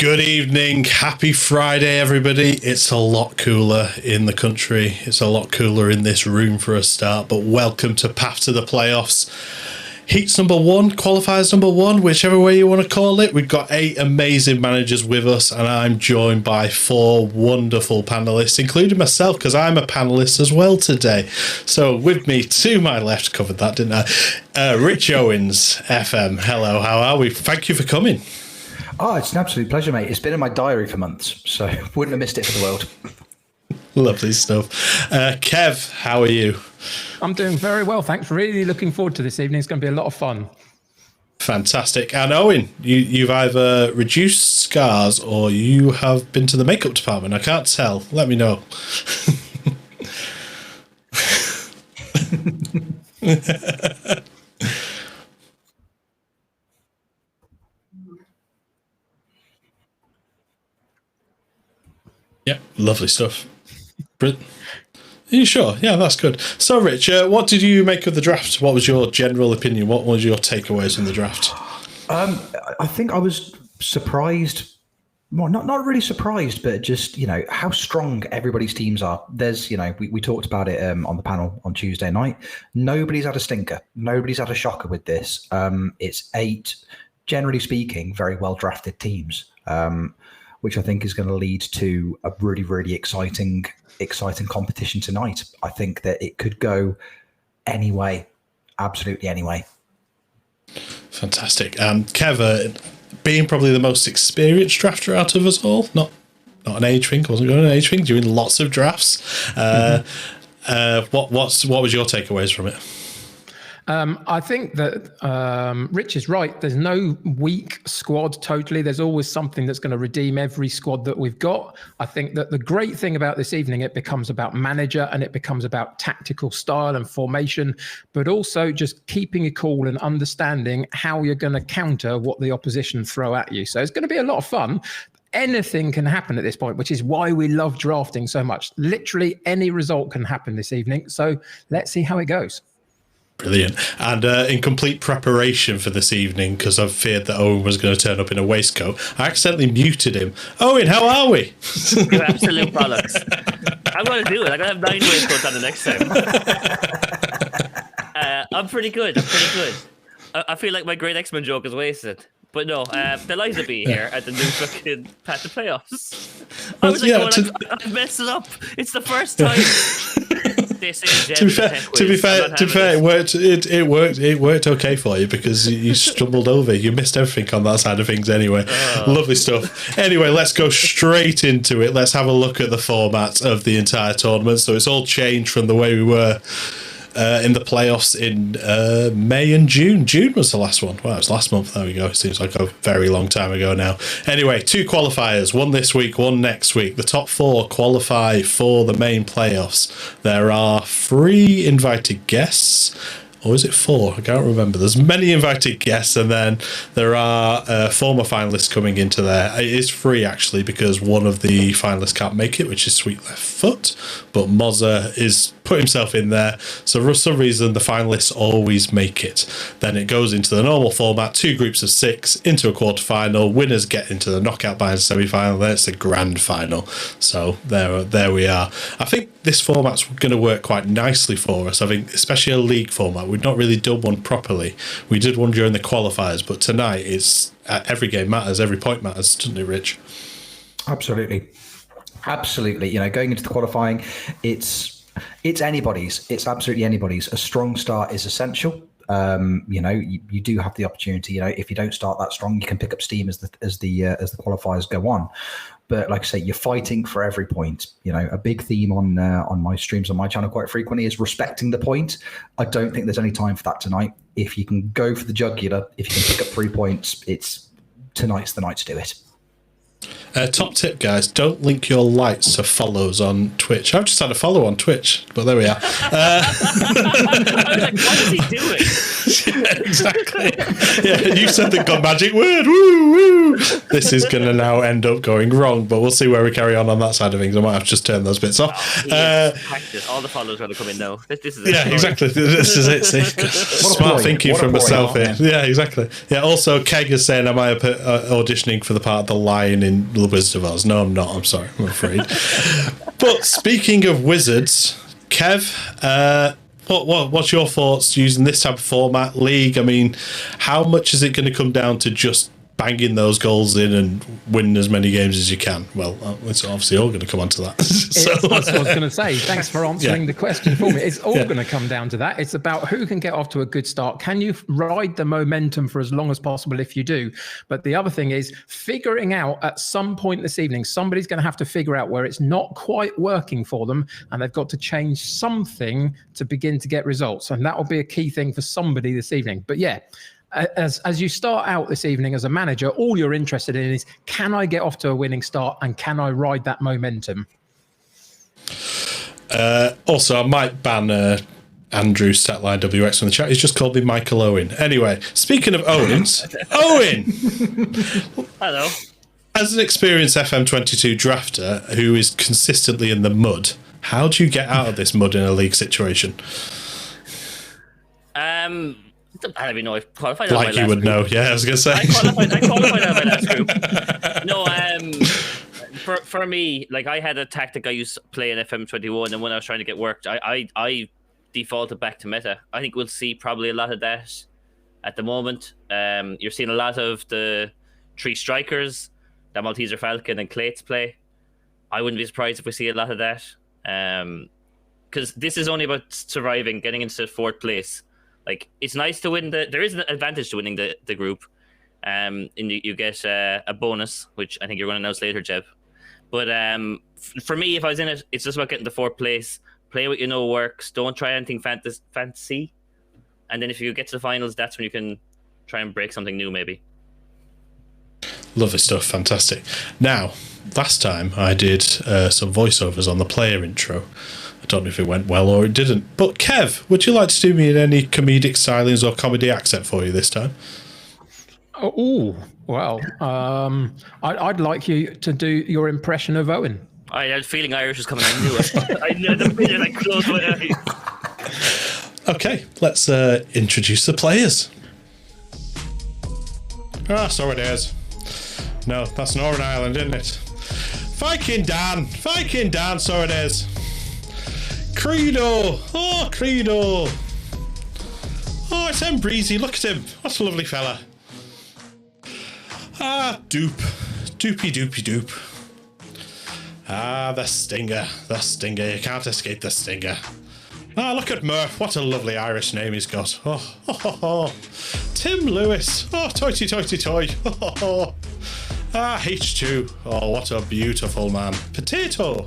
Good evening. Happy Friday, everybody. It's a lot cooler in the country. It's a lot cooler in this room for a start, but welcome to Path to the Playoffs. Heats number one, qualifiers number one, whichever way you want to call it. We've got 8 amazing managers with us, and I'm joined by 4 wonderful panelists, including myself, because I'm a panelist as well today. So with me to my left, covered that, didn't I? Rich Owens, FM. Hello, how are we? Thank you for coming. Oh, it's an absolute pleasure, mate. It's been in my diary for months, so wouldn't have missed it for the world. Lovely stuff. Kev, how are you? I'm doing very well, thanks. Really looking forward to this evening. It's going to be a lot of fun. Fantastic. And Owen, you've either reduced scars or you have been to the makeup department. I can't tell. Let me know. Yeah, lovely stuff. Are you sure? Yeah, that's good. So, Rich, what did you make of the draft? What was your general opinion? What was your takeaways from the draft? I think I was surprised. Well, not really surprised, but just, how strong everybody's teams are. There's, we talked about it on the panel on Tuesday night. Nobody's had a stinker. Nobody's had a shocker with this. It's 8, generally speaking, very well drafted teams. Which I think is going to lead to a really, really exciting competition tonight. I think that it could go any way, absolutely any way. Fantastic. Kev, being probably the most experienced drafter out of us all, not an age thing, I wasn't going an age thing, doing lots of drafts. What was your takeaways from it? I think that Rich is right. There's no weak squad totally. There's always something that's going to redeem every squad that we've got. I think that the great thing about this evening, it becomes about manager and it becomes about tactical style and formation, but also just keeping it cool and understanding how you're going to counter what the opposition throw at you. So it's going to be a lot of fun. Anything can happen at this point, which is why we love drafting so much. Literally any result can happen this evening. So let's see how it goes. Brilliant. And in complete preparation for this evening, because I feared that Owen was going to turn up in a waistcoat, I accidentally muted him. Owen, how are we? You're absolute bollocks. I'm going to do it. I'm going to have 9 waistcoats on the next time. I'm pretty good. I feel like my great X-Men joke is wasted. But no, delighted to be here at the new fucking Path to Playoffs. I was I've messed it up. It's the first time. To be fair, it worked okay for you because you stumbled over. You missed everything on that side of things anyway. Lovely stuff. Anyway, let's go straight into it. Let's have a look at the format of the entire tournament. So it's all changed from the way we were in the playoffs in May and June. June was the last one. Wow, it was last month. There we go. It seems like a very long time ago now. Anyway, 2 qualifiers, one this week, one next week. The top 4 qualify for the main playoffs. There are 3 invited guests. Or is it 4? I can't remember. There's many invited guests, and then there are former finalists coming into there. It is free, actually, because one of the finalists can't make it, which is Sweet Left Foot. But Mozza is put himself in there. So for some reason, the finalists always make it. Then it goes into the normal format, 2 groups of 6 into a quarterfinal. Winners get into the knockout by a semi-final. Then it's the grand final. So there we are. I think this format's going to work quite nicely for us. I think, especially a league format. We've not really done one properly. We did one during the qualifiers, but tonight it's every game matters, every point matters, doesn't it, Rich? Absolutely. Going into the qualifying, it's anybody's. It's absolutely anybody's. A strong start is essential. You do have the opportunity. If you don't start that strong, you can pick up steam as the qualifiers go on. But like I say, you're fighting for every point. A big theme on my streams on my channel quite frequently is respecting the point. I don't think there's any time for that tonight. If you can go for the jugular, if you can pick up 3 points, tonight's the night to do it. Top tip, guys, don't link your lights to follows on Twitch. I've just had a follow on Twitch, but there we are. I was like, what is he doing? Yeah, exactly. Yeah, you said the god magic word. Woo, woo. This is going to now end up going wrong, but we'll see where we carry on that side of things. I might have to just turn those bits off. All the followers are going to come in now. This is yeah, exactly. This is it. See? Smart thinking from myself here. Yeah, exactly. Yeah, also, Keg is saying, am I auditioning for the part of the lion in The Wizard of Oz? No, I'm not. I'm sorry. I'm afraid. But speaking of wizards, Kev, what's your thoughts using this type of format, League? I mean, how much is it going to come down to just banging those goals in and winning as many games as you can? Well, it's obviously all going to come onto that. That's what I was going to say. Thanks for answering the question for me. It's all going to come down to that. It's about who can get off to a good start. Can you ride the momentum for as long as possible if you do? But the other thing is figuring out at some point this evening, somebody's going to have to figure out where it's not quite working for them and they've got to change something to begin to get results. And that will be a key thing for somebody this evening. But yeah, as you start out this evening as a manager, all you're interested in is, can I get off to a winning start and can I ride that momentum? Also, I might ban Andrew Statline WX from the chat. He's just called me Michael Owen. Anyway, speaking of Owens, Owen! Hello. As an experienced FM22 drafter who is consistently in the mud, how do you get out of this mud in a league situation? I don't even know if I qualified. Like you would know, yeah. I was gonna say. I qualified out my last group. No, for me, like I had a tactic I used to play in FM21, and when I was trying to get worked, I defaulted back to meta. I think we'll see probably a lot of that at the moment. You're seeing a lot of the 3 strikers, the Malteser Falcon and Clates play. I wouldn't be surprised if we see a lot of that. Because this is only about surviving, getting into 4th place. Like, it's nice to win there is an advantage to winning the group. And you get a bonus, which I think you're going to announce later, Jeb. But for me, if I was in it, it's just about getting the 4th place. Play what you know works. Don't try anything fantasy. And then if you get to the finals, that's when you can try and break something new, maybe. Lovely stuff. Fantastic. Now, last time I did some voiceovers on the player intro. I don't know if it went well or it didn't. But Kev, would you like to do me in any comedic stylings or comedy accent for you this time? Oh, well, I'd like you to do your impression of Owen. I had a feeling Irish was coming. I knew it. I knew the minute I closed my eyes. Okay, let's introduce the players. So it is. No, that's Northern Ireland, isn't it? Viking Dan, so it is. Credo, Credo. Oh, it's Breezy, look at him. What a lovely fella. Doopy. The Stinger, you can't escape the Stinger. Look at Murph, what a lovely Irish name he's got. Tim Lewis, toy. H2, what a beautiful man. Potato.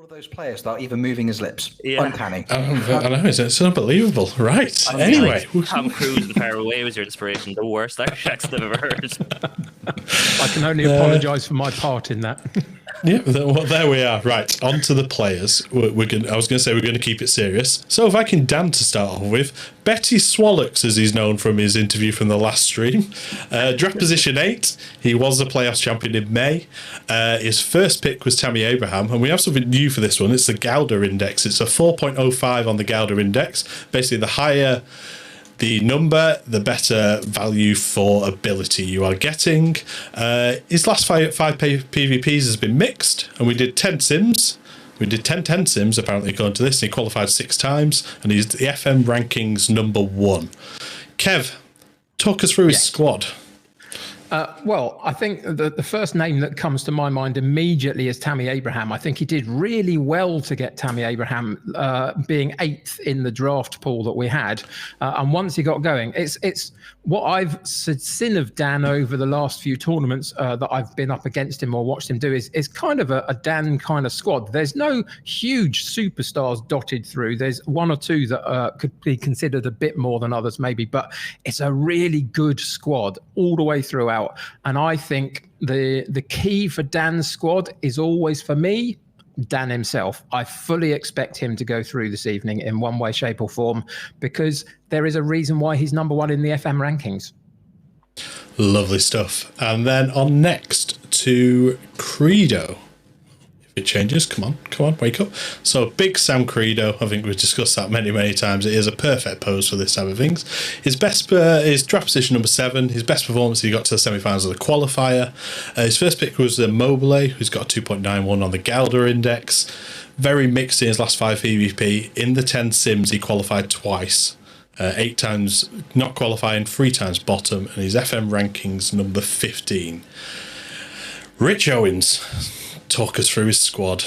Those players start even moving his lips. Yeah. Uncanny. I know, it's unbelievable. Right. Anyway. Tom Cruise and Far Away was your inspiration. The worst Irish accent I've ever heard. I can only apologise for my part in that. Yeah, well, there we are. Right, on to the players. I was going to say we're going to keep it serious. So Viking Dan to start off with. Betty Swallocks, as he's known from his interview from the last stream. Draft position 8. He was the playoffs champion in May. His first pick was Tammy Abraham. And we have something new for this one. It's the Gouda Index. It's a 4.05 on the Gouda Index. Basically, the higher the number, the better value for ability you are getting. His last five PvPs has been mixed, and we did 10 sims. We did 10 sims, apparently, according to this. And he qualified 6 times, and he's the FM rankings number 1. Kev, talk us through his squad. Well, I think the first name that comes to my mind immediately is Tammy Abraham. I think he did really well to get Tammy Abraham being 8th in the draft pool that we had. And once he got going, it's what I've seen of Dan over the last few tournaments that I've been up against him or watched him do is kind of a Dan kind of squad. There's no huge superstars dotted through. There's one or two that could be considered a bit more than others maybe, but it's a really good squad all the way throughout. And I think the key for Dan's squad is always, for me, Dan himself. I fully expect him to go through this evening in one way, shape or form, because there is a reason why he's number 1 in the FM rankings. Lovely stuff. And then on next to Credo. It changes. Come on, wake up. So Big Sam Credo, I think we've discussed that many times. It is a perfect pose for this type of things. His best, his draft position number 7. His best performance, he got to the semi-finals of the qualifier. His first pick was Mobile, who's got a 2.91 on the Galder index. Very mixed in his last 5 PvP. In the 10 sims, he qualified twice. 8 times not qualifying, 3 times bottom, and his FM rankings number 15. Rich Owens, talk us through his squad.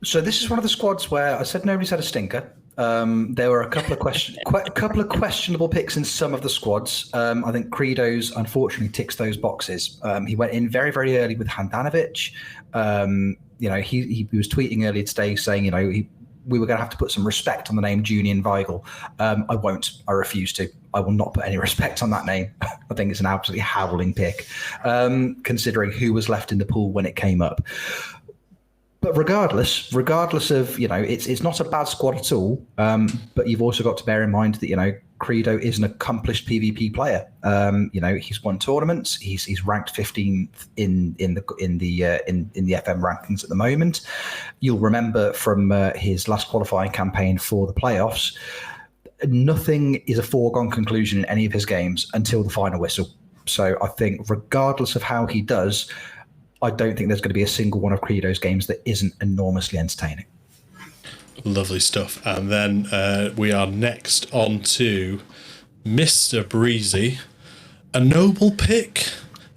So this is one of the squads where I said nobody's had a stinker. There were a couple of questionable picks in some of the squads. I think Credo's unfortunately ticks those boxes. He went in very, very early with Handanovic. He was tweeting earlier today saying, we were going to have to put some respect on the name Julian Weigl. I won't. I refuse to. I will not put any respect on that name. I think it's an absolutely howling pick, considering who was left in the pool when it came up. But regardless of, it's not a bad squad at all. But you've also got to bear in mind that, Credo is an accomplished PvP player. He's won tournaments. He's ranked 15th in the FM rankings at the moment. You'll remember from his last qualifying campaign for the playoffs, nothing is a foregone conclusion in any of his games until the final whistle. So I think regardless of how he does, I don't think there's going to be a single one of Credo's games that isn't enormously entertaining. Lovely stuff. And then we are next on to Mr. Breezy. A noble pick.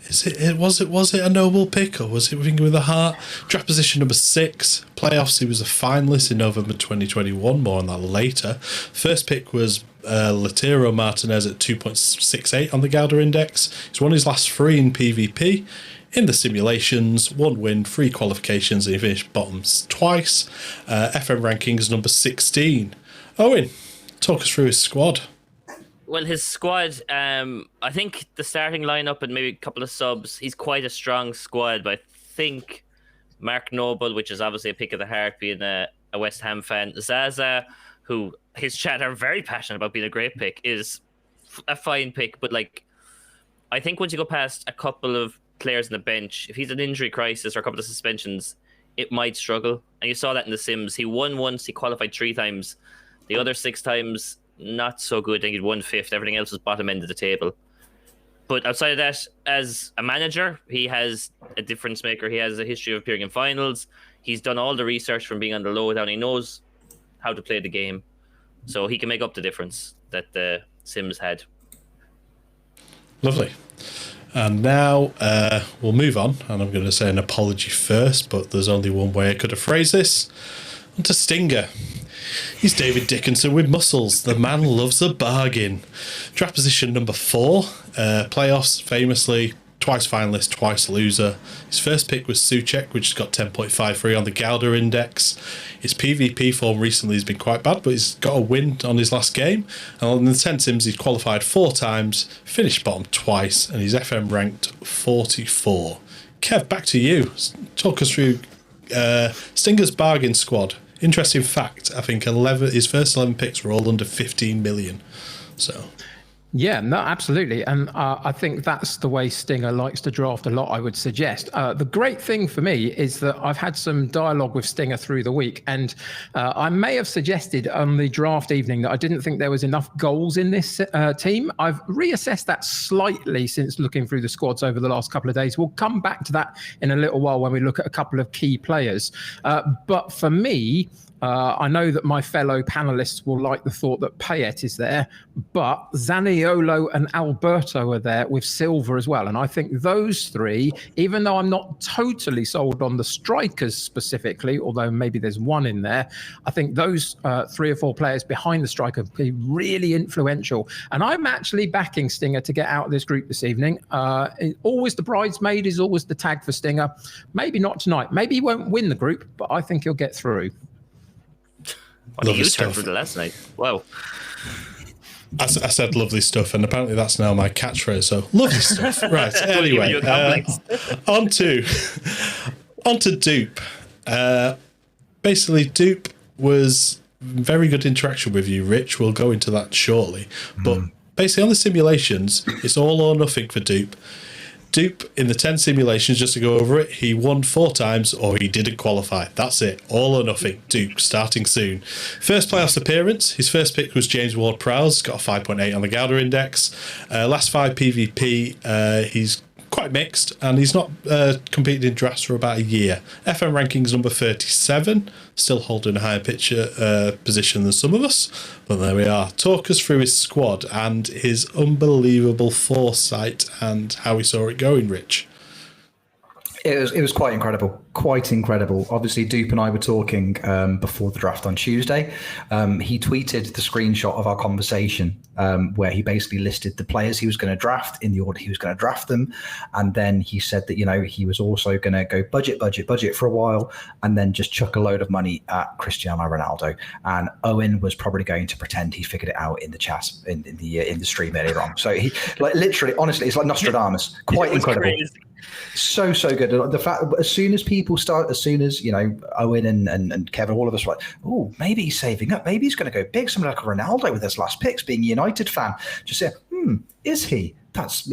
Was it a noble pick, or was it thinking with a heart? Draft position number 6. Playoffs, he was a finalist in November 2021. More on that later. First pick was Latero Martinez at 2.68 on the Galder index. He's won his last 3 in PvP. In the simulations, 1 win, 3 qualifications, and he finished bottoms twice. FM rankings number 16. Owen, talk us through his squad. Well, his squad, I think the starting lineup and maybe a couple of subs, he's quite a strong squad. But I think Mark Noble, which is obviously a pick of the heart, being a West Ham fan, Zaza, who his chat are very passionate about being a great pick, is a fine pick. But I think once you go past a couple of players on the bench, if he's an injury crisis or a couple of suspensions, it might struggle. And you saw that in the Sims. He won once, he qualified 3 times. The other 6 times, not so good. I think he'd won 5th. Everything else was bottom end of the table. But outside of that, as a manager, he has a difference maker. He has a history of appearing in finals. He's done all the research from being on the lowdown. He knows how to play the game. So he can make up the difference that the Sims had. Lovely. And now we'll move on, and I'm going to say an apology first, but there's only one way I could have phrased this. On to Stinger. He's David Dickinson with muscles. The man loves a bargain. Draft position number 4. Playoffs, famously, twice finalist, twice loser. His first pick was Suchek, which has got 10.53 on the Galder index. His PvP form recently has been quite bad, but he's got a win on his last game. And on the 10 sims, he's qualified 4 times, finished bottom twice, and he's FM ranked 44. Kev, back to you. Talk us through Stinger's bargain squad. Interesting fact, I think his first 11 picks were all under 15 million. So... Yeah, no, absolutely. And I think that's the way Stinger likes to draft a lot, I would suggest. The great thing for me is that I've had some dialogue with Stinger through the week, and I may have suggested on the draft evening that I didn't think there was enough goals in this team. I've reassessed that slightly since looking through the squads over the last couple of days. We'll come back to that in a little while when we look at a couple of key players. But for me, I know that my fellow panelists will like the thought that Payet is there, but Zani Zaniolo and Alberto are there with Silva as well. And I think those three, even though I'm not totally sold on the strikers specifically, although maybe there's one in there, I think those 3 or 4 players behind the striker be really influential. And I'm actually backing Stinger to get out of this group this evening. Always the bridesmaid is always the tag for Stinger. Maybe not tonight. Maybe he won't win the group, but I think he'll get through. What a U-turn for the last night. Wow. I said lovely stuff, and apparently that's now my catchphrase. So lovely stuff. Right. Anyway, on to Dupe. Basically, Dupe was very good interaction with you, Rich. We'll go into that shortly. But basically, on the simulations, it's all or nothing for Dupe. Dupe, in the 10 simulations, just to go over it, he won 4 times or he didn't qualify. That's it. All or nothing. Dupe, starting soon. First playoffs appearance, his first pick was James Ward-Prowse, got a 5.8 on the Gouda Index. Last 5 PvP, he's quite mixed, and he's not competed in drafts for about a year. FM rankings number 37, still holding a higher position than some of us, but there we are. Talk us through his squad and his unbelievable foresight and how we saw it going, Rich. It was quite incredible. Obviously, Dupe and I were talking before the draft on Tuesday. He tweeted the screenshot of our conversation where he basically listed the players he was going to draft in the order he was going to draft them. And then he said that, he was also going to go budget for a while and then just chuck a load of money at Cristiano Ronaldo. And Owen was probably going to pretend he figured it out in the chat, in the stream earlier on. So he, literally, honestly, it's like Nostradamus. Quite incredible. Crazy. So good. The fact, as soon as Owen and Kevin, all of us were like, oh, maybe he's saving up. Maybe he's going to go big, something like a Ronaldo with his last picks, being a United fan. Just say, is he?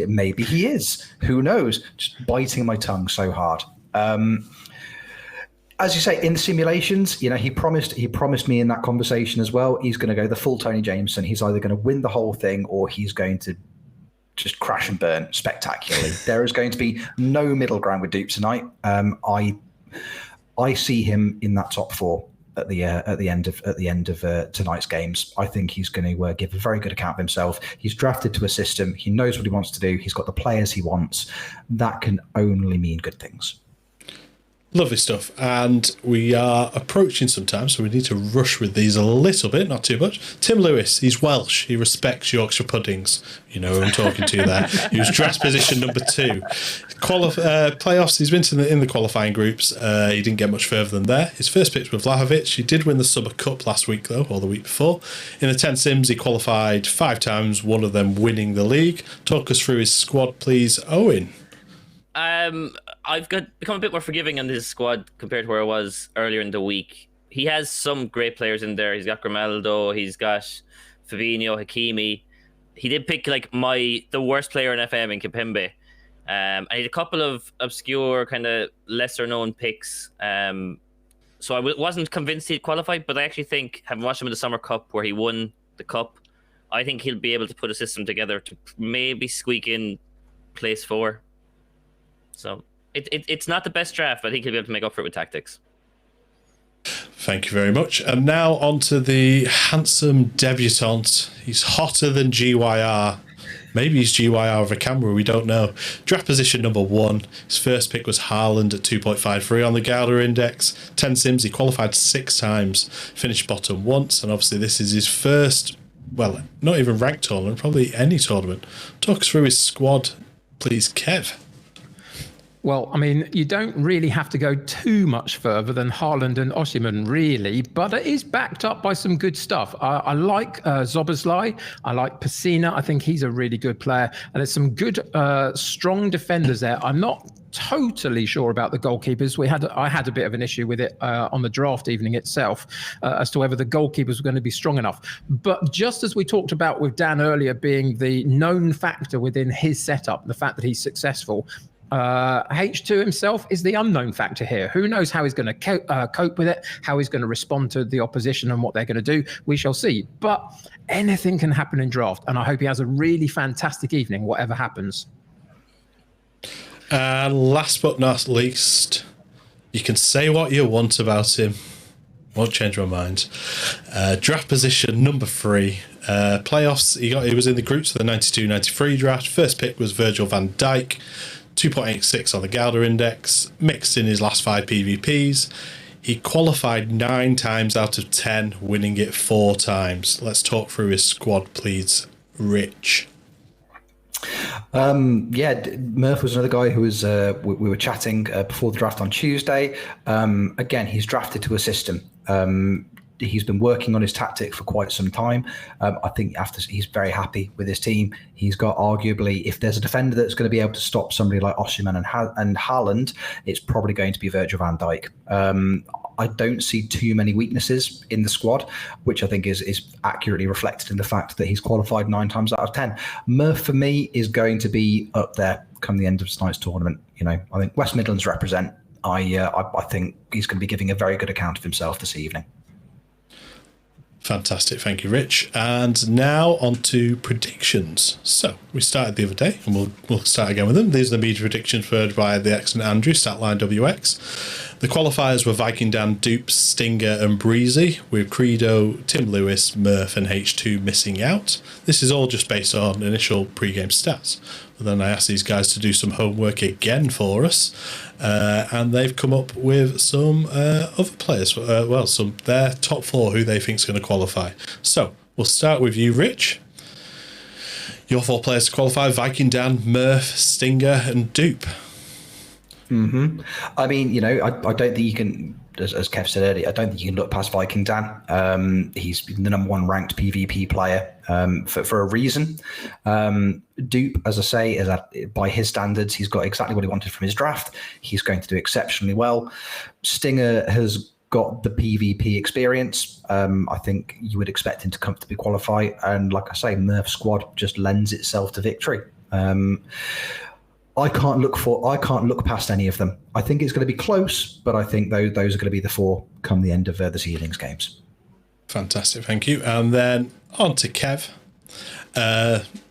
Maybe he is. Who knows? Just biting my tongue so hard. As you say, in the simulations, he promised me in that conversation as well, he's going to go the full Tony Jameson. He's either going to win the whole thing or he's going to just crash and burn spectacularly. There is going to be no middle ground with Dupe tonight. I see him in that top 4 at the end of tonight's games. I think he's going to give a very good account of himself. He's drafted to a system. He knows what he wants to do. He's got the players he wants. That can only mean good things. Lovely stuff. And we are approaching some time, so we need to rush with these a little bit, not too much. Tim Lewis, he's Welsh. He respects Yorkshire puddings. You know who I'm talking to there. He was draft position number 2. Playoffs, he's been in the qualifying groups. He didn't get much further than there. His first pitch with Vlahovic. He did win the Summer Cup last week, though, or the week before. In the 10 sims, he qualified 5 times, one of them winning the league. Talk us through his squad, please, Owen. I've become a bit more forgiving on his squad compared to where I was earlier in the week. He has some great players in there. He's got Grimaldo, he's got Fabinho, Hakimi. He did pick the worst player in FM in Kimpembe. And he had a couple of obscure, kind of lesser known picks. So I wasn't convinced he'd qualify, but I actually think, having watched him in the Summer Cup where he won the Cup, I think he'll be able to put a system together to maybe squeak in place 4. So it's not the best draft, but I think he'll be able to make up for it with tactics. Thank you very much. And now on to the handsome debutant. He's hotter than GYR. Maybe he's GYR of a camera, we don't know. Draft position number 1. His first pick was Haaland at 2.53 on the Gouda Index. 10 sims, he qualified 6 times. Finished bottom once, and obviously this is his first, well, not even ranked tournament, probably any tournament. Talk us through his squad, please, Kev. Well, I mean, you don't really have to go too much further than Haaland and Osimhen, really, but it is backed up by some good stuff. I like Szoboszlai. I like Pacina. I think he's a really good player. And there's some good, strong defenders there. I'm not totally sure about the goalkeepers. I had a bit of an issue with it on the draft evening itself as to whether the goalkeepers were going to be strong enough. But just as we talked about with Dan earlier being the known factor within his setup, the fact that he's successful, H2 himself is the unknown factor here. Who knows how he's going to cope with it, how he's going to respond to the opposition and what they're going to do. We shall see. But anything can happen in draft, and I hope he has a really fantastic evening, whatever happens. Last but not least, you can say what you want about him. Won't change my mind. Draft position number 3. Playoffs, he was in the groups for the 92-93 draft. First pick was Virgil van Dijk, 2.86 on the Gouda index, mixed in his last 5 PvPs. He qualified 9 times out of 10, winning it 4 times. Let's talk through his squad, please, Rich. Murph was another guy who was we were chatting before the draft on Tuesday. Again, he's drafted to a system. He's been working on his tactic for quite some time. I think he's very happy with his team. He's got arguably, if there's a defender that's going to be able to stop somebody like Osimhen and Haaland, it's probably going to be Virgil van Dijk. I don't see too many weaknesses in the squad, which I think is accurately reflected in the fact that he's qualified 9 times out of 10. Murph, for me, is going to be up there come the end of tonight's tournament. I think West Midlands represent. I think he's going to be giving a very good account of himself this evening. Fantastic. Thank you, Rich. And now on to predictions. So we started the other day and we'll start again with them. These are the media predictions heard by the excellent Andrew, Statline WX. The qualifiers were Viking Dan, Dupes, Stinger and Breezy, with Credo, Tim Lewis, Murph and H2 missing out. This is all just based on initial pre-game stats. But then I asked these guys to do some homework again for us, and they've come up with some other players, their top 4 who they think is going to qualify. So we'll start with you, Rich. Your 4 players to qualify: Viking Dan, Murph, Stinger and Dupe. Mm-hmm. I mean, I don't think you can, as Kev said earlier, I don't think you can look past Viking Dan. He's the number 1 ranked PvP player for a reason. Dupe, as I say, is by his standards, he's got exactly what he wanted from his draft. He's going to do exceptionally well. Stinger has got the PvP experience. I think you would expect him to comfortably qualify. And like I say, Murph's squad just lends itself to victory. I can't look past any of them. I think it's going to be close, but I think those are going to be the 4 come the end of this evening's games. Fantastic, thank you. And then on to Kev.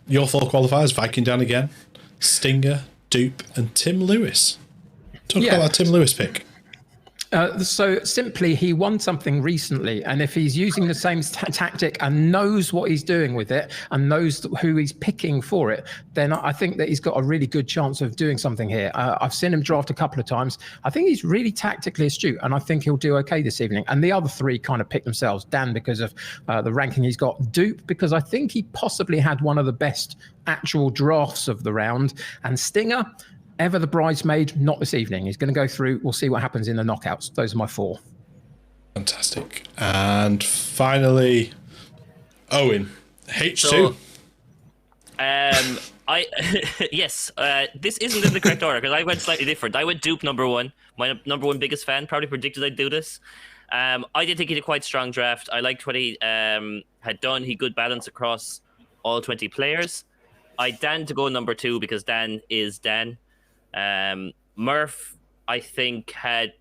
Your 4 qualifiers: Viking Dan again, Stinger, Dupe, and Tim Lewis. Talk about that Tim Lewis pick. So simply, he won something recently, and if he's using the same tactic and knows what he's doing with it and knows who he's picking for it, then I think that he's got a really good chance of doing something here. I've seen him draft a couple of times. I think he's really tactically astute, and I think he'll do okay this evening. And the other 3 kind of pick themselves. Dan, because of the ranking he's got. Dupe, because I think he possibly had one of the best actual drafts of the round. And Stinger, ever the bridesmaid, not this evening. He's going to go through. We'll see what happens in the knockouts. Those are my 4. Fantastic. And finally, Owen, H2. So, this isn't in the correct order because I went slightly different. I went Dupe number 1. My number 1 biggest fan probably predicted I'd do this. I did think he did quite strong draft. I liked what he had done. He good balance across all 20 players. I Dan to go number 2 because Dan is Dan. Murph, I think, had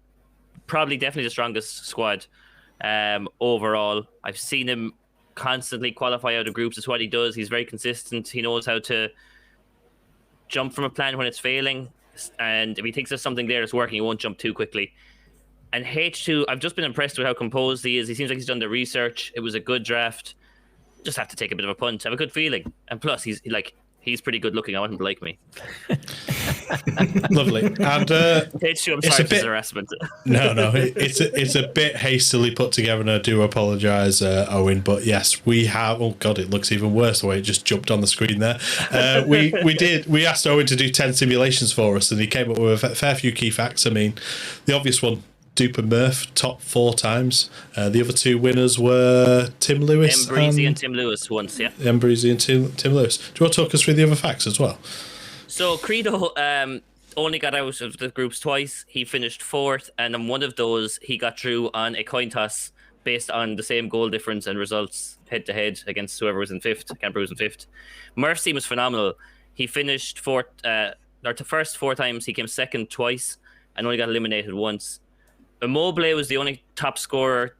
definitely the strongest squad overall. I've seen him constantly qualify out of groups. It's what he does. He's very consistent. He knows how to jump from a plan when it's failing, and if he thinks there's something there that's working, he won't jump too quickly. And H2, I've just been impressed with how composed he is. He seems like he's done the research. It was a good draft. Just have to take a bit of a punt. Have a good feeling. And plus, he's pretty good looking. I want him to like me. Lovely. And H2, I'm sorry for the harassment. No, it's a bit hastily put together, and I do apologise, Owen. But yes, we have. Oh God, it looks even worse the way it just jumped on the screen there. We asked Owen to do 10 simulations for us, and he came up with a fair few key facts. I mean, the obvious one: Dupe and Murph top 4 times. The other 2 winners were Tim Lewis. Embreezy and Tim Lewis once, yeah. Embreezy and Tim Lewis. Do you want to talk us through the other facts as well? So Credo only got out of the groups twice. He finished 4th, and on one of those, he got through on a coin toss based on the same goal difference and results head-to-head against whoever was in 5th. I can't remember who was in 5th. Murph's team was phenomenal. He finished 4th, the first 4 times. He came 2nd twice and only got eliminated once. Immobile was the only top scorer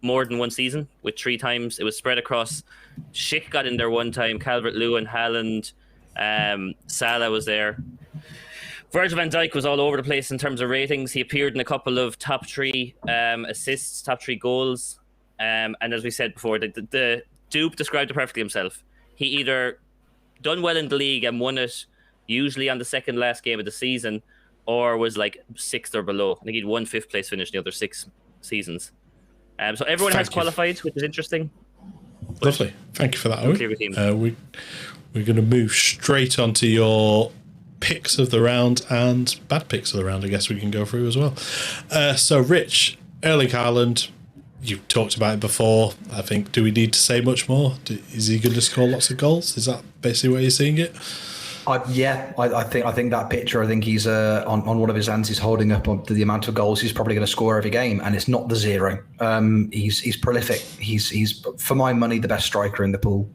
more than one season with 3 times. It was spread across. Schick got in there 1 time. Calvert-Lewin, Haaland, Salah was there. Virgil van Dijk was all over the place in terms of ratings. He appeared in a couple of top 3 assists, top 3 goals. And as we said before, the Dupe described it perfectly himself. He either done well in the league and won it, usually on the second last game of the season, or was like 6th or below. I think he'd won 5th place finish the other 6 seasons. So everyone has qualified, which is interesting. Lovely. Thank you for that, Owen. We're going to move straight on to your picks of the round and bad picks of the round, I guess we can go through as well. So, Rich, Erling Haaland, you've talked about it before. I think, do we need to say much more? Is he going to score lots of goals? Is that basically where you're seeing it? I think that picture. I think he's on one of his hands. He's holding up on the amount of goals he's probably going to score every game, and it's not the 0. He's prolific. He's for my money the best striker in the pool.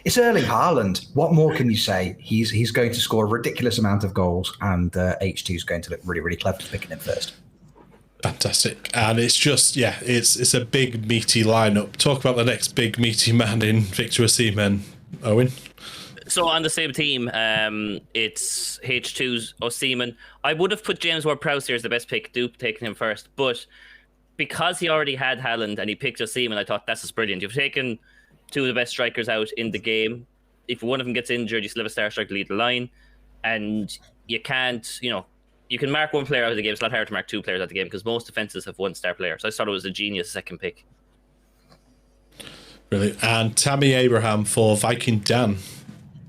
It's Erling Haaland. What more can you say? He's going to score a ridiculous amount of goals, and H2 is going to look really, really clever picking him first. Fantastic. And it's just, it's a big meaty lineup. Talk about the next big meaty man in Victor Osimhen, Owen. So on the same team, it's H2's Osimhen. I would have put James Ward-Prowse here as the best pick, Dupe taking him first, but because he already had Haaland and he picked Osimhen, I thought that's just brilliant. You've taken 2 of the best strikers out in the game. If one of them gets injured, you still have a star striker lead the line, and you can't, you can mark one player out of the game. It's a lot harder to mark 2 players out of the game because most defenses have 1 star player. So I thought it was a genius second pick. Brilliant. And Tammy Abraham for Viking Dan.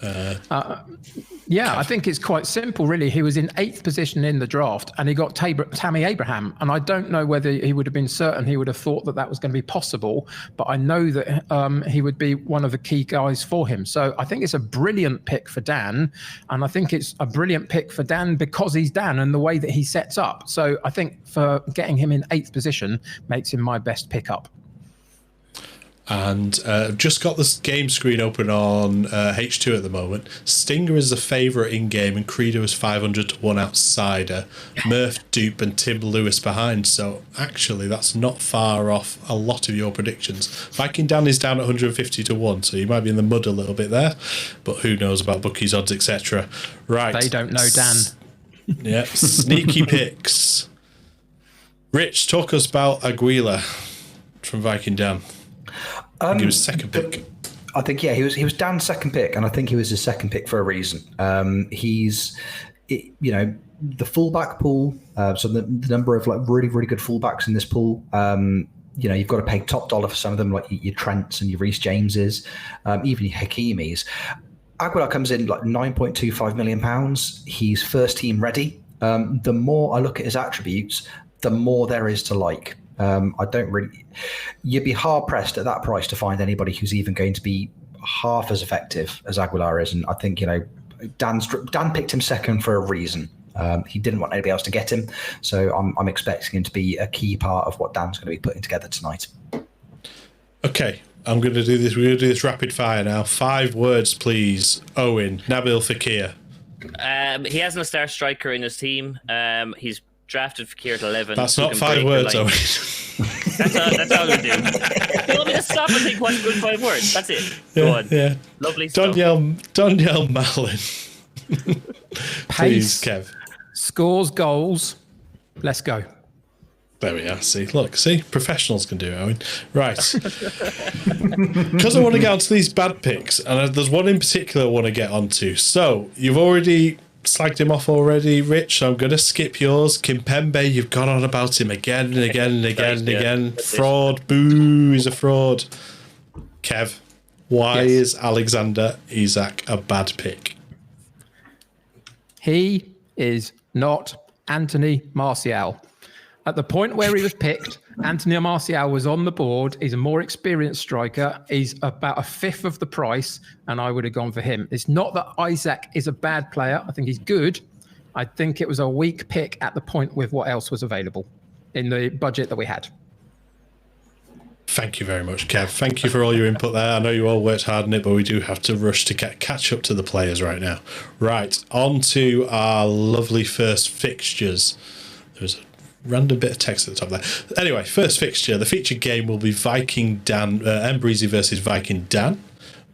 I think it's quite simple, really. He was in 8th position in the draft, and he got Tammy Abraham. And I don't know whether he would have been certain he would have thought that was going to be possible, but I know that he would be one of the key guys for him. So I think it's a brilliant pick for Dan, and I think it's a brilliant pick for Dan because he's Dan and the way that he sets up. So I think for getting him in 8th position makes him my best pickup. And just got this game screen open on H2 at the moment. Stinger is the favourite in game, and Credo is 500 to 1 outsider. Murph, Dupe, and Tim Lewis behind. So actually, that's not far off a lot of your predictions. Viking Dan is down at 150 to 1, so you might be in the mud a little bit there. But who knows about bookies, odds, etc. Right. They don't know Dan. Yeah, sneaky picks. Rich, talk us about Aguila from Viking Dan. He was second pick. I think he was Dan's second pick, and I think he was his second pick for a reason. He's the fullback pool. So the number of really, really good fullbacks in this pool. You've got to pay top dollar for some of them, like your Trents and your Reece Jameses, even your Hakimis. Aguilar comes in like £9.25 million. He's first team ready. The more I look at his attributes, the more there is to like. You'd be hard pressed at that price to find anybody who's even going to be half as effective as Aguilar is. And I think, Dan picked him second for a reason. He didn't want anybody else to get him. So I'm expecting him to be a key part of what Dan's going to be putting together tonight. Okay. I'm going to do this. We're going to do this rapid fire now. 5 words, please. Owen, Nabil Fekir. He hasn't a star striker in his team. He's drafted Fekir at 11. That's not 5 words, Owen. That's all we do. You want me to stop and think what's good 5 words? That's it. Go on. Yeah. Lovely stuff. Danielle Malin. Please, Kev. Scores goals. Let's go. There we are. See, professionals can do it, Owen. Right. Because I want to get onto these bad picks, and there's one in particular I want to get onto. So, you've already slagged him off already, Rich, so I'm going to skip yours. Kimpembe, you've gone on about him again and again and again and again. Fraud. Boo, he's a fraud. Kev, why is Alexander Isak a bad pick? He is not Anthony Martial. At the point where he was picked, Anthony Martial was on the board. He's a more experienced striker. He's about 1/5 of the price, and I would have gone for him. It's not that Isak is a bad player. I think he's good. I think it was a weak pick at the point with what else was available in the budget that we had. Thank you very much, Kev. Thank you for all your input there. I know you all worked hard on it, but we do have to rush to catch up to the players right now. Right, on to our lovely first fixtures. There's a random bit of text at the top there. Anyway, first fixture. The featured game will be Viking Dan, Embreezy versus Viking Dan.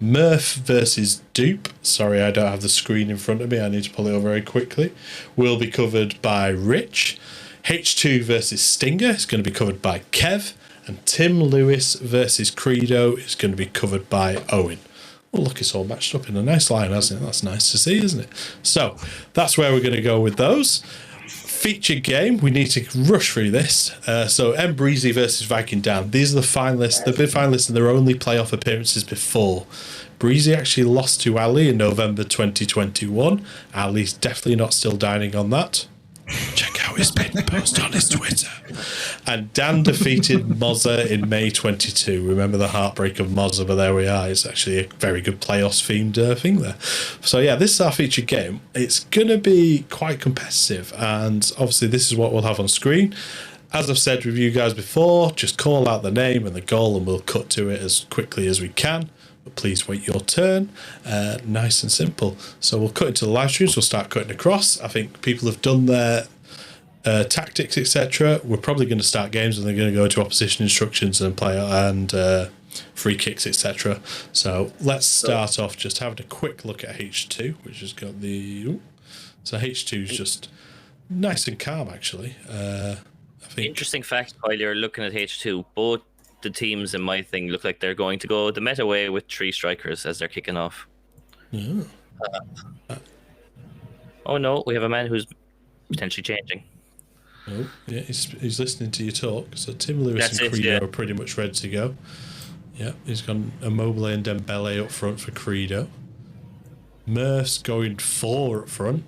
Murph versus Dupe. Sorry, I don't have the screen in front of me. I need to pull it over very quickly. Will be covered by Rich. H2 versus Stinger is going to be covered by Kev. And Tim Lewis versus Credo is going to be covered by Owen. Well, look, it's all matched up in a nice line, hasn't it? That's nice to see, isn't it? So that's where we're going to go with those. Featured game, we need to rush through this. So M Breezy versus Viking Dan. These are the finalists. They've been finalists in their only playoff appearances before. Breezy actually lost to Ali in November 2021. Ali's definitely not still dining on that. Check out his pinned post on his Twitter. And Dan defeated Mozza in May 22. Remember the heartbreak of Mozza, but there we are. It's actually a very good playoffs themed thing there. So yeah, this is our featured game. It's going to be quite competitive, and obviously this is what we'll have on screen. As I've said with you guys before, just call out the name and the goal and we'll cut to it as quickly as we can. But please wait your turn. Nice and simple. So we'll cut into the live streams. We'll start cutting across. I think people have done their tactics, etc. We're probably going to start games and they're going to go to opposition instructions and play and free kicks, etc. So let's start off just having a quick look at H2, which has got the... So H2 is just nice and calm, actually. I think... Interesting fact while you're looking at H2, both the teams in my thing look like they're going to go the meta way with 3 strikers as they're kicking off. Yeah. Oh no, we have a man who's potentially changing. Oh, yeah, he's listening to you talk. So Tim Lewis and Credo are pretty much ready to go. Yeah, he's gone Immobile and Dembele up front for Credo. Murph's going 4 up front.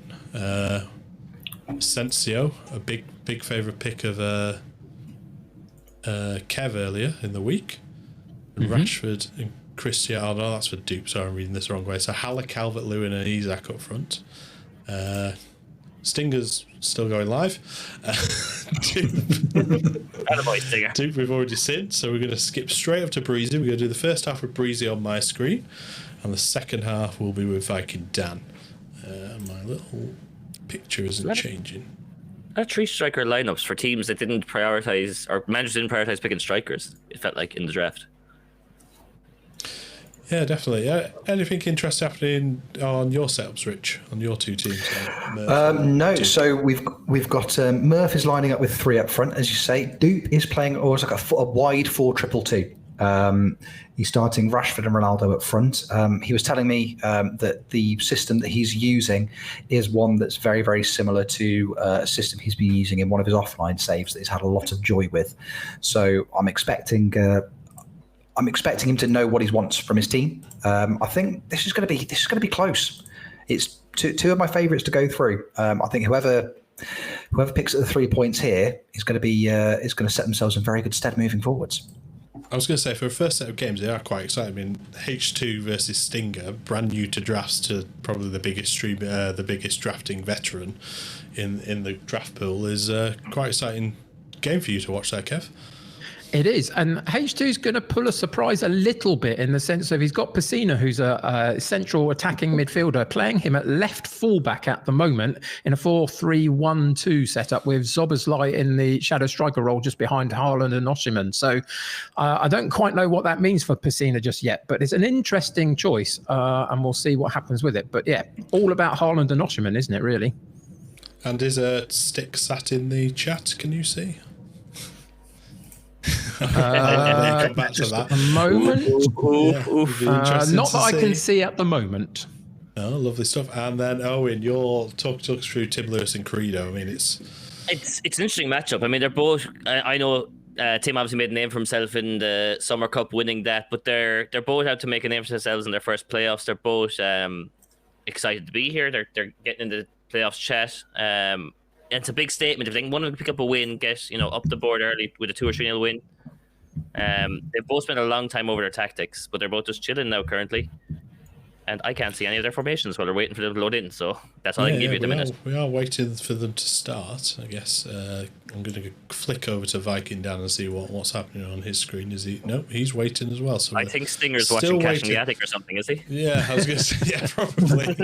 Sensio, a big favourite pick of Kev earlier in the week. And Rashford and Cristiano. Oh, no, that's for Dupe. Sorry, I'm reading this the wrong way. So Haller, Calvert-Lewin and Isak up front. Stinger's still going live. Dupe we've already seen. So we're going to skip straight up to Breezy. We're going to do the first half with Breezy on my screen. And the second half will be with Viking Dan. My little picture isn't changing. 3 striker lineups for teams that didn't prioritize, or managers didn't prioritize picking strikers, it felt like, in the draft. Yeah, definitely. Anything interesting happening on your setups, Rich, on your 2 teams? No. So we've got Murph is lining up with 3 up front, as you say. Dupe is playing almost like a wide 4-2-2-2. He's starting Rashford and Ronaldo up front. He was telling me that the system that he's using is one that's very, very similar to a system he's been using in one of his offline saves that he's had a lot of joy with. So I'm expecting him to know what he wants from his team. I think this is going to be close. It's two of my favourites to go through. I think whoever picks at the 3 points here is going to set themselves in very good stead moving forwards. I was going to say, for a first set of games, they are quite exciting. I mean, H2 versus Stinger, brand new to drafts, to probably the biggest drafting veteran in the draft pool, is quite exciting game for you to watch there, Kev. It is, and H2 is going to pull a surprise a little bit in the sense of he's got Pacina, who's a central attacking midfielder, playing him at left fullback at the moment in a 4-3-1-2 setup with Zoboszlai in the shadow striker role just behind Haaland and Osimhen. So I don't quite know what that means for Pacina just yet, but it's an interesting choice, and we'll see what happens with it. But yeah, all about Haaland and Osimhen, isn't it, really? And is a stick sat in the chat, can you see? Come back to that. A moment. Not that I can see at the moment. Oh, lovely stuff. And then Owen, you're talk us through Tim Lewis and Credo. I mean, it's an interesting matchup. I mean, they're both. I know Tim obviously made a name for himself in the Summer Cup, winning that, but they're both out to make a name for themselves in their first playoffs. They're both excited to be here. They're getting into the playoffs chat. It's a big statement. If they want to pick up a win, get up the board early with a 2 or 3-0 win. They've both spent a long time over their tactics, but they're both just chilling now currently. And I can't see any of their formations while they're waiting for them to load in. So that's all I can give you at the minute. We are waiting for them to start, I guess. I'm going to flick over to Viking Dan and see what's happening on his screen. Is he? No, he's waiting as well. So I think Stinger's watching Cash in the Attic or something, is he? Yeah, I was going to say, yeah, probably.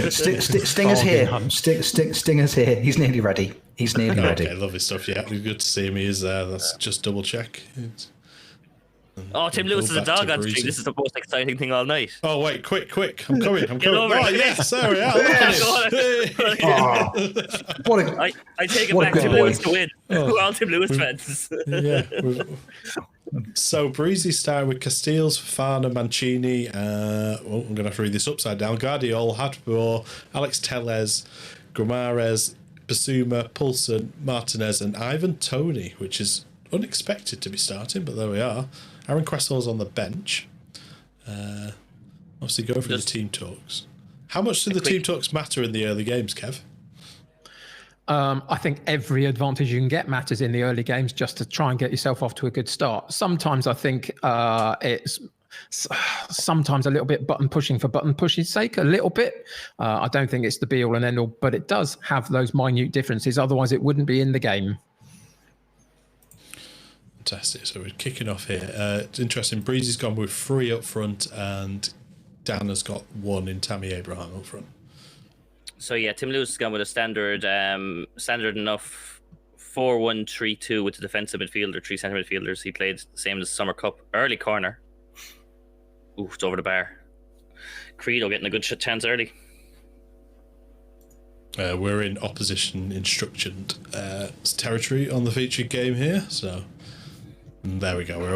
Stinger's here. Stinger's here. He's nearly ready. Okay, lovely stuff. Yeah, good to see him. He is there. Let's just double check. Oh, Tim Lewis is a dog on stream. This is the most exciting thing all night. Oh, wait, quick. I'm coming. Over. Oh, yes, there we are. I take it back. Tim Lewis to win. We're all Tim Lewis fans. Yeah. So, Breezy started with Castiles, Fafana, Mancini. I'm going to have to read this upside down. Guardiola, Hatbour, Alex Tellez, Guimaraes, Basuma, Poulsen, Martinez, and Ivan Toney, which is unexpected to be starting, but there we are. Aaron Cresswell's on the bench. Obviously, going through the team talks. How much do the team talks matter in the early games, Kev? I think every advantage you can get matters in the early games just to try and get yourself off to a good start. Sometimes I think it's sometimes a little bit button pushing for button pushing's sake, a little bit. I don't think it's the be all and end all, but it does have those minute differences. Otherwise, it wouldn't be in the game. Fantastic. So we're kicking off here. It's interesting. Breezy's gone with 3 up front, and Dan has got 1 in Tammy Abraham up front. So yeah, Tim Lewis has gone with a standard enough 4-1-3-2 with the defensive midfielder, 3 centre midfielders. He played the same as the Summer Cup. Early corner. Ooh, it's over the bar. Credo getting a good chance early. We're in opposition instructed territory on the featured game here, so there we go. We're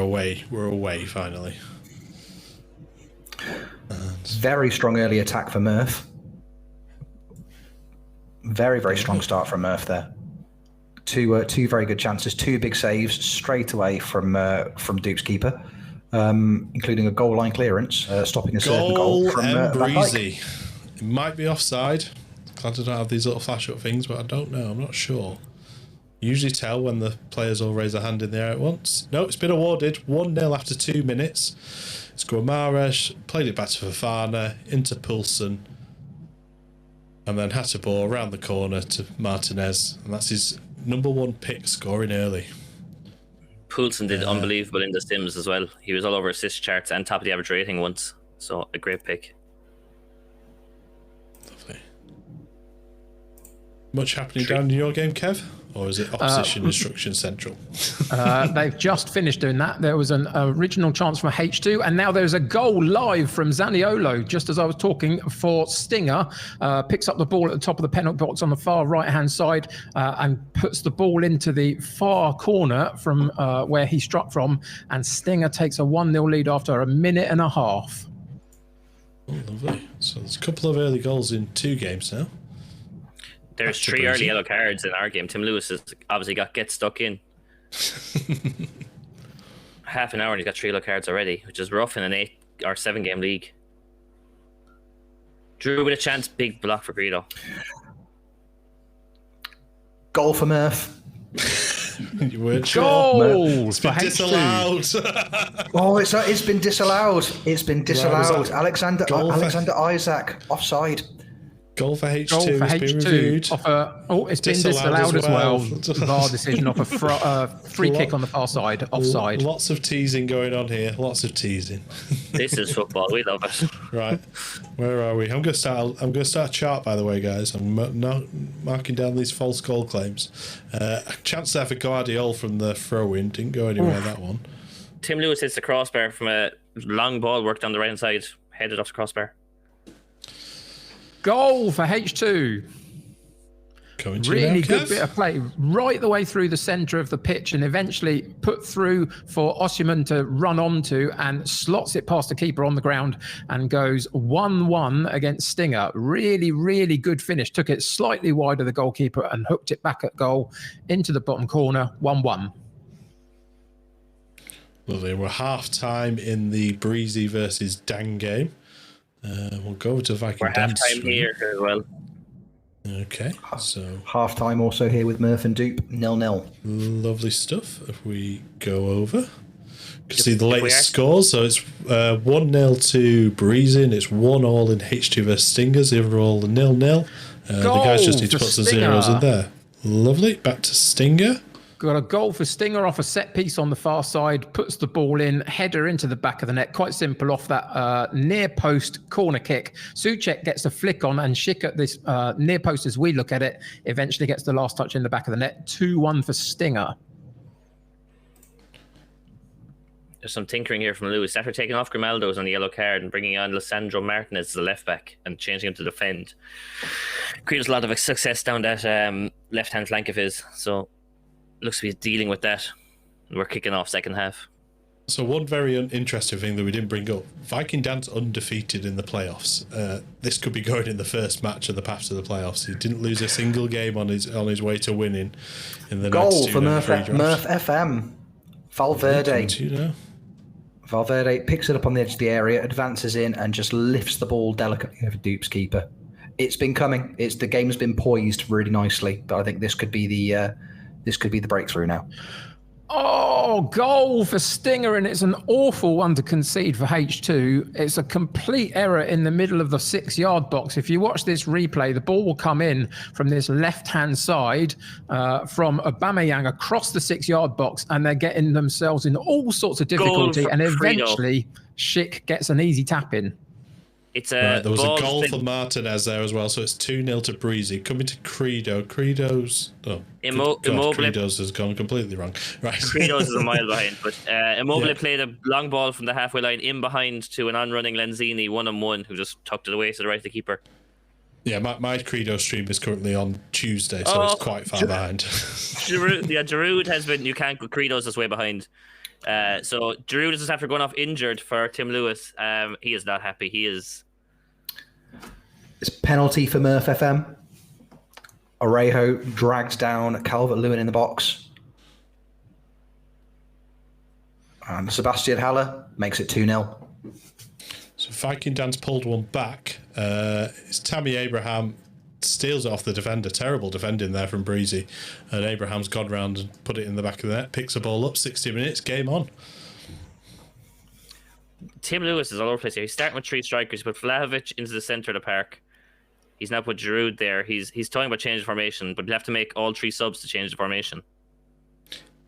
away finally. Very strong early attack for Murph. Very, very strong start from Murph there. Two very good chances, 2 big saves straight away from Duke's keeper, including a goal line clearance, stopping a certain goal from Breezy. It might be offside. Glad I don't have these little flash up things, but I don't know. I'm not sure. You usually tell when the players all raise a hand in the air at once. No, it's been awarded 1-0 after 2 minutes. It's Guimaraes, played it back to Fafana, into Poulsen, and then Hatbour around the corner to Martinez, and that's his number 1 pick, scoring early. Poulsen did unbelievable in the Sims as well. He was all over assist charts and top of the average rating once, so a great pick. Lovely. Much happening down in your game, Kev? Or is it opposition instruction central? They've just finished doing that. There was an original chance from H2, and now there's a goal live from Zaniolo, just as I was talking, for Stinger. Picks up the ball at the top of the penalty box on the far right-hand side and puts the ball into the far corner from where he struck from, and Stinger takes a 1-0 lead after a minute and a half. Oh, lovely. So there's a couple of early goals in 2 games now. There's 3 early yellow cards in our game. Tim Lewis has obviously get stuck in. Half an hour and he's got 3 yellow cards already, which is rough in an 8 or 7 game league. Drew with a chance, big block for Greedo. Goal for Murph. You weren't sure. It's been disallowed. It's been disallowed. It's been disallowed. Alexander Isaac offside. Goal for H2 has been reviewed. It's been disallowed as well. VAR decision off a free kick on the far side, offside. Lots of teasing going on here. Lots of teasing. This is football. We love it. Right, where are we? I'm going to start a chart, by the way, guys. I'm marking down these false goal claims. A chance there for Guardiola from the throw-in. Didn't go anywhere, that one. Tim Lewis hits the crossbar from a long ball worked on the right-hand side, headed off the crossbar. Goal for H2. Really good Kev? bit of play right the way through the centre of the pitch, and eventually put through for Osimhen to run onto, and slots it past the keeper on the ground and goes 1-1 against Stinger. Really, really good finish. Took it slightly wide of the goalkeeper and hooked it back at goal into the bottom corner. 1-1. Lovely. We're half time in the Breezy versus Dan game. We'll go to Viking. We're half time here as well. Okay, so half time also here with Murph and Dupe, 0-0. Lovely stuff. If we go over, you can see the latest scores. So it's 1-0 to Breezy, and it's 1-1 in H2 versus Stingers. The overall 0-0. The guys just need to put some zeros in there. Lovely. Back to Stinger. Got a goal for Stinger off a set piece on the far side, puts the ball in, header into the back of the net. Quite simple off that near post corner kick. Souček gets a flick on, and Schick at this near post, as we look at it, eventually gets the last touch in the back of the net. 2-1 for Stinger. There's some tinkering here from Lewis. After taking off Grimaldo's on the yellow card and bringing on Lissandro Martinez as the left back and changing him to defend, creates a lot of success down that left-hand flank of his. So looks to be dealing with that. We're kicking off second half. So one very interesting thing that we didn't bring up, Viking Dan's undefeated in the playoffs. This could be going in the first match of the path to the playoffs. He didn't lose a single game on his way to winning in the goal for Murph FM. Valverde. Valverde picks it up on the edge of the area, advances in, and just lifts the ball delicately over Dupe's keeper. It's been coming. The game's been poised really nicely, but I think this could be the breakthrough now. Oh, goal for Stinger, and it's an awful one to concede for H2. It's a complete error in the middle of the 6-yard box. If you watch this replay, the ball will come in from this left-hand side from Aubameyang across the 6-yard box, and they're getting themselves in all sorts of difficulty, and eventually Schick gets an easy tap in. It's there was a goal for Martinez there as well, so it's 2-0 to Breezy. Coming to Credo. Credo's has gone completely wrong. Right. Credo's is a mile behind, but Immobile played a long ball from the halfway line in behind to an on-running Lenzini 1-on-1 who just tucked it away to the right of the keeper. Yeah, my Credo stream is currently on Tuesday, so it's quite far behind. Giroud has been. You can't go Credo's this way behind. So Giroud is just after going off injured for Tim Lewis. He is not happy. He is. It's penalty for Murph FM. Orejo drags down Calvert-Lewin in the box. And Sebastian Haller makes it 2-0. So Viking Dan's pulled one back. It's Tammy Abraham steals it off the defender. Terrible defending there from Breezy. And Abraham's gone round and put it in the back of the net. Picks the ball up, 60 minutes, game on. Tim Lewis is all over the place here. He's starting with 3 strikers. He put Vlahovic into the centre of the park. He's now put Giroud there. He's talking about changing formation, but he'll have to make all 3 subs to change the formation.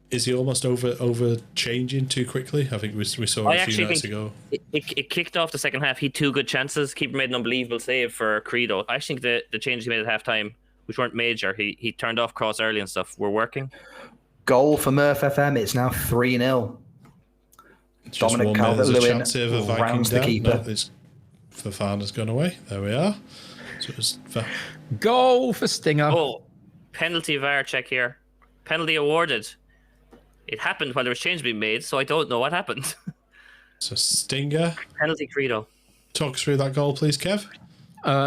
Is he almost over changing too quickly? I think we saw it a few nights ago. It kicked off the second half. He had 2 good chances. Keeper made an unbelievable save for Credo. I think the changes he made at half time, which weren't major, he turned off cross early and stuff, were working. Goal for Murph FM. It's now 3-0. Dominic Calvert-Lewin rounds the keeper. Fofana's gone away. There we are. So goal for Stinger. Oh, penalty VAR check here. Penalty awarded. It happened while there was change being made, so I don't know what happened. So Stinger. Penalty Credo. Talk us through that goal, please, Kev.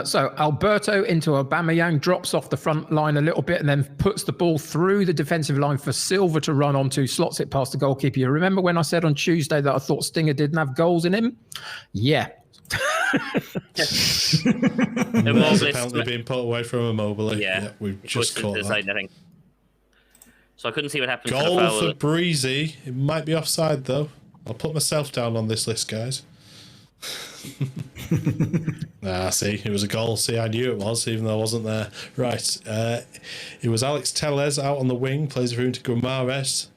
So Alberto into Aubameyang, drops off the front line a little bit and then puts the ball through the defensive line for Silva to run onto, slots it past the goalkeeper. You remember when I said on Tuesday that I thought Stinger didn't have goals in him? Yeah. Apparently being put away from Immobile. Yeah, we've just caught that. Side netting. So I couldn't see what happened. Goal for Breezy. It might be offside though. I'll put myself down on this list, guys. See, it was a goal. See, I knew it was, even though I wasn't there. Right, it was Alex Tellez out on the wing, plays through to Guimaraes,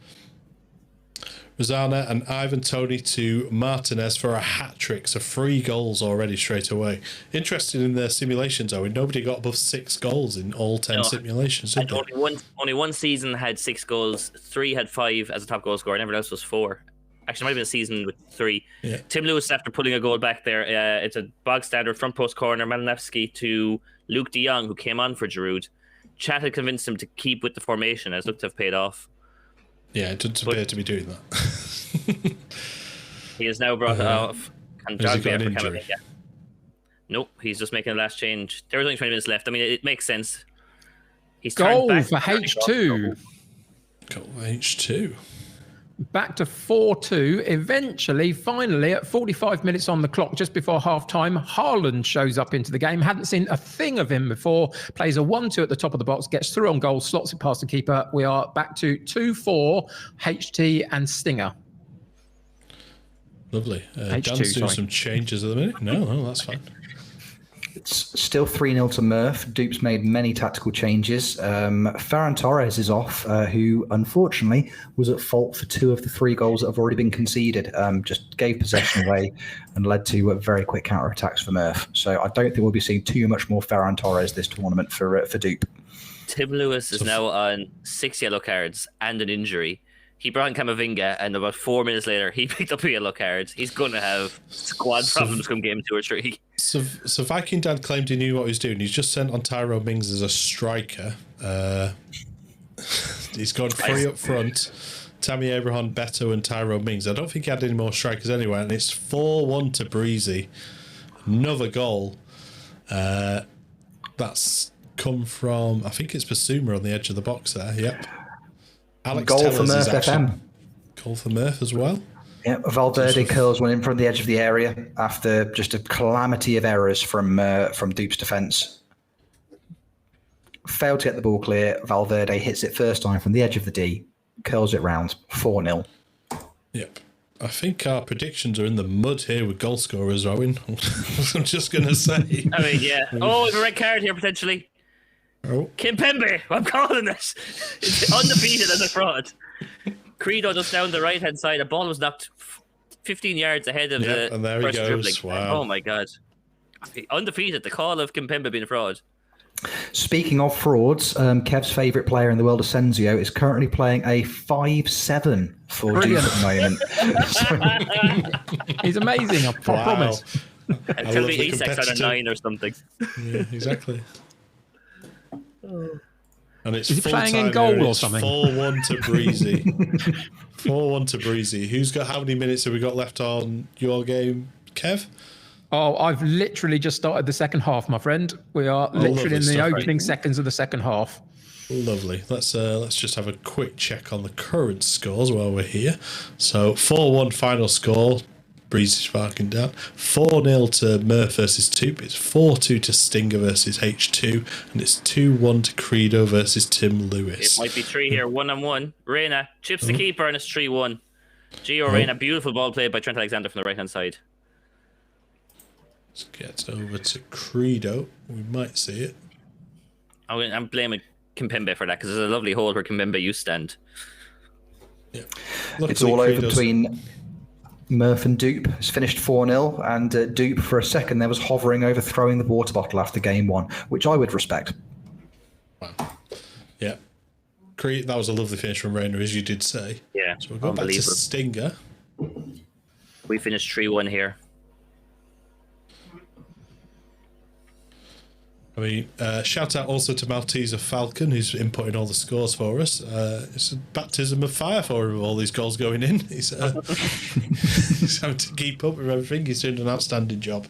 Rosanna and Ivan Toney to Martinez for a hat-trick, so 3 goals already straight away. Interested in their simulations, though. Nobody got above 6 goals in all 10 simulations, did they? Only one season had 6 goals, 3 had 5 as a top goal scorer, and everyone else was 4. Actually, it might have been a season with 3. Yeah. Tim Lewis, after putting a goal back there, it's a bog standard front post corner, Malinowski to Luke de Jong, who came on for Giroud. Chat had convinced him to keep with the formation, as looked to have paid off. Yeah, it doesn't appear to be doing that. He is now brought off. And has he got an injury? Nope, he's just making the last change. There was only 20 minutes left. I mean, it makes sense. He's goal for H2. Goal for H2. Back to 4-2. Eventually, finally, at 45 minutes on the clock, just before half-time, Haaland shows up into the game. Hadn't seen a thing of him before. Plays a 1-2 at the top of the box, gets through on goal, slots it past the keeper. We are back to 2-4, HT and Stinger. Lovely. Dan's doing some changes at the minute. No, that's fine. It's still 3-0 to Murph. Dupe's made many tactical changes. Ferran Torres is off, who unfortunately was at fault for 2 of the 3 goals that have already been conceded. Just gave possession away and led to very quick counter-attacks for Murph. So I don't think we'll be seeing too much more Ferran Torres this tournament for Dupe. Tim Lewis is now on 6 yellow cards and an injury. He brought in Camavinga, and about 4 minutes later, he picked up a yellow card. He's going to have squad problems come game 2 or 3. So Viking Dad claimed he knew what he was doing. He's just sent on Tyrone Mings as a striker. He's got 3 up front. Tammy Abraham, Beto, and Tyrone Mings. I don't think he had any more strikers anyway, and it's 4-1 to Breezy. Another goal. That's come from, I think it's Basuma on the edge of the box there. Yep. Alex Goal Tellers for Murph FM. Goal for Murph as well. Yeah, Valverde curls one in from the edge of the area after just a calamity of errors from Dupe's defence. Failed to get the ball clear. Valverde hits it first time from the edge of the D, curls it round, 4-0. Yep. I think our predictions are in the mud here with goal scorers, Owen. I'm just going to say. I mean, yeah. Oh, we have a red card here, potentially. Oh. Kimpembe, I'm calling this. It's undefeated as a fraud. Credo just down the right-hand side. The ball was knocked 15 yards ahead of the and there first he goes. dribbling. Wow. Oh, my God. Undefeated. The call of Kimpembe being a fraud. Speaking of frauds, Kev's favourite player in the world, Asensio, is currently playing a 5-7 for Duke at the moment. He's amazing, I promise. Until the Isak's on a 9 or something. Yeah, exactly. And it's Is he playing in time goal here. or It's something? 4-1 to Breezy. 4-1 to Breezy. Who's got how many minutes have we got left on your game, Kev? Oh, I've literally just started the second half, my friend. We are literally in the opening seconds of the second half. Lovely. Let's just have a quick check on the current scores while we're here. So 4-1 final score. Breezy sparking down. 4-0 to Murph versus Toop. It's 4-2 to Stinger versus H2. And it's 2-1 to Credo versus Tim Lewis. It might be 3 here, 1-on-1. Reina chips the keeper, and it's 3-1. Gio Reina, beautiful ball played by Trent Alexander from the right-hand side. Let's get over to Credo. We might see it. I'm blaming Kimpembe for that because there's a lovely hole where Kimpembe used to stand. Yeah. It's all over between Murph and Dupe. It's finished 4-0, and Dupe for a second there was hovering over throwing the water bottle after game 1, which I would respect. Wow. Yeah. That was a lovely finish from Reina, as you did say. Yeah. So we'll go back to Stinger. We finished 3-1 here. I mean, shout out also to Malteser Falcon, who's inputting all the scores for us. It's a baptism of fire for him with all these goals going in. He's having to keep up with everything. He's doing an outstanding job.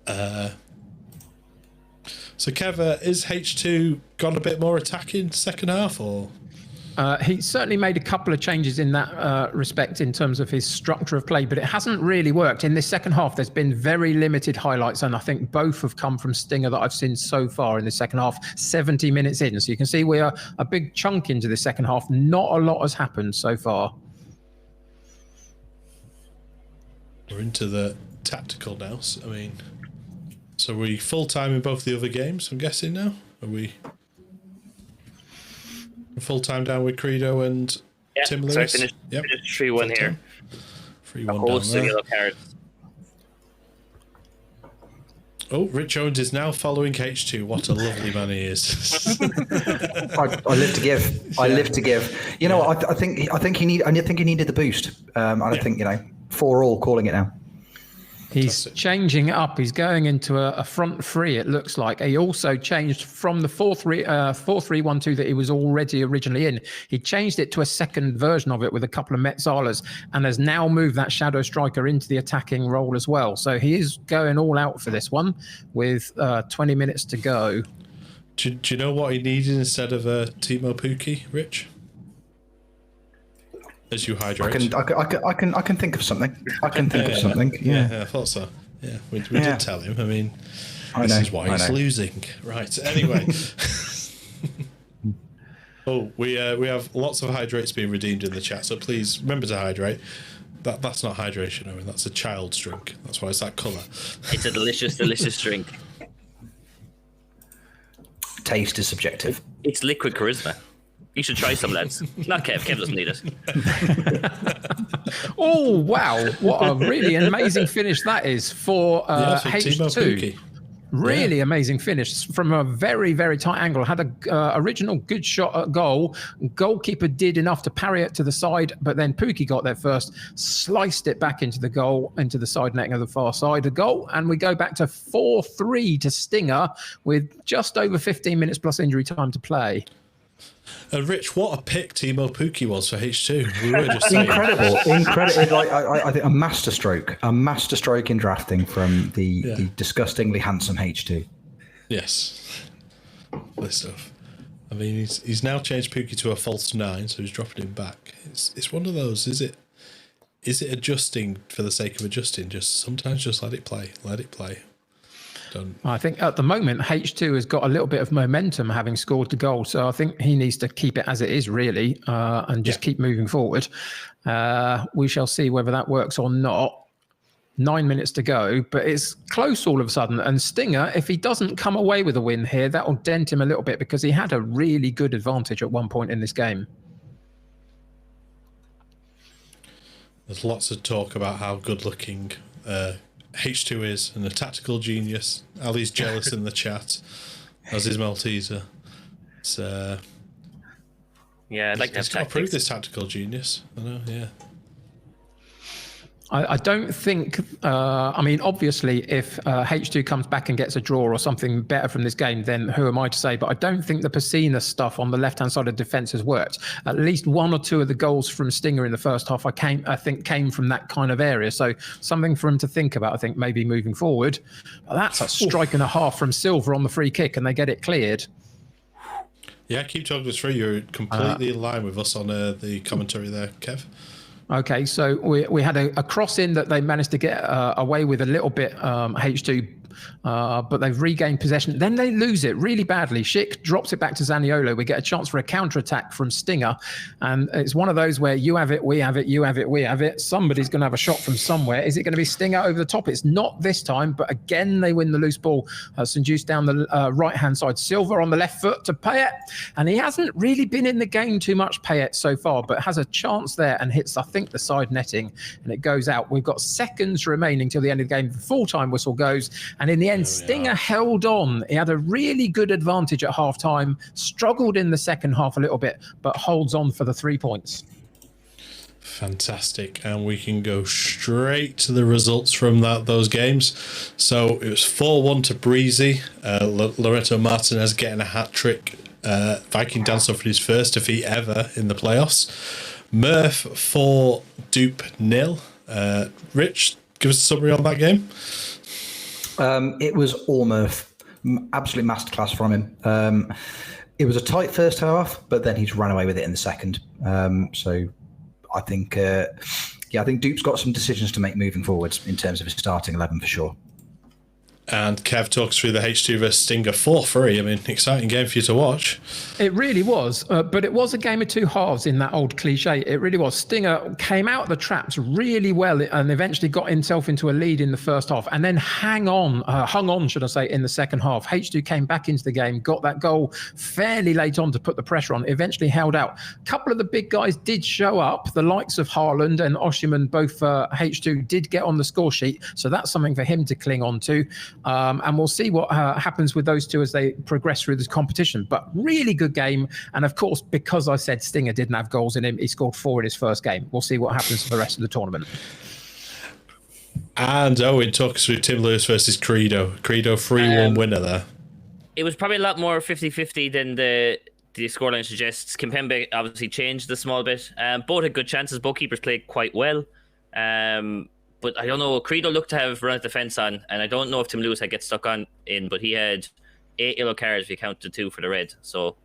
So, Kev, is H2 gone a bit more attacking second half, or? He certainly made a couple of changes in that respect in terms of his structure of play, but it hasn't really worked. In this second half, there's been very limited highlights, and I think both have come from Stinger that I've seen so far in the second half, 70 minutes in. So you can see we are a big chunk into the second half. Not a lot has happened so far. We're into the tactical now. So are we full-time in both the other games, I'm guessing now? Are we full-time down with Credo and Tim Lewis? So I finished 3-1 here. 3-1 down there. Oh, Rich Owens is now following H2. What a lovely man he is. I live to give. I live to give. You know, I think he needed the boost. I think 4-4 calling it now. He's changing it up. He's going into a front three, it looks like. He also changed from the 4-3-1-2 that he was already originally in. He changed it to a second version of it with a couple of Metzalas and has now moved that shadow striker into the attacking role as well. So he is going all out for this one with 20 minutes to go. Do you know what he needed instead of Timo Pukki, Rich? As you hydrate, I can think of something. I can think of something. Yeah, I thought so. Yeah, we did tell him. I mean, this is why he's losing. Right. Anyway. we have lots of hydrates being redeemed in the chat, so please remember to hydrate. That's not hydration, Owen. That's a child's drink. That's why it's that colour. It's a delicious, delicious drink. Taste is subjective. It's liquid charisma. You should try some, lads. Not Kev. Kev doesn't need it. Oh, wow. What a really amazing finish that is for H2. Really amazing finish from a very, very tight angle. Had a original good shot at goal. Goalkeeper did enough to parry it to the side, but then Pookie got there first, sliced it back into the goal, into the side netting of the far side of goal, and we go back to 4-3 to Stinger with just over 15 minutes plus injury time to play. Rich, what a pick Timo Pukki was for H2. We were just saying. Incredible. Like, I think a masterstroke in drafting from the disgustingly handsome H2. Yes. This stuff. I mean, he's now changed Pukki to a false 9, so he's dropping him back. It's one of those, is it adjusting for the sake of adjusting? Sometimes just let it play. Done. I think at the moment, H2 has got a little bit of momentum having scored the goal. So I think he needs to keep it as it is, really, and just keep moving forward. We shall see whether that works or not. 9 minutes to go, but it's close all of a sudden. And Stinger, if he doesn't come away with a win here, that will dent him a little bit because he had a really good advantage at one point in this game. There's lots of talk about how good looking H2 is and a tactical genius. Ali's jealous in the chat, as is Malteser. So, I'd like to have tactics. Prove this tactical genius. I know, yeah. I don't think, I mean, obviously, if H2 comes back and gets a draw or something better from this game, then who am I to say? But I don't think the Pacina stuff on the left-hand side of defence has worked. At least one or two of the goals from Stinger in the first half, I think came from that kind of area. So something for him to think about, I think, maybe moving forward. That's a strike and a half from Silver on the free kick, and they get it cleared. Yeah, keep talking us through. You're completely in line with us on the commentary there, Kev. Okay, so we had a cross in that they managed to get away with a little bit, H2, but they've regained possession. Then they lose it really badly. Schick drops it back to Zaniolo. We get a chance for a counter-attack from Stinger, and it's one of those where you have it, we have it, you have it, we have it. Somebody's going to have a shot from somewhere. Is it going to be Stinger over the top? It's not this time, but again, they win the loose ball. St. Just down the right-hand side. Silver on the left foot to Payet, and he hasn't really been in the game too much, Payet, so far, but has a chance there and hits, I think, the side netting, and it goes out. We've got seconds remaining till the end of the game. The full-time whistle goes, and in the end, Stinger held on. He had a really good advantage at half-time, struggled in the second half a little bit, but holds on for the 3 points. Fantastic. And we can go straight to the results from those games. So it was 4-1 to Breezy. Loreto Martinez getting a hat-trick. Viking Dan suffered his first defeat ever in the playoffs. Murph 4, Dupe 0. Rich, give us a summary on that game. It was all Murph. Absolute masterclass from him. It was a tight first half, but then he's run away with it in the second. So I think, I think Dupe's got some decisions to make moving forwards in terms of his starting 11 for sure. And Kev talks through the H2 versus Stinger 4-3. I mean, exciting game for you to watch. It really was, but it was a game of two halves in that old cliche. It really was. Stinger came out of the traps really well and eventually got himself into a lead in the first half and then hung on, should I say, in the second half. H2 came back into the game, got that goal fairly late on to put the pressure on, eventually held out. A couple of the big guys did show up. The likes of Haaland and Osimhen, both H2, did get on the score sheet, so that's something for him to cling on to. And we'll see what happens with those two as they progress through this competition. But really good game. And of course, because I said Stinger didn't have goals in him, he scored 4 in his first game. We'll see what happens for the rest of the tournament. And Owen took us through Tim Lewis versus Credo. Credo 3-1 winner there. It was probably a lot more 50-50 than the scoreline suggests. Kimpembe obviously changed a small bit. Both had good chances. Both keepers played quite well. But I don't know, Credo looked to have run at the fence on, and I don't know if Tim Lewis had get stuck on in, but he had 8 yellow cards if you count the 2 for the red. So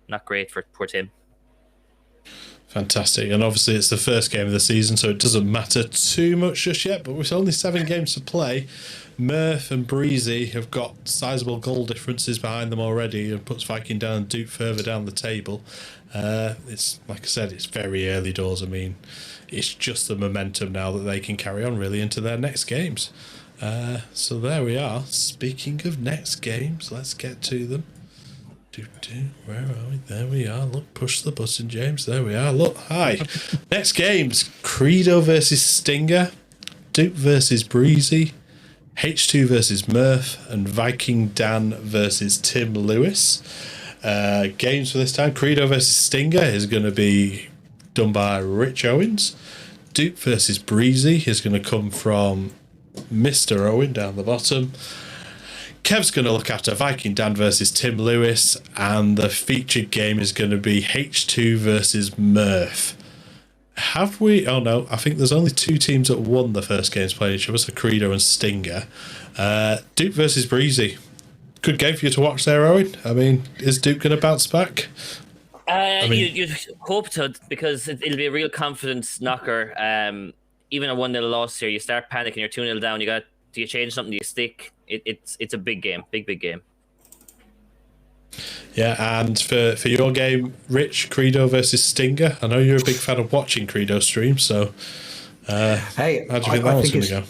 not great for poor Tim. Fantastic. And obviously it's the first game of the season, so it doesn't matter too much just yet, but with only 7 games to play, Murph and Breezy have got sizable goal differences behind them already and puts Viking down and Duke further down the table. It's like I said, it's very early doors. I mean, it's just the momentum now that they can carry on really into their next games. So there we are. Speaking of next games, let's get to them. Where are we? There we are. Look, push the button, James. There we are. Look, hi. Next games: Credo versus Stinger, Duke versus Breezy, H2 versus Murph, and Viking Dan versus Tim Lewis. Games for this time: Credo versus Stinger is going to be done by Rich Owens. Duke versus Breezy is going to come from Mr. Owen down the bottom. Kev's going to look after Viking Dan versus Tim Lewis, and the featured game is going to be H2 versus Murph. Have we? Oh no, I think there's only 2 teams that won the first games playing each other, so Credo and Stinger. Duke versus Breezy. Good game for you to watch there, Owen. I mean, is Duke going to bounce back? You'd hope to, because it'll be a real confidence knocker. Even a 1-0 loss here, you start panicking, you're 2-0 down, do you change something, do you stick? It's a big game, big game. Yeah, and for your game, Rich, Credo versus Stinger. I know you're a big fan of watching Credo stream, so hey, how do you think that one's going to go?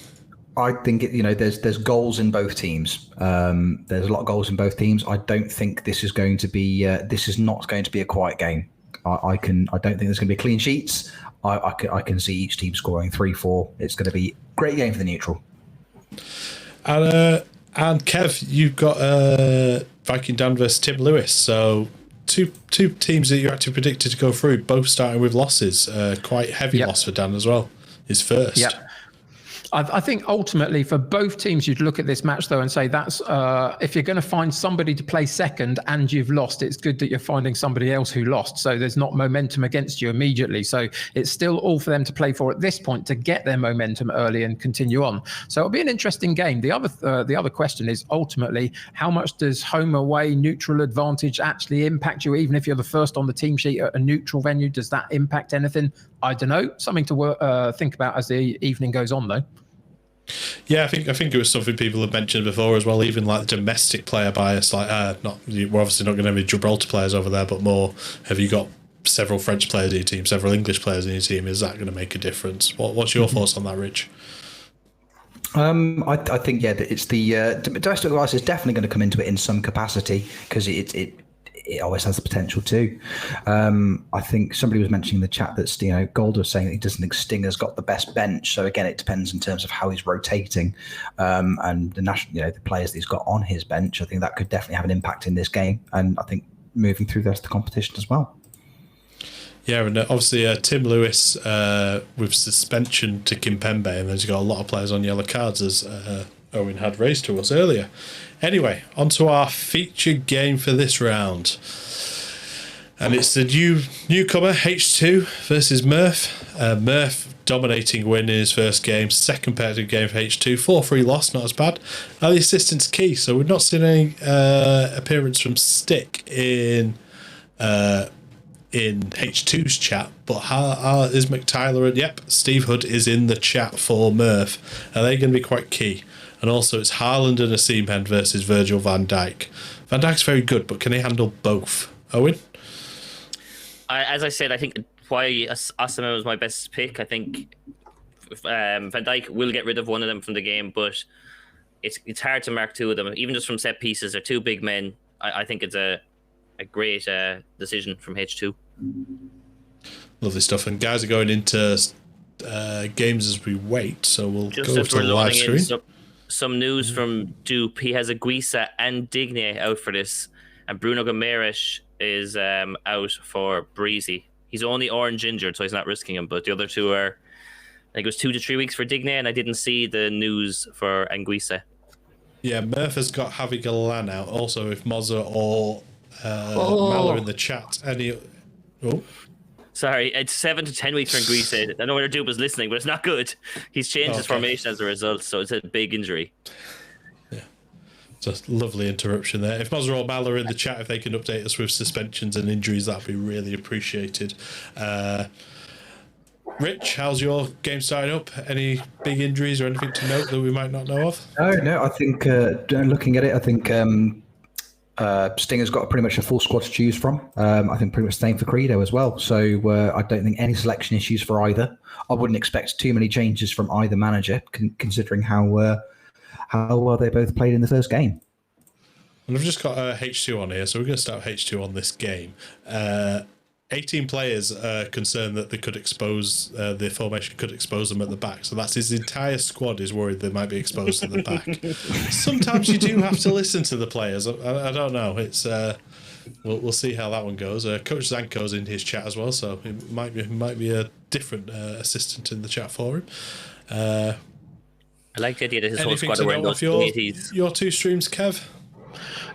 I think there's goals in both teams. There's a lot of goals in both teams. I don't think this is going to be. This is not going to be a quiet game. I don't think there's going to be clean sheets. I can see each team scoring 3-4. It's going to be a great game for the neutral. And Kev, you've got Viking Dan versus Tim Lewis. So two teams that you actually predicted to go through, both starting with losses. Quite heavy loss for Dan as well. His first. Yep. I think ultimately for both teams, you'd look at this match though and say that's if you're going to find somebody to play second and you've lost, it's good that you're finding somebody else who lost. So there's not momentum against you immediately. So it's still all for them to play for at this point to get their momentum early and continue on. So it'll be an interesting game. The other question is ultimately how much does home away neutral advantage actually impact you? Even if you're the first on the team sheet at a neutral venue, does that impact anything? I don't know. Something to think about as the evening goes on, though. Yeah, I think it was something people have mentioned before as well. Even like the domestic player bias, like we're obviously not going to have any Gibraltar players over there, but more. Have you got several French players in your team, several English players in your team? Is that going to make a difference? What's your thoughts on that, Rich? I think that it's the domestic bias is definitely going to come into it in some capacity because it always has the potential to. I think somebody was mentioning in the chat that Gold was saying that he doesn't think Stinger's got the best bench. So again, it depends in terms of how he's rotating and the players that he's got on his bench. I think that could definitely have an impact in this game, and I think moving through the rest of the competition as well. Yeah, and obviously Tim Lewis with suspension to Kimpembe, and then he's got a lot of players on yellow cards, as Owen had raised to us earlier. Anyway, on to our featured game for this round. And it's the newcomer, H2 versus Murph. Murph dominating win in his first game, second competitive game for H2, 4-3 loss, not as bad. The assistant's key, so we've not seen any appearance from Stick in H2's chat, but is McTyler and yep, Steve Hood is in the chat for Murph. Are they going to be quite key? And also it's Haaland and Asim Hen versus Virgil van Dijk. Van Dijk's very good, but can he handle both? Owen? As I said, I think why Asim was my best pick. I think Van Dijk will get rid of one of them from the game, but it's hard to mark two of them. Even just from set pieces, they're two big men. I think it's a great decision from H2. Lovely stuff. And guys are going into games as we wait, so we'll just go to the live screen. Some news from Dupe. He has Anguissa and Digne out for this, and Bruno Gomes is out for Breezy. He's only orange injured, so he's not risking him, but the other two are, I think it was 2 to 3 weeks for Digne, and I didn't see the news for Anguissa. Yeah, Murph has got Javi Galan out. Also, if Mozza or Mal are in the chat, Sorry, it's 7 to 10 weeks for Anguissa. I know whether Dupe was listening, but it's not good. He's changed his formation as a result, so it's a big injury. Yeah, it's a lovely interruption there. If Mozza or Mal are in the chat, if they can update us with suspensions and injuries, that'd be really appreciated. Rich, how's your game starting up? Any big injuries or anything to note that we might not know of? No. I think looking at it, I think Stinger's got pretty much a full squad to choose from. I think pretty much the same for Credo as well. So I don't think any selection issues for either. I wouldn't expect too many changes from either manager, considering how well they both played in the first game. And I've just got H2 on here, so we're going to start H2 on this game. 18 players are concerned that they could expose the formation could expose them at the back. So that's his entire squad is worried they might be exposed at the back. Sometimes you do have to listen to the players. I don't know. It's we'll see how that one goes. Coach Zanko's in his chat as well, so it might be a different assistant in the chat for him. I like the idea that his whole squad are wearing those your two streams, Kev.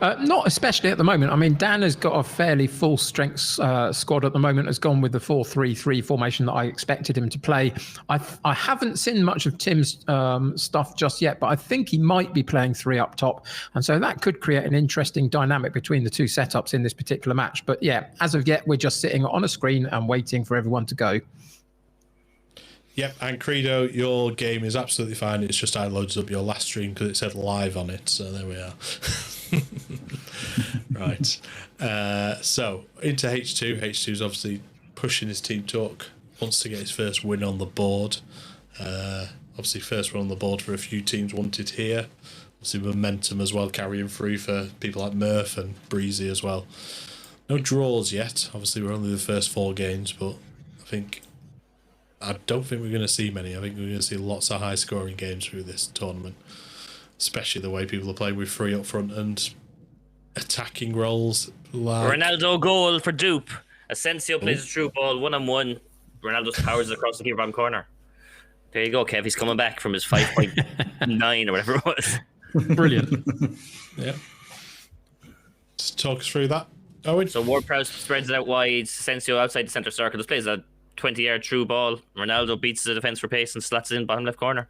Not especially at the moment. I mean, Dan has got a fairly full strength squad at the moment, has gone with the 4-3-3 formation that I expected him to play. I haven't seen much of Tim's stuff just yet, but I think he might be playing 3 up top. And so that could create an interesting dynamic between the two setups in this particular match. But yeah, as of yet, we're just sitting on a screen and waiting for everyone to go. Yep, and Credo, your game is absolutely fine. It's just I loaded up your last stream because it said live on it. So there we are. Right. So into H2. H2's obviously pushing his team talk. Wants to get his first win on the board. Obviously, first win on the board for a few teams wanted here. Obviously, momentum as well carrying through for people like Murph and Breezy as well. No draws yet. Obviously, we're only the first 4 games, but I don't think we're going to see many. I think we're going to see lots of high-scoring games through this tournament, especially the way people are playing with 3 up front and attacking roles. Like... Ronaldo goal for Dupe. Asensio plays a through ball 1-on-1. Ronaldo powers it across the keeper bottom corner. There you go, Kev. He's coming back from his 5.9 or whatever it was. Brilliant. Yeah. Just talk us through that, Owen. So Ward-Prowse spreads it out wide. Asensio outside the centre circle. Just plays a 20-yard through ball. Ronaldo beats the defence for pace and slots it in bottom left corner.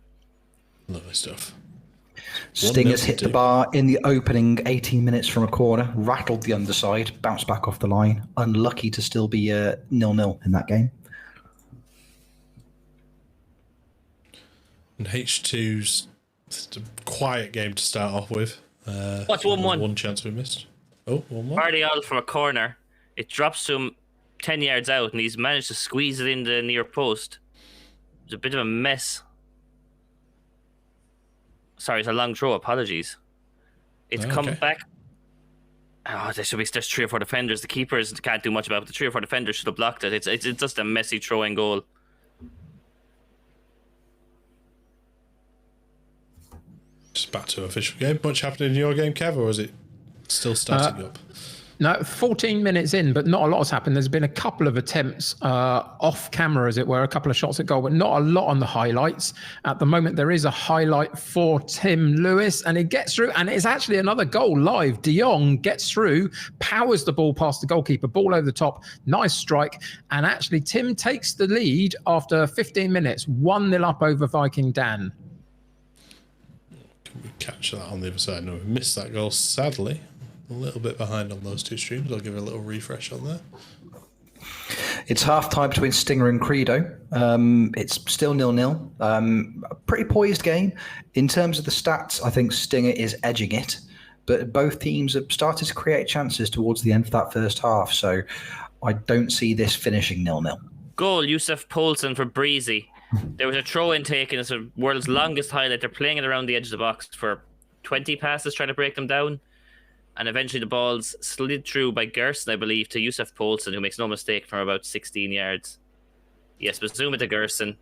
Lovely stuff. Stingers hit the bar in the opening 18 minutes from a corner, rattled the underside, bounced back off the line. Unlucky to still be 0-0 in that game. And H2's a quiet game to start off with. What's 1-1? One chance we missed. Oh, 1-1. Bardial from a corner. It drops to him 10 yards out, and he's managed to squeeze it in the near post. It's a bit of a mess. Sorry, it's a long throw. Apologies. It's come back. Oh, there's 3 or 4 defenders. The keepers can't do much about it. The 3 or 4 defenders should have blocked it. It's just a messy throw-in goal. Just back to official game. Much happening in your game, Kev, or is it still starting up? No, 14 minutes in, but not a lot has happened. There's been a couple of attempts off camera, as it were, a couple of shots at goal, but not a lot on the highlights. At the moment, there is a highlight for Tim Lewis, and it gets through, and it's actually another goal live. De Jong gets through, powers the ball past the goalkeeper, ball over the top, nice strike, and actually Tim takes the lead after 15 minutes, 1-0 up over Viking Dan. Can we catch that on the other side? No, we missed that goal, sadly. A little bit behind on those 2 streams. I'll give it a little refresh on there. It's half time between Stinger and Credo. It's still 0-0. A pretty poised game. In terms of the stats, I think Stinger is edging it, but both teams have started to create chances towards the end of that first half, so I don't see this finishing 0-0. Goal, Yusuf Poulsen for Breezy. There was a throw-in taken. It's the world's longest highlight. They're playing it around the edge of the box for 20 passes, trying to break them down. And eventually the ball's slid through by Gerson, I believe, to Yusuf Poulsen, who makes no mistake from about 16 yards. Yes, but zoom it to Gerson.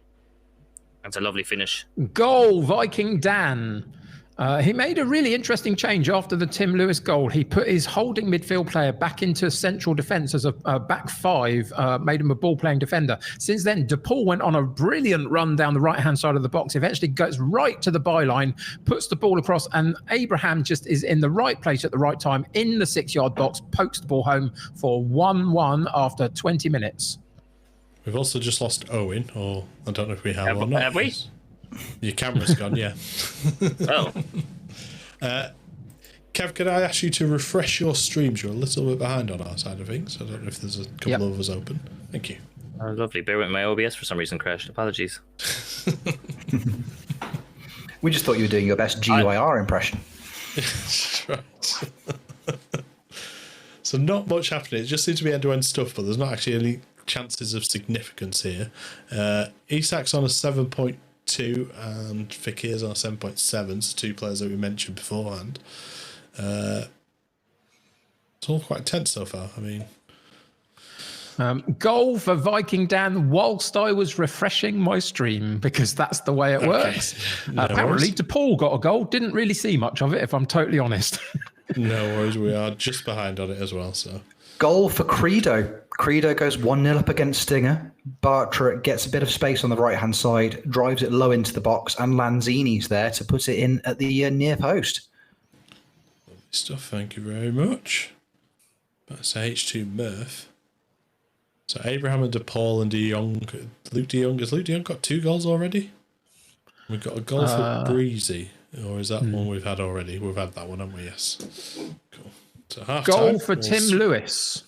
That's a lovely finish. Goal, Viking Dan. He made a really interesting change after the Tim Lewis goal. He put his holding midfield player back into central defence as a back 5, made him a ball-playing defender. Since then, DePaul went on a brilliant run down the right-hand side of the box, eventually goes right to the byline, puts the ball across, and Abraham just is in the right place at the right time in the 6-yard box, pokes the ball home for 1-1 after 20 minutes. We've also just lost Owen, or I don't know if we have or not. Have we? Your camera's gone, yeah. Oh. Kev, could I ask you to refresh your streams? You're a little bit behind on our side of things. I don't know if there's a couple of us open. Thank you. Oh, lovely. Bear with me. My OBS for some reason crashed. Apologies. We just thought you were doing your best GUIR impression. Right. So not much happening. It just seems to be end-to-end stuff, but there's not actually any chances of significance here. Isak's on a 7.2 and Fakir's on a 7.7, so 2 players that we mentioned beforehand. It's all quite tense so far. I mean, Goal for Viking Dan whilst I was refreshing my stream, because that's the way it works. No Apparently, worries. DePaul got a goal. Didn't really see much of it, if I'm totally honest. No worries. We are just behind on it as well. So Goal for Credo. Credo goes 1-0 up against Stinger. Bartrett gets a bit of space on the right-hand side, drives it low into the box, and Lanzini's there to put it in at the near post. lovely stuff. Thank you very much. That's H2 Murph. So Abraham and DePaul and De Jong. Luke De Jong. Has Luke De Jong got 2 goals already? We've got a goal for Breezy. Or is that one we've had already? We've had that one, haven't we? Yes. Cool. So half Goal time, for Tim Lewis.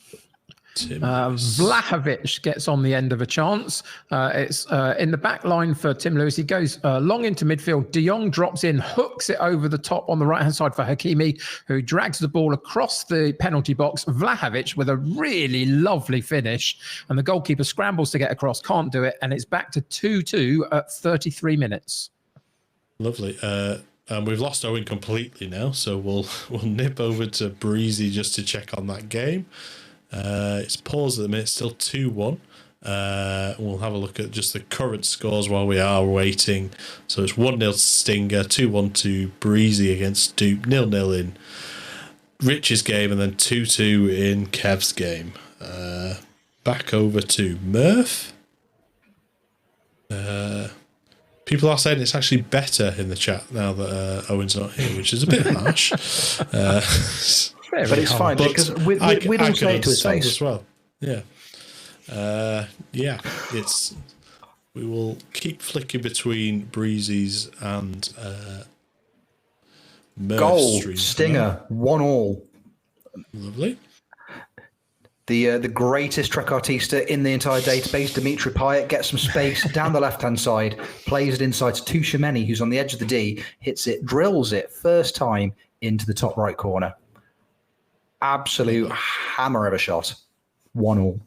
Vlahovic gets on the end of a chance. It's in the back line for Tim Lewis. He goes long into midfield. De Jong drops in, hooks it over the top on the right-hand side for Hakimi, who drags the ball across the penalty box. Vlahovic with a really lovely finish. And the goalkeeper scrambles to get across, can't do it. And it's back to 2-2 at 33 minutes. Lovely. And we've lost Owen completely now, so we'll nip over to Breezy just to check on that game. It's paused at the minute, still 2-1. We'll have a look at just the current scores while we are waiting. So it's 1-0 Stinger, 2-1 to Breezy against Dupe, 0-0 in Rich's game, and then 2-2 in Kev's game. Back over to Murph. People are saying it's actually better in the chat now that Owen's not here, which is a bit harsh. But it's fine, because we don't say it to his face as well. Yeah. It's we will keep flicking between Breezy's and Murph's goal, streams. Stinger, 1-1. Lovely. The greatest trequartista in the entire database, Dimitri Payet, gets some space down the left-hand side, plays it inside to Tushimeni, who's on the edge of the D, hits it, drills it, first time into the top right corner. Absolute hammer of a shot. 1-1.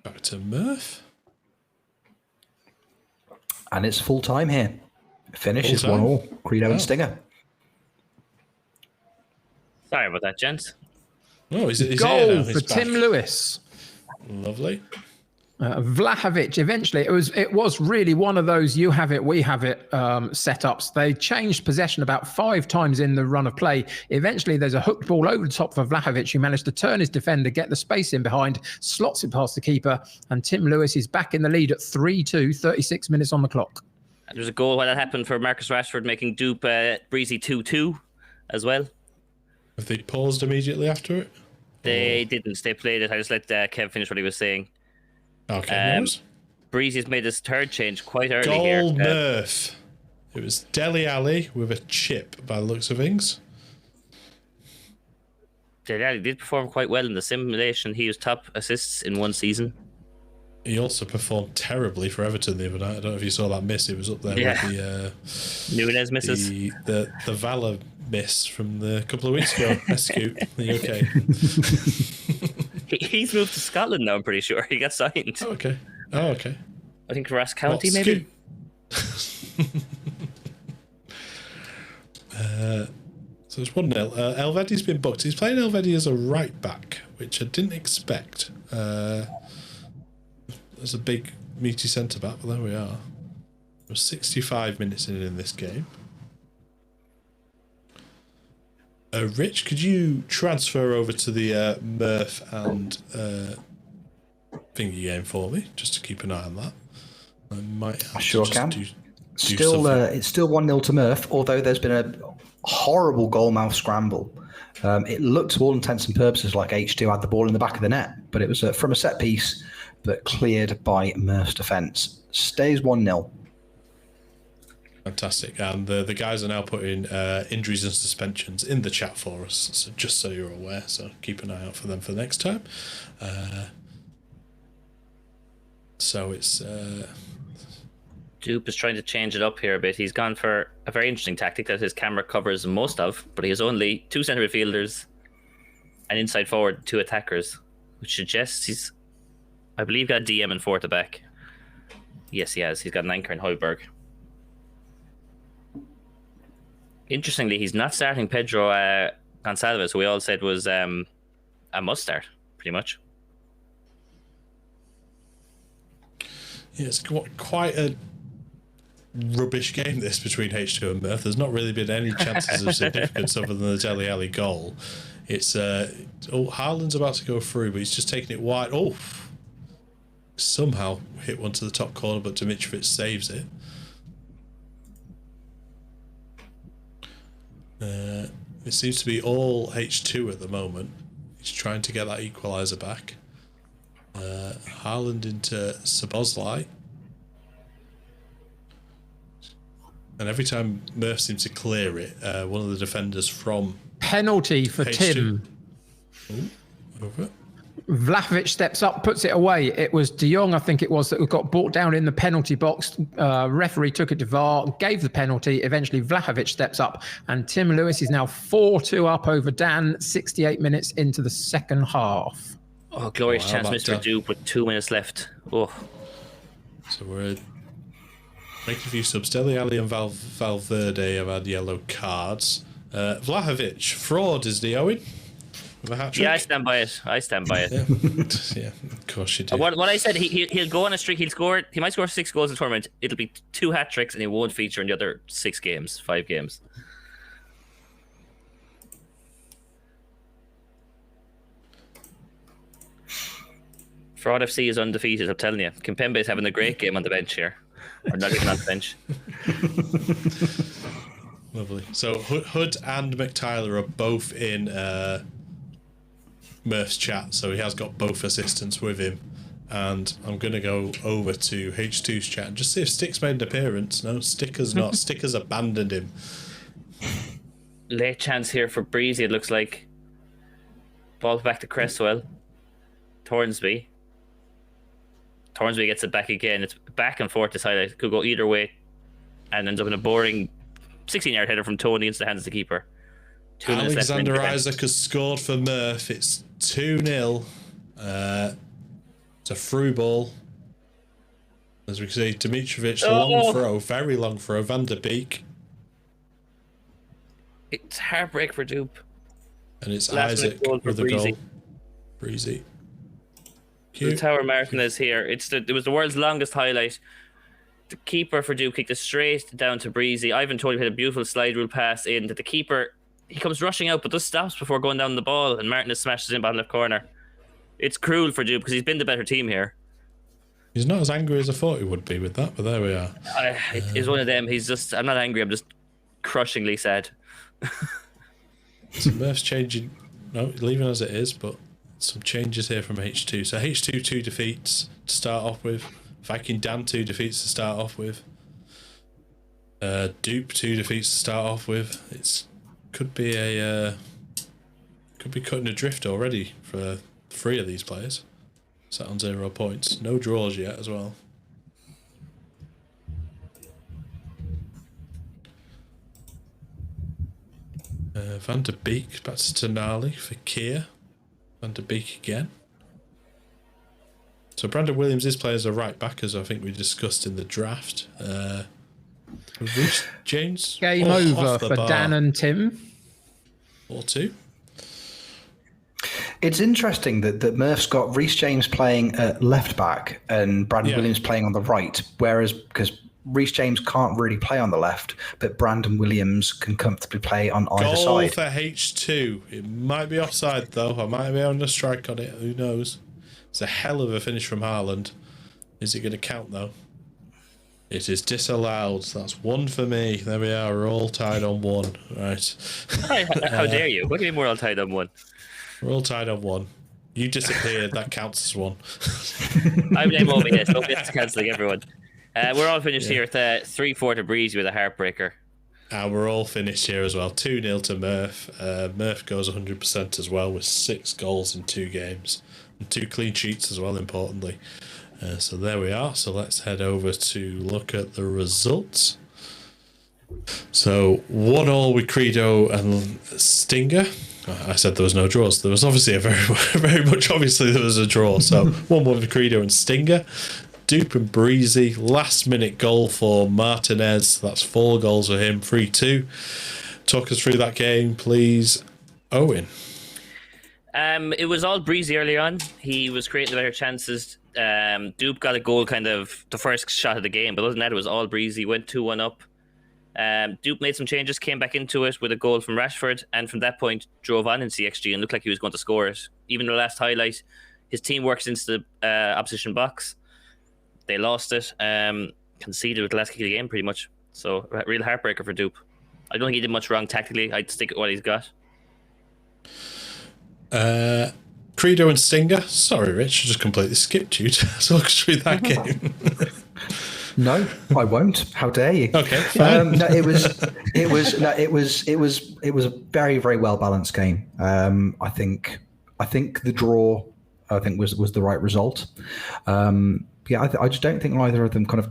Back to Murph. And it's full time here. Finish is Full time? 1-1. Credo and Stinger. Sorry about that, gents. Oh, he's here now. Goal He's for back. Tim Lewis. Lovely. Vlahovic, eventually, it was really one of those you have it, we have it setups. They changed possession about 5 times in the run of play. Eventually, there's a hooked ball over the top for Vlahovic, who managed to turn his defender, get the space in behind, slots it past the keeper, and Tim Lewis is back in the lead at 3-2, 36 minutes on the clock. And there's a goal when that happened for Marcus Rashford, making Dupe Breezy 2-2 as well. Have they paused immediately after it? They didn't. They played it. I just let Kev finish what he was saying. Okay. Breezy's made his third change quite early Goal here. Murph. It was Dele Alli with a chip by the looks of things. Dele Alli did perform quite well in the simulation. He was top assists in one season. He also performed terribly for Everton the other night. I don't know if you saw that miss. It was up there with the Nunez misses. the Valor miss from the couple of weeks ago. Scoot. Are you okay? He's moved to Scotland now, I'm pretty sure. He got signed. Oh, okay. I think Ross County, What, maybe? So it's 1-0. Elvedi's been booked. He's playing Elvedi as a right back, which I didn't expect. As a big, meaty centre back, but there we are. We're 65 minutes in this game. Rich, could you transfer over to the Murph and thingy game for me, just to keep an eye on that? I might have I sure to can. do It's still 1-0 to Murph, although there's been a horrible goalmouth scramble. It looked to all intents and purposes like H2 had the ball in the back of the net, but it was from a set piece, but cleared by Murph's defence. Stays 1-0. Fantastic. And the guys are now putting injuries and suspensions in the chat for us, so just so you're aware. So keep an eye out for them for next time. So it's... Dupe is trying to change it up here a bit. He's gone for a very interesting tactic that his camera covers most of, but he has only 2 centre midfielders, an inside forward, 2 attackers, which suggests he's, I believe, got DM and 4 at the back. Yes, he has. He's got an anchor in Højbjerg. Interestingly, he's not starting Pedro Gonçalves, who we all said was a must start pretty much. Yeah, it's quite a rubbish game, this, between H2 and Murph. There's not really been any chances of significance other than the Dele Alli goal. It's Haaland's about to go through, but he's just taking it wide. Oh, somehow hit one to the top corner, but Dimitrovic saves it. It seems to be all H2 at the moment. He's trying to get that equaliser back. Haaland into Szoboszlai. And every time Murph seems to clear it, one of the defenders from penalty for H2. Tim. Ooh, over. Vlahovic steps up, puts it away. It was De Jong, I think it was, that got brought down in the penalty box. Referee took it to VAR, gave the penalty. Eventually, Vlahovic steps up, and Tim Lewis is now 4-2 up over Dan, 68 minutes into the second half. Oh, glorious chance, Mr. Dupe, with 2 minutes left. Oh. So we're making a few subs. Dele Alli and Valverde have had yellow cards. Vlahovic, fraud, is the Owen? Yeah, I stand by it. Yeah, of course you do. What I said, he'll go on a streak. He might score 6 goals in the tournament. It'll be 2 hat tricks, and he won't feature in the other 5 games. Fraud FC is undefeated, I'm telling you. Kimpembe is having a great game on the bench here. Or not even on the bench. Lovely. So Hood and McTyler are both in Murph's chat, so he has got both assistants with him. And I'm going to go over to H2's chat and just see if Stick's made an appearance. No, Sticker's not. Sticker's abandoned him. Late chance here for Breezy, it looks like. Ball back to Cresswell. Tornsby gets it back again. It's back and forth, this highlight. Could go either way. And ends up in a boring 16-yard header from Tony into the hands of the keeper. Alexander Isaac has scored for Murph. It's 2-0. It's a through ball. As we can see, Dimitrovic, long throw, very long throw. Van der Beek. It's heartbreak for Dupe. And it's Isaac with the goal. Breezy. The Tower Martinez here. It was the world's longest highlight. The keeper for Duke kicked it straight down to Breezy. Ivan Toney had a beautiful slide rule pass in that the keeper, he comes rushing out but just stops before going down the ball, and Martinez smashes in bottom left corner. It's cruel for Duke because he's been the better team here. He's not as angry as I thought he would be with that, but there we are. It's one of them. I'm not angry, I'm just crushingly sad. So Murph's changing. No, leaving as it is, but some changes here from H2. So H2, 2 defeats to start off with. Viking Dan, 2 defeats to start off with. Dupe, 2 defeats to start off with. Could be cutting adrift already for 3 of these players. Sat on 0 points. No draws yet as well. Van der Beek back to Tonali for Kier. Van der Beek again. So Brandon Williams is playing as a right back, as I think we discussed in the draft. Reece James. Game over for Dan and Tim. 4-2. It's interesting that Murph's got Reece James playing at left back and Brandon Williams playing on the right, whereas because Reece James can't really play on the left, but Brandon Williams can comfortably play on either side. Goal for H2. It might be offside though. I might be on a strike on it. Who knows? It's a hell of a finish from Haaland. Is it going to count though? It is disallowed. That's 1 for me. There we are. We're all tied on 1. Right. How dare you? What do you mean we're all tied on 1? We're all tied on 1. You disappeared. That counts as 1. I'm name over here. So it's cancelling everyone. We're all finished here with 3-4 to Breezy with a heartbreaker. And we're all finished here as well. 2-0 to Murph. Murph goes 100% as well with 6 goals in 2 games. And 2 clean sheets as well, importantly. So there we are. So let's head over to look at the results. So 1-1 with Credo and Stinger. I said there was no draws. There was obviously very much obviously there was a draw. So 1-1 with Credo and Stinger. Dupe and Breezy, last minute goal for Martinez. That's 4 goals for him, 3-2. Talk us through that game, please, Owen. It was all breezy early on. He was creating better chances. Dupe got a goal, kind of the first shot of the game, but other than that, it was all breezy. Went 2-1 up. Dupe made some changes, came back into it with a goal from Rashford, and from that point drove on in CXG and looked like he was going to score it. Even the last highlight, his team works into the opposition box. They lost it, conceded with the last kick of the game, pretty much. So, real heartbreaker for Dupe. I don't think he did much wrong tactically. I'd stick with what he's got. Credo and Stinger. Sorry, Rich, I just completely skipped you to talk us through that game. No, I won't. How dare you? Okay, fine. No, it was a very, very well balanced game. I think the draw, was the right result. I just don't think either of them kind of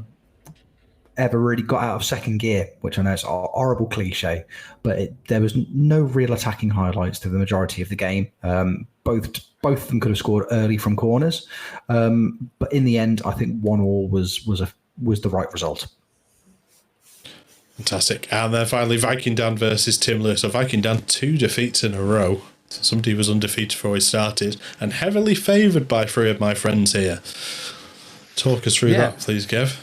ever really got out of second gear, which I know is a horrible cliche, but there was no real attacking highlights to the majority of the game. Both of them could have scored early from corners, but in the end, I think 1-1 was the right result. Fantastic. And then finally, Viking Dan versus Tim Lewis. So Viking Dan, 2 defeats in a row. Somebody was undefeated before he started and heavily favoured by 3 of my friends here. Talk us through that, please, Kev.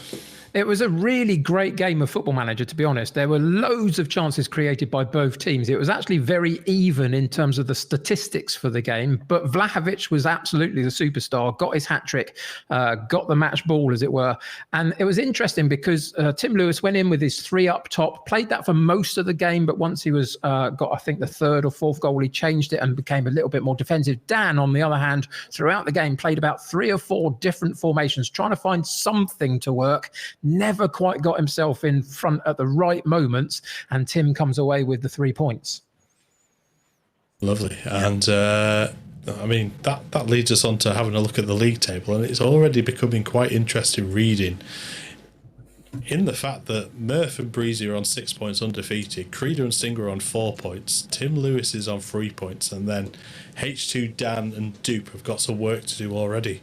It was a really great game of Football Manager, to be honest. There were loads of chances created by both teams. It was actually very even in terms of the statistics for the game, but Vlahovic was absolutely the superstar, got his hat-trick, got the match ball, as it were. And it was interesting because Tim Lewis went in with his 3 up top, played that for most of the game, but once he was got, I think, the 3rd or 4th goal, he changed it and became a little bit more defensive. Dan, on the other hand, throughout the game, played about 3 or 4 different formations, trying to find something to work. Never quite got himself in front at the right moments, and Tim comes away with the 3 points. Lovely. And that leads us on to having a look at the league table, and it's already becoming quite interesting reading in the fact that Murph and Breezy are on 6 points undefeated, Creeder and Stinger are on 4 points, Tim Lewis is on 3 points, and then H2, Dan and Dupe have got some work to do already.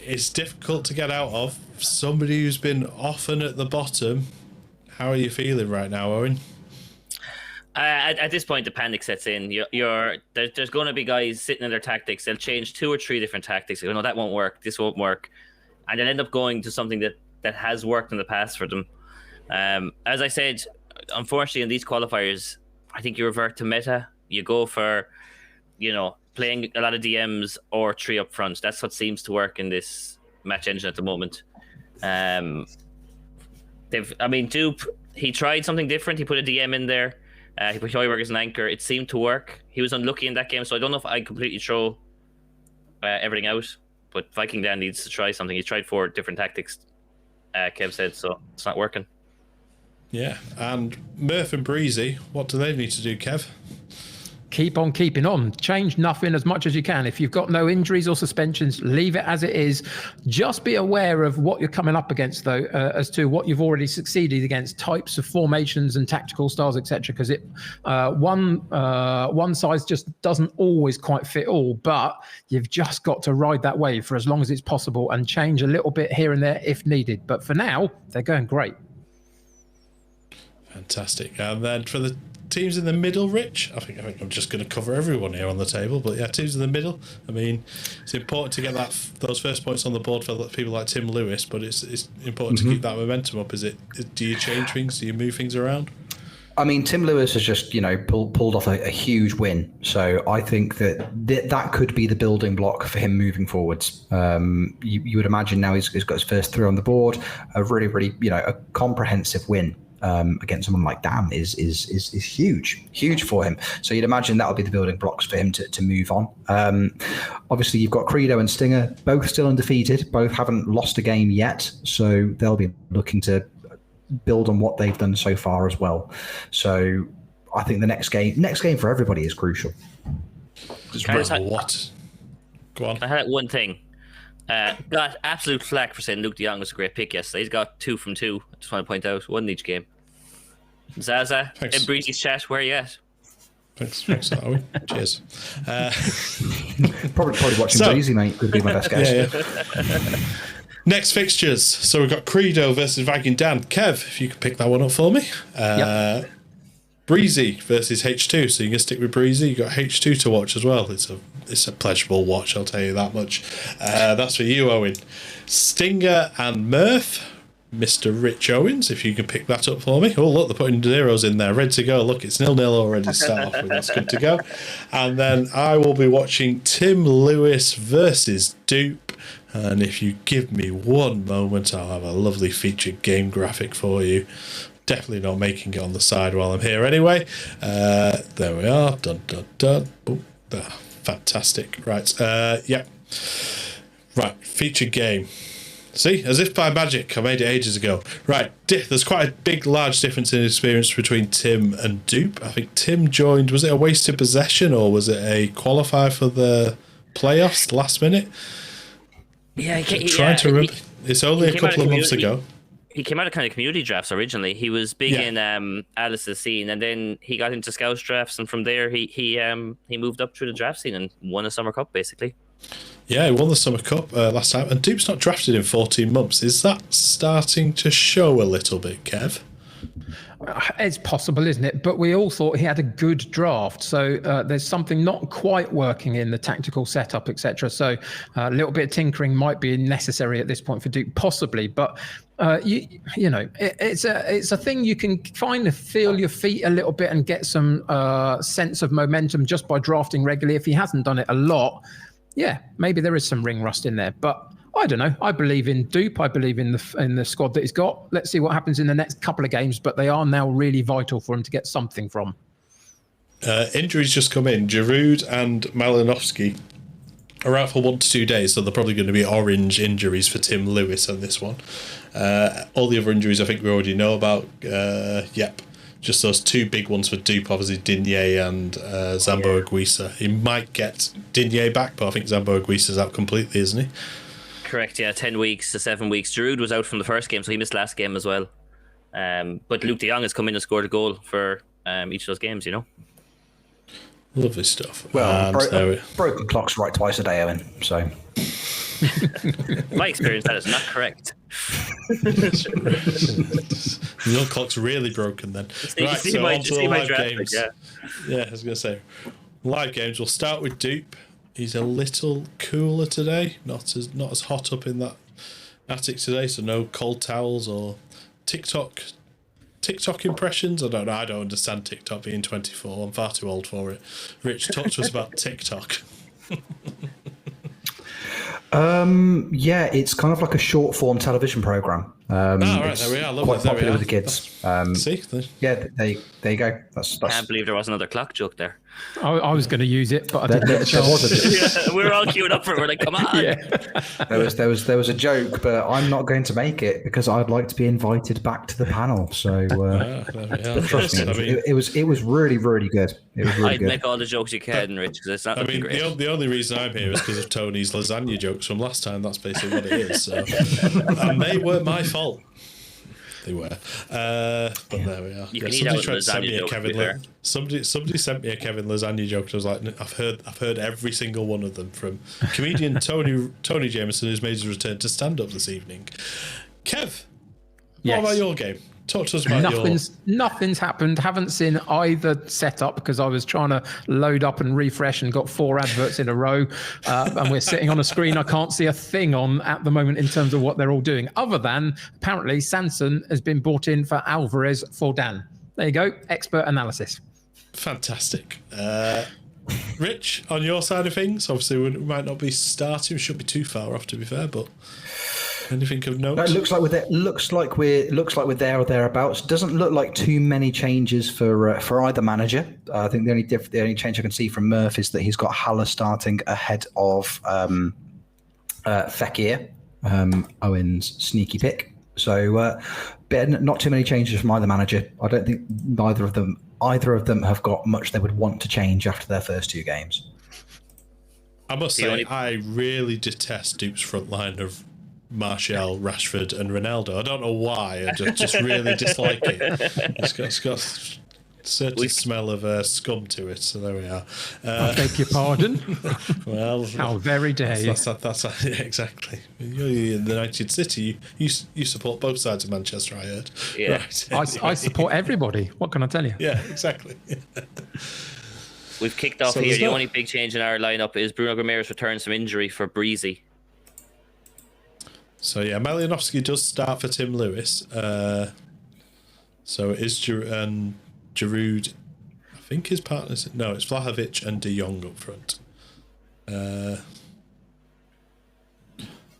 It's difficult to get out of. Somebody who's been often at the bottom. How are you feeling right now, Owen? At this point, the panic sets in. There's going to be guys sitting in their tactics. They'll change 2 or 3 different tactics. No, that won't work. This won't work. And they'll end up going to something that has worked in the past for them. As I said, unfortunately, in these qualifiers, I think you revert to meta. You go for, playing a lot of DMs or 3 up front. That's what seems to work in this match engine at the moment. Dupe, he tried something different. He put a DM in there. He put Hoiberg as an anchor. It seemed to work. He was unlucky in that game, so I don't know if I completely throw everything out. But Viking Dan needs to try something. He's tried 4 different tactics, Kev said, so it's not working. Yeah, and Murph and Breezy, what do they need to do, Kev? Keep on keeping on. Change nothing as much as you can. If you've got no injuries or suspensions, leave it as it is. Just be aware of what you're coming up against, though, as to what you've already succeeded against, types of formations and tactical styles, etc. Because one size just doesn't always quite fit all. But you've just got to ride that wave for as long as it's possible and change a little bit here and there if needed. But for now, they're going great. Fantastic. And then for the teams in the middle, Rich, I think I'm just going to cover everyone here on the table, but yeah, teams in the middle. I mean, it's important to get those first points on the board for people like Tim Lewis, but it's important to keep that momentum up. Do you change things? Do you move things around? I mean, Tim Lewis has just pulled off a huge win, so I think that could be the building block for him moving forwards. You would imagine now he's got his first 3 on the board, a really a comprehensive win. Against someone like Dan is huge for him. So you'd imagine that'll be the building blocks for him to move on. Obviously, you've got Credo and Stinger, both still undefeated, both haven't lost a game yet. So they'll be looking to build on what they've done so far as well. So I think the next game for everybody is crucial. What? Go on. I had one thing. Got absolute flack for saying Luke de Jong was a great pick yesterday. He's got 2 from 2. I just want to point out 1 in each game. Zaza, in Breezy's chat, where are you at? Thanks, Owen. Cheers. Probably watching Breezy, mate. Could be my best guess. Yeah. Next fixtures. So we've got Credo versus Viking Dan. Kev, if you could pick that one up for me. Yep. Breezy versus H2, so you can stick with Breezy. You got H2 to watch as well. It's a pleasurable watch, I'll tell you that much. That's for you, Owen. Stinger and Murph. Mr. Rich Owens, if you can pick that up for me. Oh, look, they're putting zeros in there. Ready to go. Look, it's 0-0 already to start off with. That's good to go. And then I will be watching Tim Lewis versus Dupe. And if you give me one moment, I'll have a lovely featured game graphic for you. Definitely not making it on the side while I'm here anyway. There we are. Dun, dun, dun. Oh, there. Fantastic. Right. Yeah. Right. Featured game. See, as if by magic, I made it ages ago. Right, there's quite a big, large difference in experience between Tim and Dupe. I think Tim joined, was it a wasted possession or was it a qualifier for the playoffs last minute? Yeah, to remember. It's only a couple of months ago. He came out of kind of community drafts originally. He was big in Alice's scene, and then he got into Scouts drafts, and from there he moved up through the draft scene and won a Summer Cup, basically. Yeah, he won the Summer Cup last time, and Dupe's not drafted in 14 months. Is that starting to show a little bit, Kev? It's possible, isn't it? But we all thought he had a good draft. So there's something not quite working in the tactical setup, etc. So a little bit of tinkering might be necessary at this point for Duke, possibly. But you know, it's a thing you can kind of feel your feet a little bit and get some sense of momentum just by drafting regularly. If he hasn't done it a lot, yeah, maybe there is some ring rust in there. But I don't know. I believe in Dupe. I believe in the squad that he's got. Let's see what happens in the next couple of games. But they are now really vital for him to get something from. Injuries just come in. Giroud and Malinowski are out for 1 to 2 days, so they're probably going to be orange injuries for Tim Lewis on this one. All the other injuries I think we already know about. Yep. Just those 2 big ones for Dupe, obviously Digne and Zambo Anguissa. He might get Digne back, but I think Zambo Anguissa's out completely, isn't he? Correct, yeah, 10 weeks to 7 weeks. Giroud was out from the first game, so he missed last game as well. But Luke de Jong has come in and scored a goal for each of those games, you know. Lovely stuff. Well, broken clock's right twice a day, Owen, so... My experience, that is not correct. Your clock's really broken then. Right, so on to the live games. Yeah, I was going to say. Live games, we'll start with Dupe. He's a little cooler today, not as hot up in that attic today, so no cold towels or TikTok impressions. I don't know. I don't understand TikTok being 24. I'm far too old for it. Rich, talk to us about TikTok. Yeah, it's kind of like a short form television program. Right, there we are. Lovely. Quite popular with the kids. See? Yeah, there you go. That's... I can't believe there was another clock joke there. I was going to use it, but I didn't get a chance. Yeah, we were all queued up for it. We're like, come on. Yeah. There was a joke, but I'm not going to make it because I'd like to be invited back to the panel. So trust me, it was really, really good. It was really I'd good. make all the jokes you can, Rich, because it's not looking great. The only reason I'm here is because of Tony's lasagna jokes from last time. That's basically what it is. So. And they were my fault. They were, but there we are. Somebody tried to send me a Kevin. Somebody sent me a Kevin lasagna joke. I was like, I've heard every single one of them from comedian Tony Jameson, who's made his return to stand up this evening. Kev, what about your game? Talk to us about Nothing's happened. Haven't seen either setup because I was trying to load up and refresh and got 4 adverts in a row. And we're sitting on a screen I can't see a thing on at the moment in terms of what they're all doing. Other than apparently Sanson has been bought in for Alvarez for Dan. There you go. Expert analysis. Fantastic. Rich, on your side of things, obviously we might not be starting. We shouldn't be too far off, to be fair, but... Anything of note? It looks like we're there or thereabouts. Doesn't look like too many changes for either manager. I think the only change I can see from Murph is that he's got Haller starting ahead of Fekir, Owen's sneaky pick. So, not too many changes from either manager. I don't think either of them have got much they would want to change after their first 2 games. I must say, I really detest Dupe's front line of Martial, Rashford and Ronaldo. I don't know why. I just really dislike it. certain smell of scum to it. So there we are. I beg your pardon. Well, how very dare you? That's yeah, exactly. You're in the United City. You support both sides of Manchester, I heard. Yeah. Right. I support everybody. What can I tell you? Yeah, exactly. We've kicked off here. The only big change in our lineup is Bruno Ramirez returns from injury for Breezy. So yeah, Malinowski does start for Tim Lewis. So it is Giroud. I think his partners. No, it's Vlahovic and De Jong up front.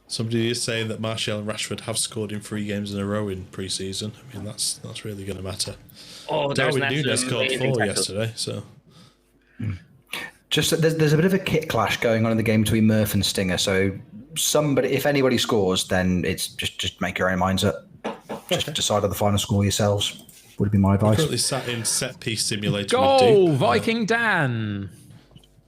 Somebody is saying that Martial and Rashford have scored in 3 games in a row in pre-season. I mean, that's really going to matter. Oh, Darwin Núñez scored 4 yesterday. So just there's a bit of a kit clash going on in the game between Murph and Stinger. So if anybody scores, then it's just make your own minds up. Just decide on the final score yourselves. Would be my advice. Currently sat in set piece simulator. Goal, with Duke. Viking Dan.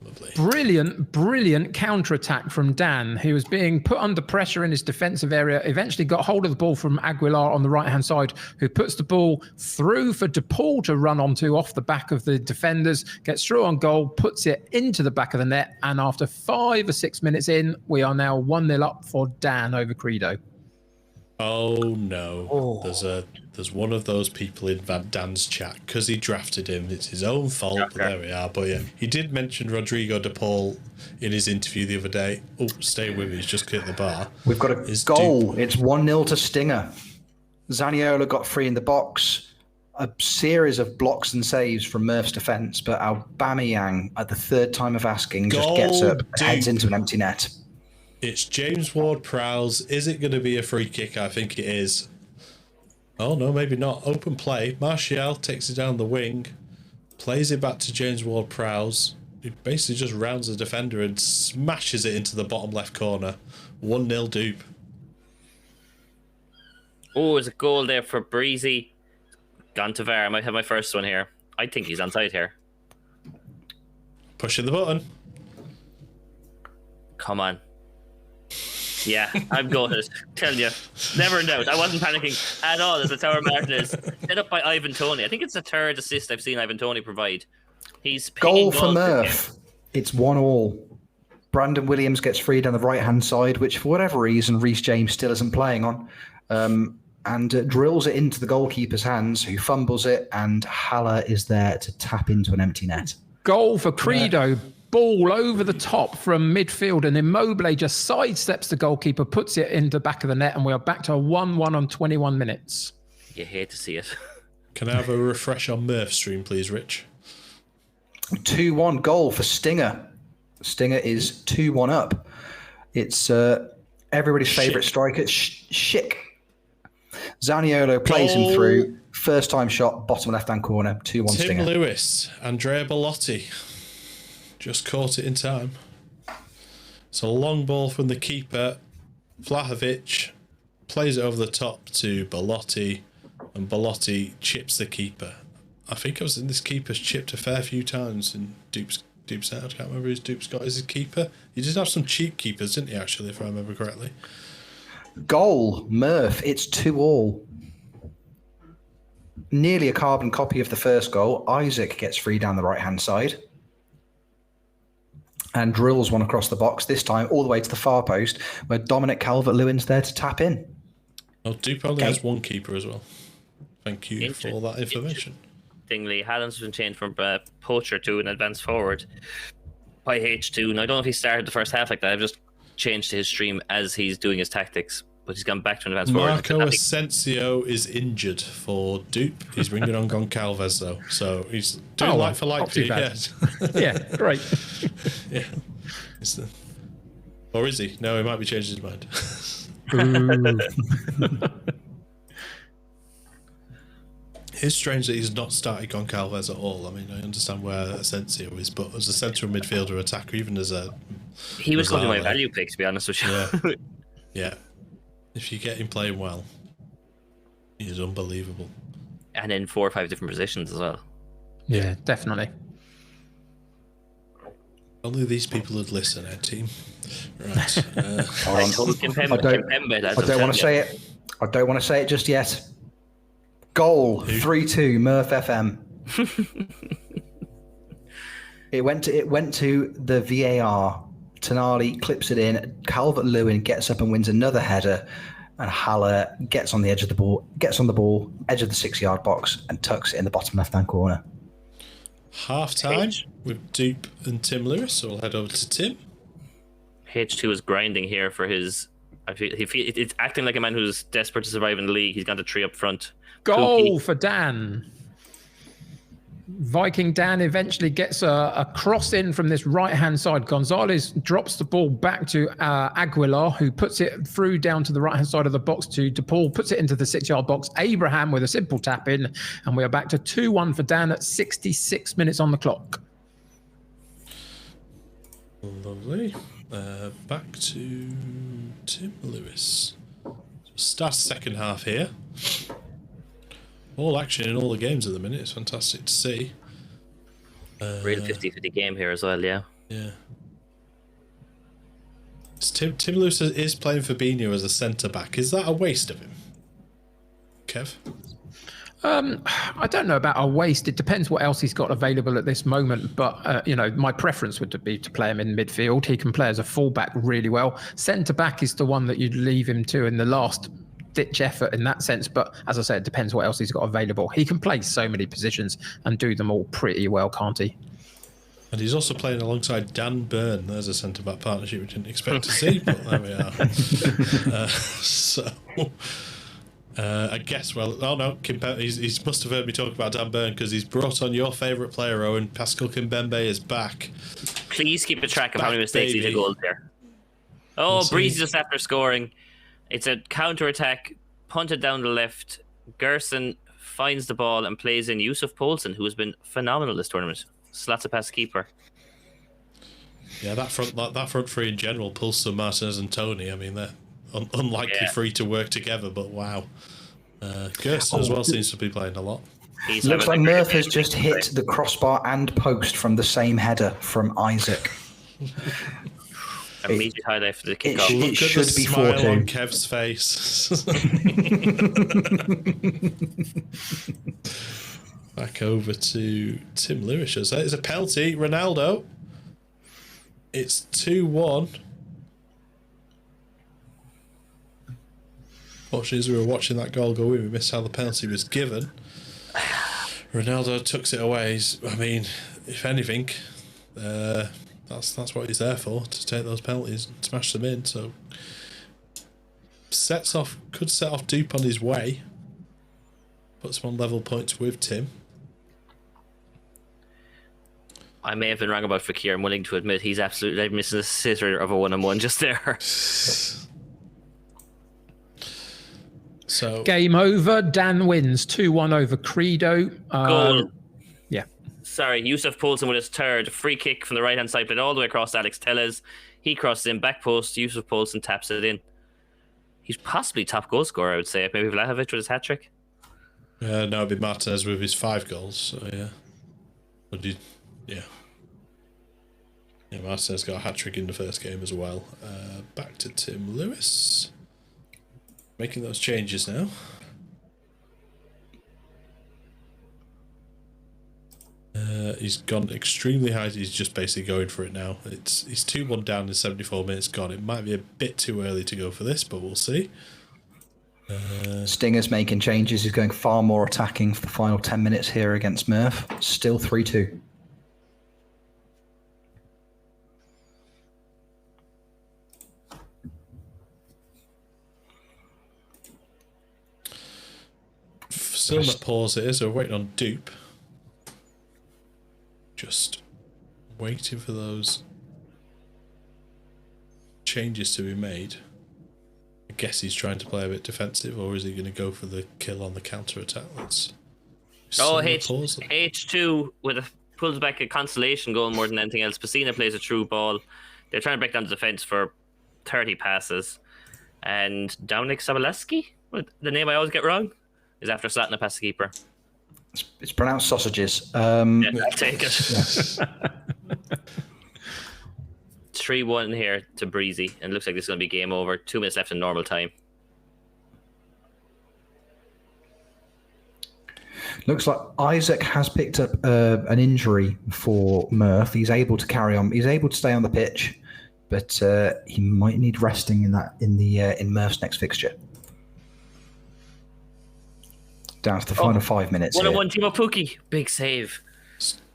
Lovely. Brilliant counter-attack from Dan, who was being put under pressure in his defensive area, eventually got hold of the ball from Aguilar on the right-hand side, who puts the ball through for DePaul to run onto off the back of the defenders, gets through on goal, puts it into the back of the net, and after 5 or 6 minutes in, we are now 1-0 up for Dan over Credo. Oh no! There's one of those people in Van Dan's chat because he drafted him. It's his own fault. But there we are. But yeah, he did mention Rodrigo De Paul in his interview the other day. Oh, stay with me. He's just hit the bar. We've got a goal. It's 1-0 to Stinger. Zaniolo got free in the box. A series of blocks and saves from Murph's defence, but Aubameyang, at the third time of asking, just gets up and heads into an empty net. It's James Ward-Prowse. Is it going to be a free kick? I think it is. Oh, no, maybe not. Open play. Martial takes it down the wing, plays it back to James Ward-Prowse. He basically just rounds the defender and smashes it into the bottom left corner. 1-0 dupe. Oh, there's a goal there for Breezy. Gone to VAR. I might have my first one here. I think he's onside here. Pushing the button. Come on. Yeah, I'm gutted. Tell you, never in doubt. I wasn't panicking at all as the Tower Martinez set up by Ivan Toney. I think it's the 3rd assist I've seen Ivan Toney provide. He's goal for Murph. It's 1-1. Brandon Williams gets free down the right-hand side, which for whatever reason Reece James still isn't playing on, and drills it into the goalkeeper's hands, who fumbles it, and Haller is there to tap into an empty net. Goal for Credo. Yeah. Ball over the top from midfield, and Immobile just sidesteps the goalkeeper, puts it into the back of the net, and we are back to a 1-1 on 21 minutes. You hate to see it. Can I have a refresh on Murph stream, please, Rich? 2-1 goal for Stinger. Stinger is 2-1 up. It's everybody's favourite striker, Schick. Zaniolo plays him through. First time shot, bottom left-hand corner, 2-1 Stinger. Tim Lewis, Andrea Bellotti. Just caught it in time. It's a long ball from the keeper. Vlahovic plays it over the top to Bellotti, and Bellotti chips the keeper. I think this keeper's chipped a fair few times in Dupe's set. I can't remember who Dupe's got as his keeper. He did have some cheap keepers, didn't he, actually, if I remember correctly? Goal, Murph. It's 2-2. Nearly a carbon copy of the first goal. Isaac gets free down the right-hand side and drills one across the box, this time all the way to the far post, where Dominic Calvert-Lewin's there to tap in. Oh, Dupe only has one keeper as well. Thank you for that information. Interestingly, Hallam's been changed from poacher to an advanced forward by H2. Now, I don't know if he started the first half like that. I've just changed to his stream as he's doing his tactics, but he's gone back to an advanced forward. Marco Asensio is injured for Dupe. He's bringing on Goncalves, though. So he's doing like for like for you. Yeah, great. Yeah. Or is he? No, he might be changing his mind. It's strange that he's not started Goncalves at all. I mean, I understand where Asensio is, but as a central midfielder attacker, even as a... He was going to my value pick, to be honest with you. Yeah. Yeah. If you get him playing well, he is unbelievable. And in 4 or 5 different positions as well. Yeah, definitely. Only these people would listen, Ed team. Right. I don't want to say it. I don't want to say it just yet. Goal, 3-2, Murph FM. It went to the VAR. Tonali clips it in. Calvert-Lewin gets up and wins another header, and Haller gets on the edge of the ball, edge of the 6-yard box, and tucks it in the bottom left-hand corner. Half time with Dupe and Tim Lewis. So we'll head over to Tim. H2 is grinding here for his. It's acting like a man who's desperate to survive in the league. He's gone to 3 up front. Goal for Dan. Viking Dan eventually gets a cross in from this right-hand side. Gonzalez drops the ball back to Aguilar, who puts it through down to the right-hand side of the box to DePaul, puts it into the 6-yard box. Abraham with a simple tap in, and we are back to 2-1 for Dan at 66 minutes on the clock. Lovely. Back to Tim Lewis. Start second half here. All action in all the games at the minute. It's fantastic to see. Real 50-50 game here as well, yeah. Yeah. Tim Lewis is playing Fabinho as a centre-back. Is that a waste of him? Kev? I don't know about a waste. It depends what else he's got available at this moment. But, my preference would be to play him in midfield. He can play as a fullback really well. Centre-back is the one that you'd leave him to in the last ditch effort in that sense, but as I said, it depends what else he's got available. He can play so many positions and do them all pretty well, can't he? And he's also playing alongside Dan Burn. There's a centre-back partnership we didn't expect to see, but there we are. I guess, he must have heard me talk about Dan Burn because he's brought on your favourite player, Owen. Pascal Kimpembe is back. Please keep a track of how many mistakes he did goals there. Oh, Breeze just after scoring. It's a counter-attack, punted down the left. Gerson finds the ball and plays in Yusuf Poulsen, who has been phenomenal this tournament. Slats a past keeper. Yeah, that front three in general, Poulsen, Martinez and Tony, I mean, they're unlikely free to work together, but wow. Gerson as well seems to be playing a lot. Looks like Murph has just hit the crossbar and post from the same header from Isaac. Immediate highlight for the kickoff. Look at the smile on Kev's face. Back over to Tim Lewis. It's a penalty. Ronaldo. It's 2-1. Fortunately, as we were watching that goal go in, we missed how the penalty was given. Ronaldo tucks it away. I mean, if anything, that's what he's there for, to take those penalties and smash them in. So could set off Dupe on his way. Puts him on level points with Tim. I may have been wrong about Fekir. I'm willing to admit he's absolutely missing a scissor of a 1-on-1 just there. So game over. Dan wins 2-1 over Credo. Goal. Yeah. Sorry, Yusuf Poulsen with his third. Free kick from the right-hand side, played all the way across Alex Tellez. He crosses in, back post. Yusuf Poulsen taps it in. He's possibly top goal scorer, I would say. Maybe Vlahovic with his hat-trick. No, it'd be Martinez with his 5 goals. So, yeah. Yeah, Martinez got a hat-trick in the first game as well. Back to Tim Lewis. Making those changes now. He's gone extremely high. He's just basically going for it now. He's 2-1 down in 74 minutes gone. It might be a bit too early to go for this, but we'll see. Stinger's making changes. He's going far more attacking for the final 10 minutes here against Murph. Still 3-2. Still in the pause here, so we're waiting on Dupe. Just waiting for those changes to be made. I guess he's trying to play a bit defensive, or is he going to go for the kill on the counter attack? H2 pulls back a consolation goal more than anything else. Pacina plays a through ball. They're trying to break down the defense for 30 passes, and Dominik Soboleski, the name I always get wrong, is after slatting a past the keeper. It's pronounced sausages. Yeah, I'll take it. 3-1 here to Breezy, and it looks like this is going to be game over. 2 minutes left in normal time. Looks like Isaac has picked up an injury for Murph. He's able to carry on. He's able to stay on the pitch, but he might need resting in Murph's next fixture. Down to the final 5 minutes. 1-on-1 Timo Pukki. Big save.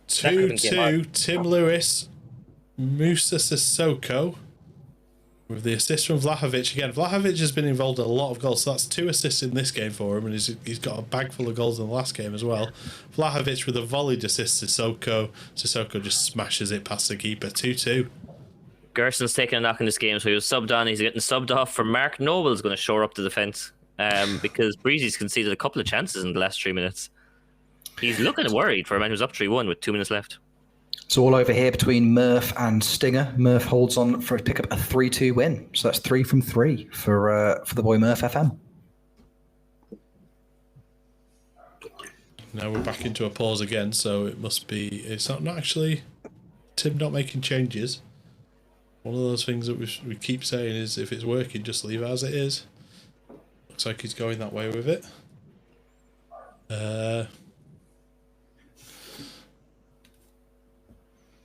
2-2 Tim Lewis, Musa Sissoko with the assist from Vlahovic. Again, Vlahovic has been involved in a lot of goals, so that's 2 assists in this game for him, and he's got a bag full of goals in the last game as well. Vlahovic with a volleyed assist to Sissoko. Sissoko just smashes it past the keeper. 2-2. Gerson's taking a knock in this game, so he was subbed on. He's getting subbed off for Mark Noble's going to shore up the defence because Breezy's conceded a couple of chances in the last 3 minutes. He's looking worried for a man who's up 3-1 with 2 minutes left. It's all over here between Murph and Stinger. Murph holds on for pick up a 3-2 win. So that's 3 from 3 for the boy Murph FM. Now we're back into a pause again, so it must be... It's not actually Tim not making changes. One of those things that we keep saying is if it's working, just leave it as it is. Looks like he's going that way with it.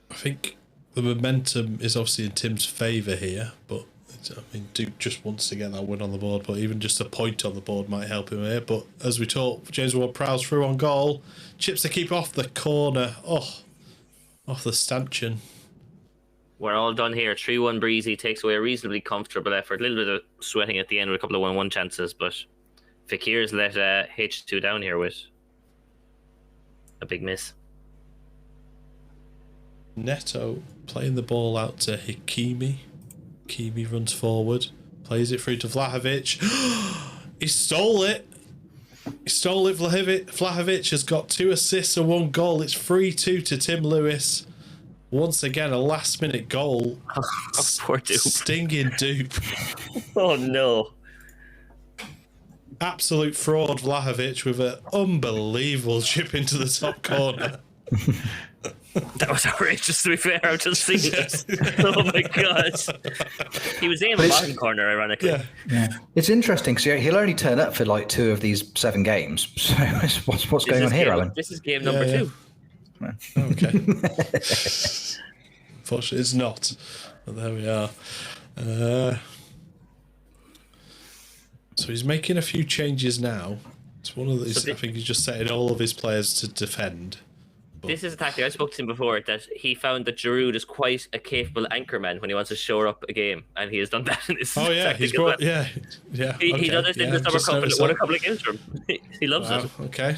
I think the momentum is obviously in Tim's favour here, but I mean, Duke just wants to get that win on the board, but even just a point on the board might help him here. But as we talk, James Ward-Prowse through on goal, chips the keeper off the corner, off the stanchion. We're all done here. 3-1 Breezy takes away a reasonably comfortable effort. A little bit of sweating at the end with a couple of 1-1 chances, but Fakir's let H2 down here with a big miss. Neto playing the ball out to Hikimi. Hikimi runs forward, plays it through to Vlahovic. He stole it. Vlahovic has got 2 assists and 1 goal. It's 3-2 to Tim Lewis. Once again, a last-minute goal. Poor Dupe. Stinging Dupe. Oh, no. Absolute fraud, Vlahovic, with an unbelievable chip into the top corner. That was outrageous, to be fair. I've just seen it. Oh, my God. He was in the bottom corner, ironically. Yeah. It's interesting, because he'll only turn up for like 2 of these 7 games. So what's going on here, Alan? This is game number 2. Okay. Unfortunately, it's not. But there we are. So he's making a few changes now. It's one of these. I think he's just setting all of his players to defend. But this is a tactic. I spoke to him before that he found that Giroud is quite a capable anchorman when he wants to shore up a game, and he has done that in his. Oh yeah, he's brought. Well. Yeah. He does it in the Summer Cup and won a couple of games from. He loves it. Okay.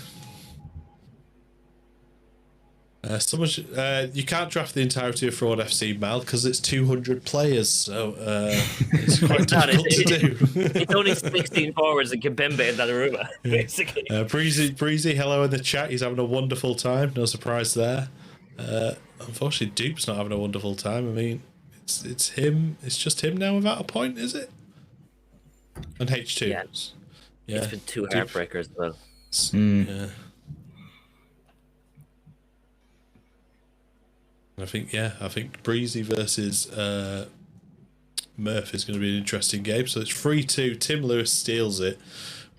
You can't draft the entirety of Fraud FC, Mal, because it's 200 players, so it's quite difficult to do. It's only 16 forwards and Kimpembe and Donnarumma, basically. Breezy, hello in the chat. He's having a wonderful time. No surprise there. Unfortunately, Dupe's not having a wonderful time. I mean, it's him. It's just him now without a point, is it? And H2. Yeah. It's been 2 heartbreakers as well. Yeah. I think Breezy versus Murph is going to be an interesting game. So it's 3-2. Tim Lewis steals it.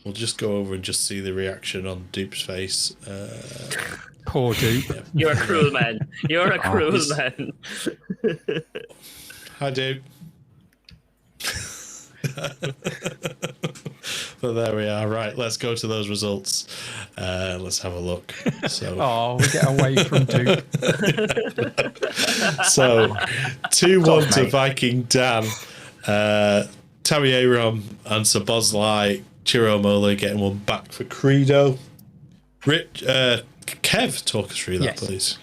We'll just go over and just see the reaction on Dupe's face. Poor Dupe. You're a cruel man. You're a cruel man. Hi, Dupe. But there we are. Right, let's go to those results. Let's have a look. So, we get away from Duke. So, 2-1 to Viking Dan. Tammy Aram and Sabozlai Chiromole getting one back for Credo. Kev, talk us through that, please.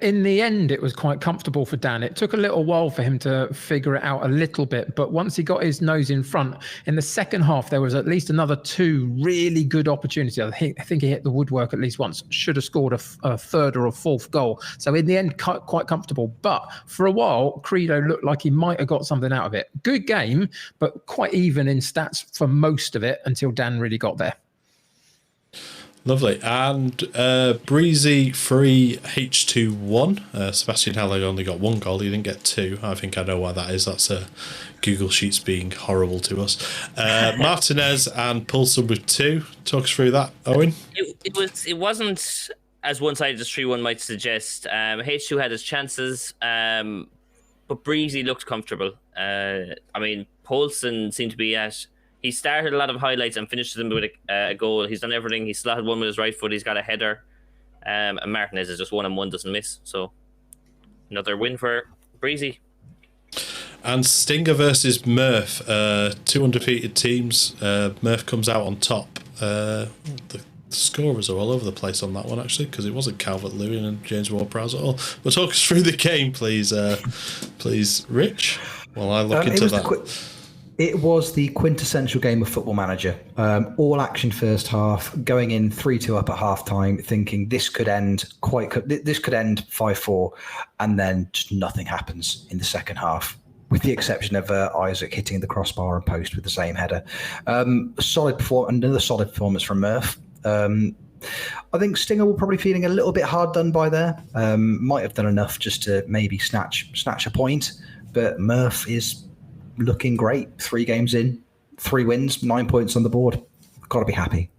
In the end, it was quite comfortable for Dan. It took a little while for him to figure it out a little bit, but once he got his nose in front, in the second half, there was at least another 2 really good opportunities. I think he hit the woodwork at least once. Should have scored a 3rd or a 4th goal. So in the end, quite comfortable. But for a while, Credo looked like he might have got something out of it. Good game, but quite even in stats for most of it until Dan really got there. Lovely. And Breezy 3, H2 1. Sebastian Haller only got 1 goal. He didn't get 2. I think I know why that is. That's Google Sheets being horrible to us. Martinez and Poulsen with 2. Talk us through that, Owen. It wasn't as one-sided as 3-1 might suggest. H2 had his chances, but Breezy looked comfortable. I mean, Poulsen seemed to be at. He started a lot of highlights and finished them with a goal. He's done everything. He slotted one with his right foot. He's got a header. And Martinez is just 1-on-1, doesn't miss. So another win for Breezy. And Stinger versus Murph, 2 undefeated teams. Murph comes out on top. The scorers are all over the place on that one, actually, because it wasn't Calvert-Lewin and James Ward-Prowse at all. But talk us through the game, please, please, Rich, while I look into that. It was the quintessential game of Football Manager. All action first half, going in 3-2 up at half time, thinking this could end 5-4, and then just nothing happens in the second half, with the exception of Isaac hitting the crossbar and post with the same header. Another solid performance from Murph. I think Stinger will probably feeling a little bit hard done by there. Might have done enough just to maybe snatch a point, but Murph is looking great. 3 games in, 3 wins, 9 points on the board. Got to be happy.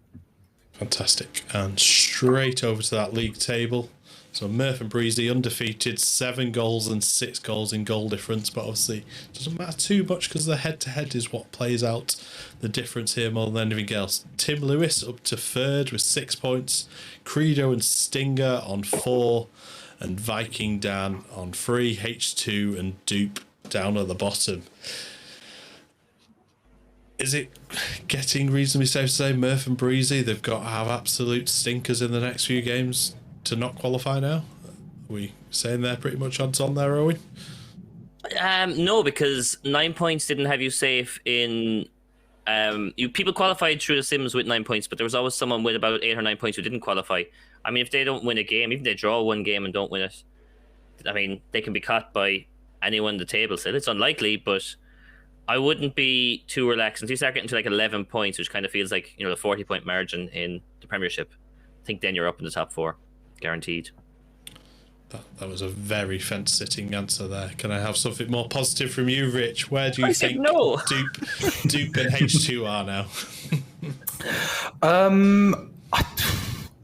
Fantastic. And straight over to that league table. So Murph and Breezy undefeated, 7 goals and 6 goals in goal difference, but obviously it doesn't matter too much because the head-to-head is what plays out the difference here more than anything else. Tim Lewis up to 3rd with 6 points, Credo and Stinger on 4, and Viking Dan on 3, H2 and Dupe down at the bottom. Is it getting reasonably safe to say Murph and Breezy, they've got to have absolute stinkers in the next few games to not qualify now? Are we saying they're pretty much odds on there, are we? No, because 9 points didn't have you safe in... people qualified through the Sims with 9 points, but there was always someone with about 8 or 9 points who didn't qualify. I mean, if they don't win a game, even if they draw one game and don't win it, I mean, they can be caught by anyone in the table still. It's unlikely, but I wouldn't be too relaxed until you start getting to like 11 points, which kind of feels like, the 40-point margin in the Premiership. I think then you're up in the top 4, guaranteed. That was a very fence-sitting answer there. Can I have something more positive from you, Rich? Where do you think no. Dupe and H2 are now?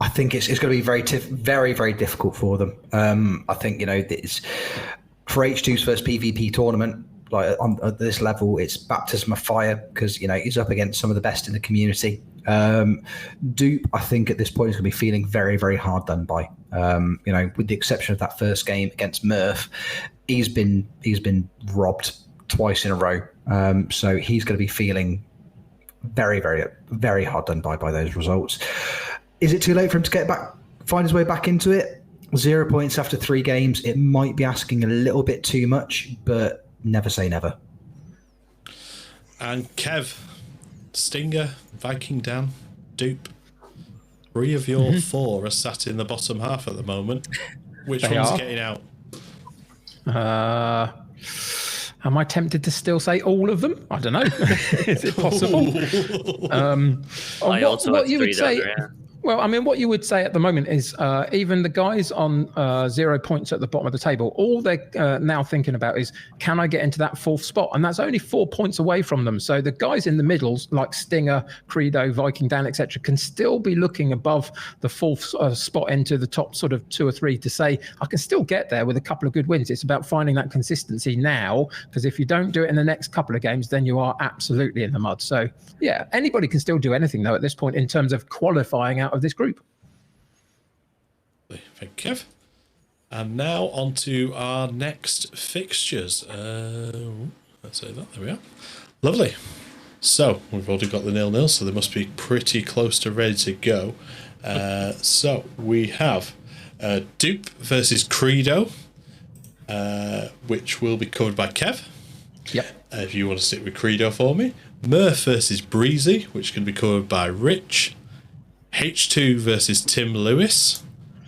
I think it's going to be very, very difficult for them. I think, it's for H2's first PvP tournament, like at this level, it's baptism of fire because, he's up against some of the best in the community. Dupe, I think at this point is going to be feeling very, very hard done by. With the exception of that first game against Murph, he's been robbed twice in a row. So he's going to be feeling very, very, very hard done by those results. Is it too late for him to find his way back into it? 0 points after 3 games. It might be asking a little bit too much, but never say never. And Kev, Stinger, Viking Dan, Dupe. 3 of your 4 are sat in the bottom half at the moment. Which one's getting out? Am I tempted to still say all of them? I don't know. Is it possible? What you would say? Well, I mean, what you would say at the moment is even the guys on 0 points at the bottom of the table, all they're now thinking about is, can I get into that 4th spot? And that's only 4 points away from them. So the guys in the middles, like Stinger, Credo, Viking Dan, etc., can still be looking above the 4th spot into the top sort of 2 or 3 to say, I can still get there with a couple of good wins. It's about finding that consistency now, because if you don't do it in the next couple of games, then you are absolutely in the mud. So, yeah, anybody can still do anything, though, at this point in terms of qualifying out of this group. Thank you, Kev. And now on to our next fixtures. Let's say that. There we are. Lovely. So we've already got the 0-0, so they must be pretty close to ready to go. So we have Dupe versus Credo, which will be covered by Kev. Yep. If you want to stick with Credo for me. Murph versus Breezy, which can be covered by Rich. H2 versus Tim Lewis,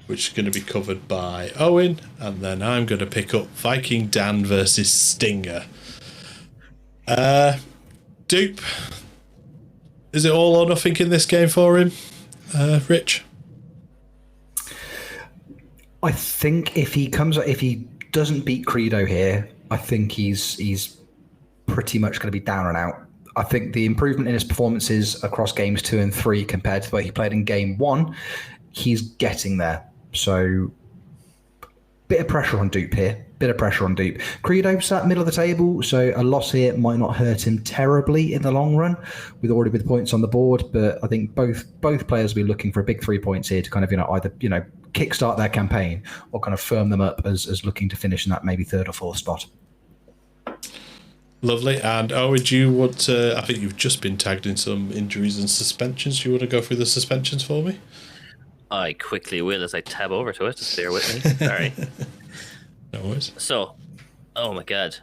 which is going to be covered by Owen. And then I'm going to pick up Viking Dan versus Stinger. Dupe, is it all or nothing in this game for him, Rich? I think if he doesn't beat Credo here, I think he's pretty much going to be down and out. I think the improvement in his performances across games 2 and 3 compared to the way he played in game 1, he's getting there. So, bit of pressure on Dupe here. Credo sat middle of the table, so a loss here might not hurt him terribly in the long run, with already with points on the board. But I think both players will be looking for a big 3 points here to kind of either kickstart their campaign or kind of firm them up as looking to finish in that maybe 3rd or 4th spot. Lovely. And Owen, do you want to? I think you've just been tagged in some injuries and suspensions. Do you want to go through the suspensions for me? I quickly will as I tab over to it. Just bear with me. Sorry. No worries. So, oh my god,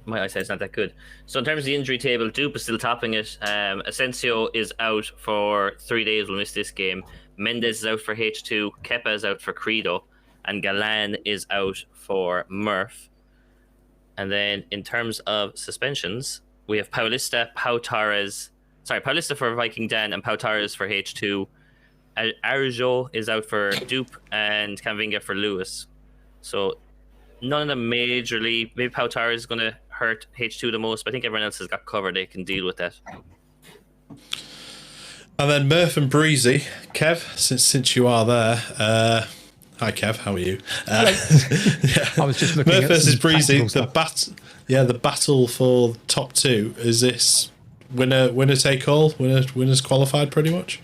my eyesight's not that good. So in terms of the injury table, Dupe is still topping it. Asensio is out for 3 days. We'll miss this game. Mendes is out for H2. Kepa is out for Credo, and Galan is out for Murph. And then in terms of suspensions, we have Paulista for Viking Dan and Pau Torres for H2. Arjo is out for Dupe and Camavinga for Lewis. So none of them majorly. Maybe Pau Torres is going to hurt H2 the most, but I think everyone else has got covered. They can deal with that. And then Murph and Breezy. Kev, since you are there, hi Kev, how are you? I was just looking Murph at versus Breezy. The battle for top 2. Is this winner take all? Winners qualified pretty much?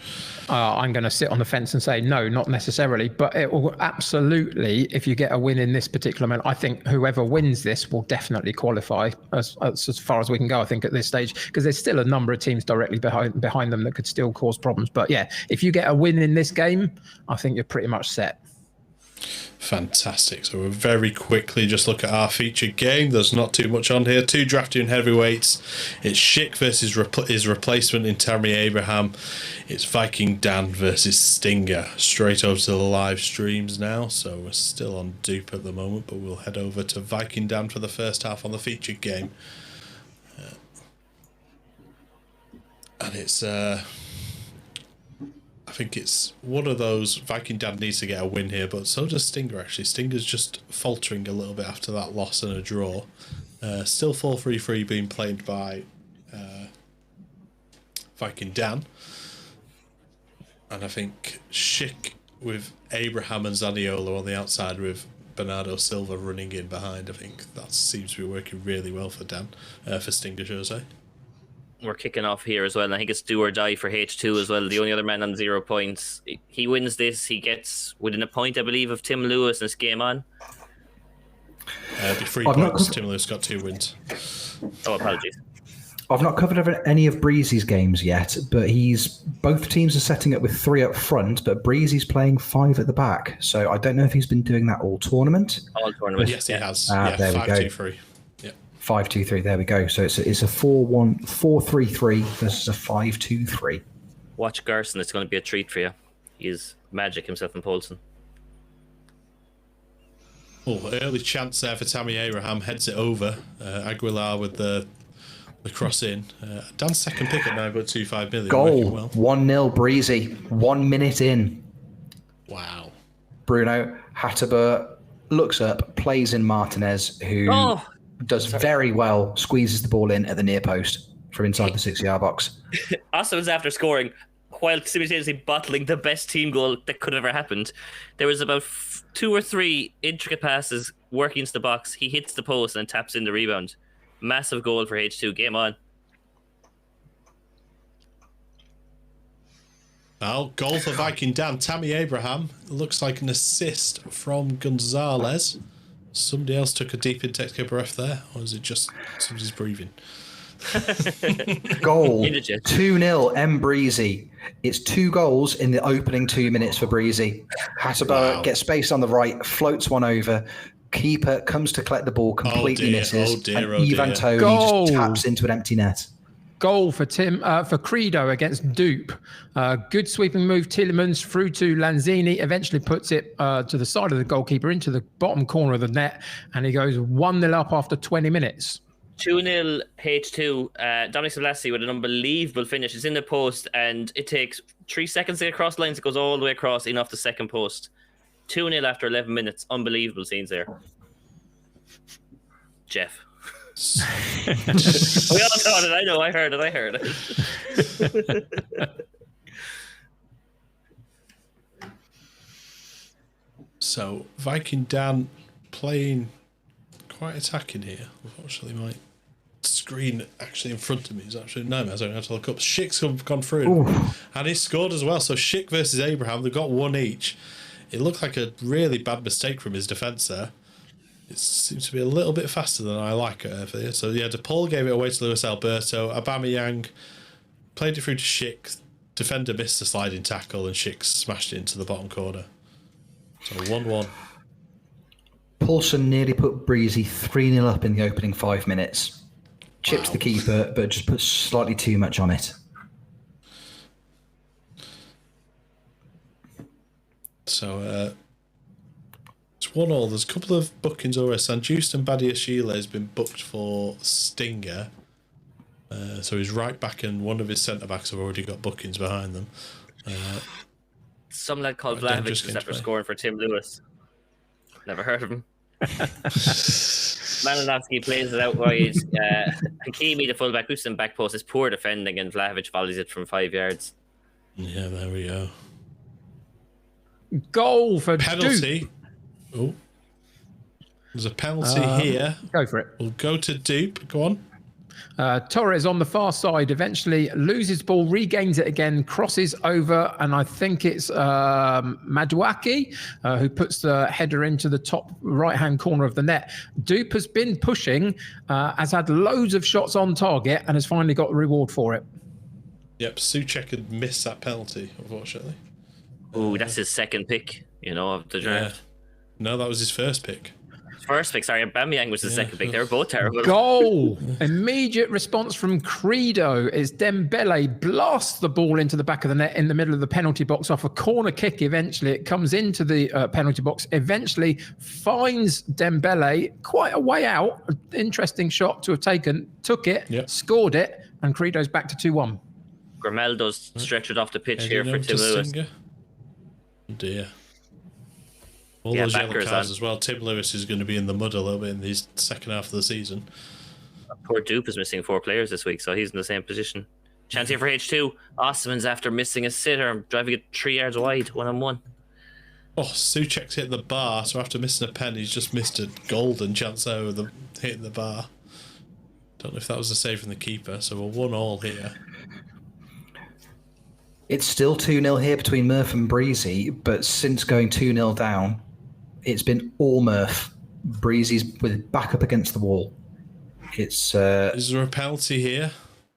I'm going to sit on the fence and say no, not necessarily, but it will absolutely, if you get a win in this particular moment, I think whoever wins this will definitely qualify as far as we can go, I think, at this stage, because there's still a number of teams directly behind them that could still cause problems. But yeah, if you get a win in this game, I think you're pretty much set. Fantastic. So we'll very quickly just look at our featured game. There's not too much on here. 2 drafting heavyweights. It's Schick versus his replacement in Tammy Abraham. It's Viking Dan versus Stinger. Straight over to the live streams now. So we're still on Dupe at the moment, but we'll head over to Viking Dan for the first half on the featured game. And it's... I think it's one of those. Viking Dad needs to get a win here, but so does Stinger, actually. Stinger's just faltering a little bit after that loss and a draw. Still 4-3-3 being played by Viking Dan. And I think Schick with Abraham and Zaniolo on the outside with Bernardo Silva running in behind. I think that seems to be working really well for Dan, for Stinger, Jose. We're kicking off here as well, and I think it's do or die for H2 as well. The only other man on 0 points. He wins this, he gets within a point, I believe, of Tim Lewis, and it's game on. It'll be 3 points. Tim Lewis got 2 wins. Oh, apologies. I've not covered any of Breezy's games yet, but both teams are setting up with 3 up front, but Breezy's playing 5 at the back. So I don't know if he's been doing that all tournament. All tournament, yes, he has. There 5, we go. 2, 3. 5-2-3. There we go. So it's a 4-1-4-3-3 versus a 5-2-3. Watch Garson. It's going to be a treat for you. He's magic himself in Poulsen. Oh, early chance there for Tammy Abraham. Heads it over. Aguilar with the cross in. Dan's second pick at 9.25 million. Goal. Well. 1-0 Breezy. 1 minute in. Wow. Bruno Hatteber looks up, plays in Martinez, who does very well, squeezes the ball in at the near post from inside the 6-yard box. Also, was after scoring, while simultaneously bottling the best team goal that could have ever happened. There was about 2 or 3 intricate passes working into the box. He hits the post and taps in the rebound. Massive goal for H2. Game on. Now, goal for Viking Dan. Tammy Abraham. Looks like an assist from Gonzalez. Somebody else took a deep intake breath there, or is it just somebody's breathing? Goal 2-0 M Breezy. It's 2 goals in the opening 2 minutes for Breezy. Hatteber gets space on the right, floats one over. Keeper comes to collect the ball, completely misses. And Ivan Toney just taps into an empty net. Goal for Credo against Dupe. Good sweeping move. Tielemans through to Lanzini. Eventually puts it to the side of the goalkeeper into the bottom corner of the net, and he goes 1-0 up after 20 minutes. 2-0 H2. Dominic Sablasi with an unbelievable finish. It's in the post, and it takes 3 seconds to get across lines. It goes all the way across in off the second post. 2-0 after 11 minutes. Unbelievable scenes there. Jeff. We all thought it. I know. I heard it. So Viking Dan playing quite attacking here. Unfortunately, my screen actually in front of me is actually no. I don't have to look up. Schick's gone through and he's scored as well. So Schick versus Abraham, they've got one each. It looked like a really bad mistake from his defence there. It seems to be a little bit faster than I like it over here. So yeah, DePaul gave it away to Luis Alberto. Aubameyang played it through to Schick. Defender missed the sliding tackle and Schick smashed it into the bottom corner. So 1-1. Paulson nearly put Breezy 3-0 up in the opening 5 minutes. Chipped the keeper, but just put slightly too much on it. So it's 1-1. There's a couple of bookings already. Sanjust and Badiashile has been booked for Stinger. So he's right back and one of his centre-backs have already got bookings behind them. Some lad called Vlahovic is after scoring for Tim Lewis. Never heard of him. Malinowski plays it out wide. Hakimi, the fullback, who's in back post, is poor defending, and Vlahovic volleys it from 5 yards. Yeah, there we go. Goal for penalty. Dupe. Oh, there's a penalty here. Go for it. We'll go to Dupe. Go on. Torres on the far side eventually loses the ball, regains it again, crosses over, and I think it's Maduaki who puts the header into the top right-hand corner of the net. Dupe has been pushing, has had loads of shots on target, and has finally got the reward for it. Yep, Souček had missed that penalty, unfortunately. Oh, that's his second pick, of the draft. Yeah. No, that was his first pick. First pick, sorry, Aubameyang was the second pick. They were both terrible. Goal! Immediate response from Credo is Dembele blasts the ball into the back of the net in the middle of the penalty box off a corner kick. Eventually, it comes into the penalty box. Eventually, finds Dembele quite a way out. Interesting shot to have taken. Took it, scored it, and Credo's back to 2-1. Grimaldo's stretched off the pitch here for Tim Lewis. Oh dear. All those yellow cards as well. Tim Lewis is going to be in the mud a little bit in the second half of the season. Poor Dupe is missing 4 players this week, so he's in the same position. Chance here for H2. Osman's after missing a sitter, driving it 3 yards wide, 1-on-1. Oh, Souček's hit the bar, so after missing a pen, he's just missed a golden chance there with them hitting the bar. Don't know if that was a save from the keeper, so we're 1-1 here. It's still 2-0 here between Murph and Breezy, but since going 2-0 down, it's been all Murph. Breezy's with back up against the wall. It's Is there a penalty here?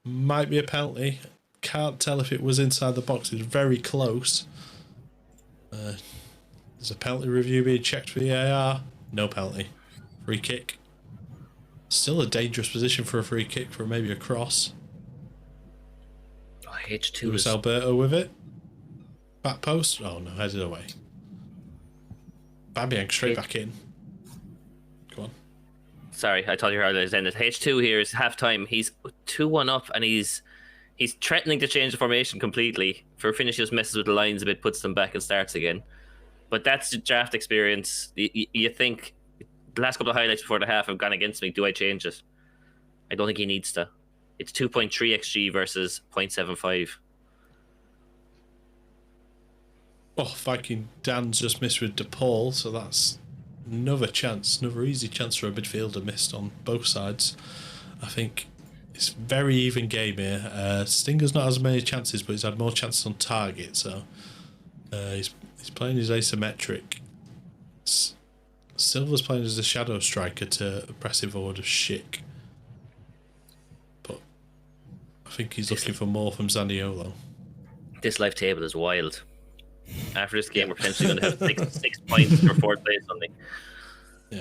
Might be a penalty. Can't tell if it was inside the box. It's very close. There's a penalty review being checked for the AR. No penalty. Free kick. Still a dangerous position for a free kick for maybe a cross. Oh, H2 Luis Alberto with it. Back post. Oh no, headed away. Aubameyang straight back in. Go on. Sorry, I told you earlier. Then H2 here is half time. He's 2-1 up, and he's threatening to change the formation completely. For a finish, he just messes with the lines a bit, puts them back, and starts again. But that's the draft experience. You think the last couple of highlights before the half have gone against me. Do I change it? I don't think he needs to. It's 2.3 XG versus 0.75. Oh, Viking Dan's just missed with DePaul, so that's another chance, another easy chance for a midfielder missed on both sides. I think it's a very even game here. Stinger's not as many chances, but he's had more chances on target, so he's playing his asymmetric. Silva's playing as a shadow striker to press him forward of Schick. But I think he's looking for more from Zaniolo. This live table is wild. After this game, we're potentially going to have six points for 4th place something. Yeah.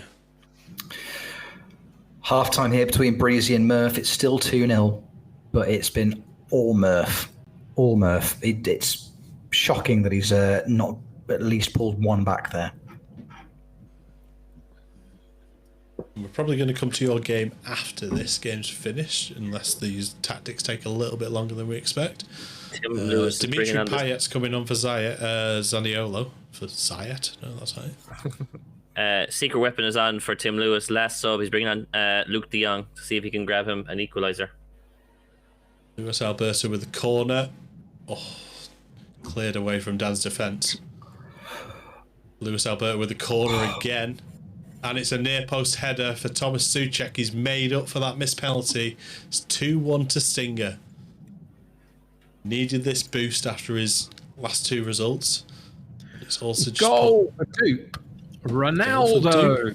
Half time here between Breezy and Murph. It's still 2-0, but it's been all Murph. All Murph. It's shocking that he's not at least pulled one back there. We're probably going to come to your game after this game's finished, unless these tactics take a little bit longer than we expect. Dimitri Payet's coming on for Zaniolo. For Zayat? No, that's right. Secret weapon is on for Tim Lewis. Last sub, he's bringing on Luke de Jong to see if he can grab him an equaliser. Lewis Alberto with the corner. Oh, cleared away from Dan's defence. Lewis Alberto with the corner again. And it's a near post header for Thomas Souček. He's made up for that missed penalty. It's 2-1 to Stinger. Needed this boost after his last two results. It's also just goal for Dupe. Ronaldo.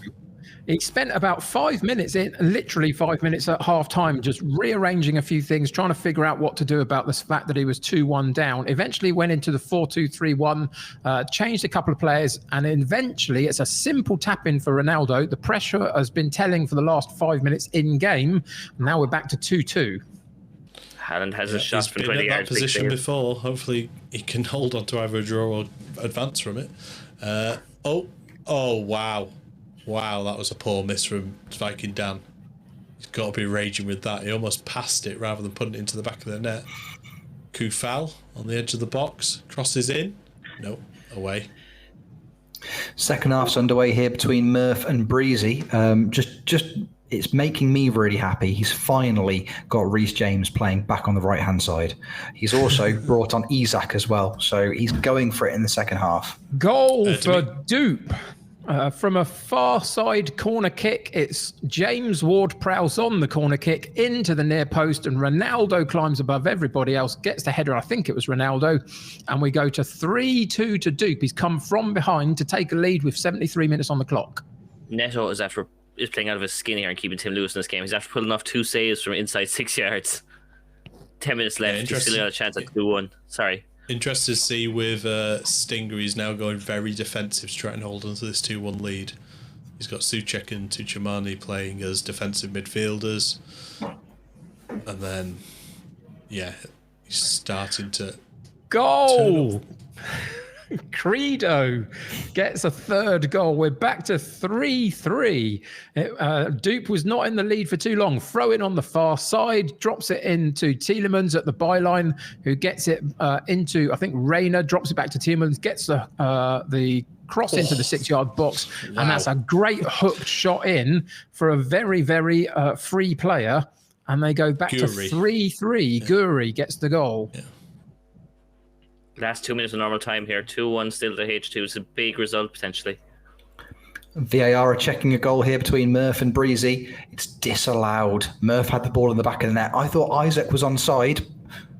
He spent about 5 minutes literally 5 minutes at half time, just rearranging a few things, trying to figure out what to do about the fact that he was 2-1 down. Eventually went into the 4-2-3-1, changed a couple of players, and eventually it's a simple tap in for Ronaldo. The pressure has been telling for the last 5 minutes in game. Now we're back to 2-2. Haaland has a shot from 20 yards. He's been in that position before. Hopefully he can hold on to either a draw or advance from it. Oh, wow. Wow, that was a poor miss from Viking Dan. He's got to be raging with that. He almost passed it rather than putting it into the back of the net. Koufal on the edge of the box. Crosses in. No, away. Second half's underway here between Murph and Breezy. Just it's making me really happy. He's finally got Reece James playing back on the right-hand side. He's also brought on Isak as well. So he's going for it in the second half. Goal for Dupe. From a far side corner kick, it's James Ward-Prowse on the corner kick into the near post, and Ronaldo climbs above everybody else, gets the header. I think it was Ronaldo, and we go to 3-2 to Dupe. He's come from behind to take a lead with 73 minutes on the clock. Neto is playing out of his skin here and keeping Tim Lewis in this game. He's after pulling off 2 saves from inside 6 yards. 10 minutes left. He's still got a chance at 2-1. Sorry. Interested to see with Stinger. He's now going very defensive to try and hold on to this 2-1 lead. He's got Souček and Tuchemani playing as defensive midfielders. And then, yeah, he's starting to... Goal! Credo gets a third goal. We're back to 3-3. Dupe was not in the lead for too long. Throw in on the far side, drops it into Tielemans at the byline, who gets it into, I think, Reina, drops it back to Tielemans, gets the cross into the 6-yard box, wow. And that's a great hooked shot in for a very, very free player. And they go back to 3-3. Yeah. Guri gets the goal. Yeah. Last 2 minutes of normal time here. 2-1 still to H2. It's a big result, potentially. VAR are checking a goal here between Murph and Breezy. It's disallowed. Murph had the ball in the back of the net. I thought Isaac was onside.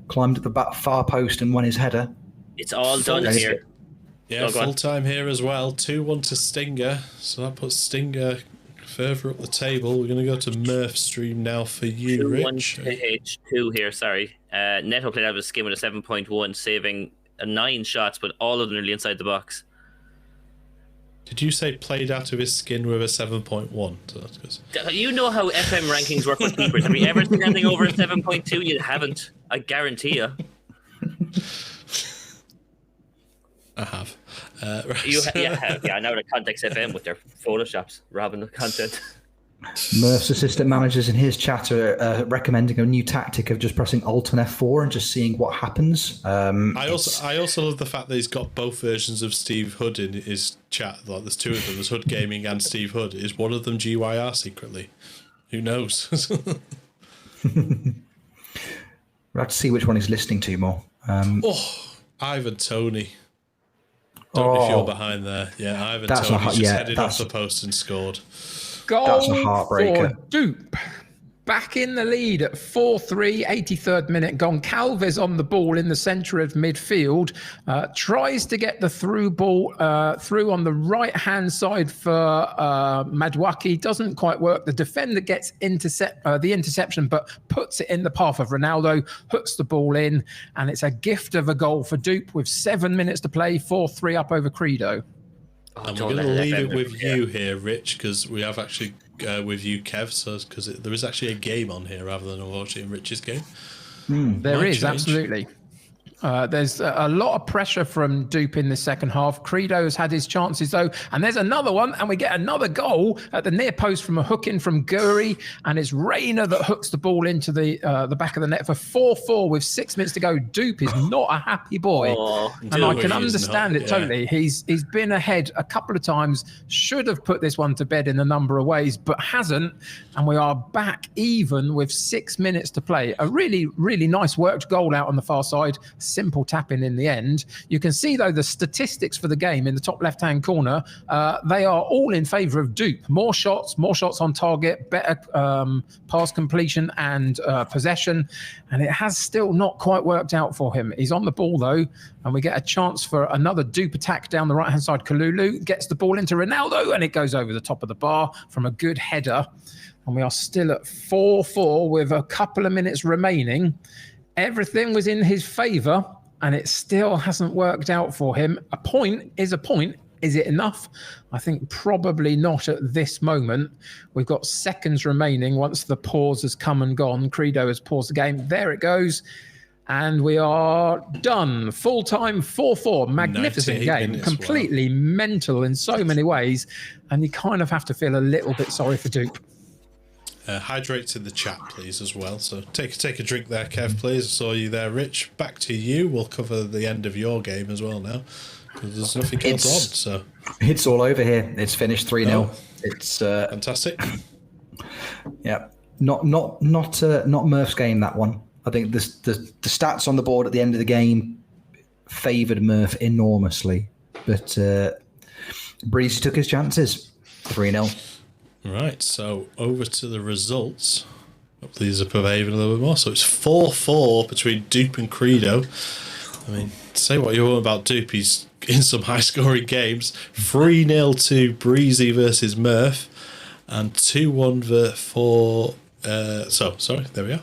Climbed at the far post and won his header. It's all done here. Yeah, full time here as well. 2-1 to Stinger. So that puts Stinger further up the table. We're going to go to Murph's stream now for you, Rich. 2-1 to H2 here, sorry. Neto played out of his skin with a 7.1, saving 9 shots, but all of them nearly inside the box. Did you say played out of his skin with a 7.1? So you know how FM rankings work with keepers. Have you ever seen anything over a 7.2? You haven't. I guarantee you. I have. Right. You have. Yeah, I know the Context FM with their photoshops, robbing the content. Murph's assistant managers in his chat are recommending a new tactic of just pressing Alt and F4 and just seeing what happens. I also love the fact that he's got both versions of Steve Hood in his chat. Like there's 2 of them. There's Hood Gaming and Steve Hood. Is one of them GYR secretly? Who knows? We'll have to see which one he's listening to more. Ivan Toney. Don't know if you're behind there. Yeah, Ivan Toney just headed off the post and scored. Goal That's a heartbreaker. For Dupe. Back in the lead at 4-3, 83rd minute. Goncalves on the ball in the centre of midfield. Tries to get the through ball through on the right-hand side for Madwaki. Doesn't quite work. The defender gets the interception, but puts it in the path of Ronaldo. Hooks the ball in, and it's a gift of a goal for Dupe with 7 minutes to play. 4-3 up over Credo. And we're going to leave it with you here, Rich, because we have actually with you, Kev, because there is actually a game on here rather than watching Rich's game. There is, absolutely. There's a lot of pressure from Dupe in the second half. Credo has had his chances though, and there's another one, and we get another goal at the near post from a hook in from Guri, and it's Rayner that hooks the ball into the back of the net for 4-4 with 6 minutes to go. Dupe is not a happy boy, and I can understand it totally. He's been ahead a couple of times, should have put this one to bed in a number of ways, but hasn't, and we are back even with 6 minutes to play. A really, really nice worked goal out on the far side. Simple tapping in the end. You can see though the statistics for the game in the top left-hand corner. They are all in favour of Dupe. More shots on target, better pass completion and possession, and it has still not quite worked out for him. He's on the ball though, and we get a chance for another Dupe attack down the right-hand side. Kalulu gets the ball into Ronaldo, and it goes over the top of the bar from a good header. And we are still at 4-4 with a couple of minutes remaining. Everything was in his favour, and it still hasn't worked out for him. A point is a point. Is it enough? I think probably not at this moment. We've got seconds remaining once the pause has come and gone. Credo has paused the game. There it goes. And we are done. Full time 4-4. Magnificent game. Completely mental in so many ways. And you kind of have to feel a little bit sorry for Dupe. Hydrate in the chat, please, as well. So take a drink there, Kev, please. I saw you there, Rich. Back to you. We'll cover the end of your game as well now, because there's nothing else on. So it's all over here. It's finished 3-0. Oh, it's fantastic. Yeah, not Murph's game, that one. I think the stats on the board at the end of the game favoured Murph enormously, but Breezy took his chances. 3-0. Right, so over to the results. Hopefully these are behaving a little bit more. So it's 4-4 between Dupe and Credo. I mean, say what you want about Dupe, he's in some high-scoring games. 3-0 to Breezy versus Murph, and 2-1 for... sorry, there we are.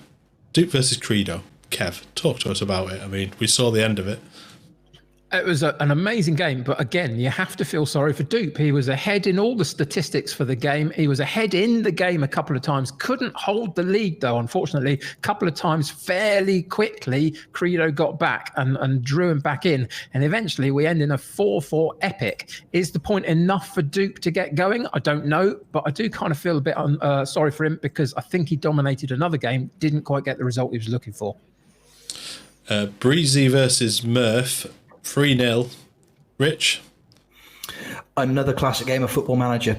Dupe versus Credo. Kev, talk to us about it. I mean, we saw the end of it. It was an amazing game, but again, you have to feel sorry for Dupe. He was ahead in all the statistics for the game. He was ahead in the game a couple of times. Couldn't hold the lead, though, unfortunately. A couple of times fairly quickly, Credo got back and drew him back in. And eventually, we end in a 4-4 epic. Is the point enough for Dupe to get going? I don't know, but I do kind of feel a bit sorry for him, because I think he dominated another game, didn't quite get the result he was looking for. Breezy versus Murph. 3-0. Rich? Another classic game of Football Manager.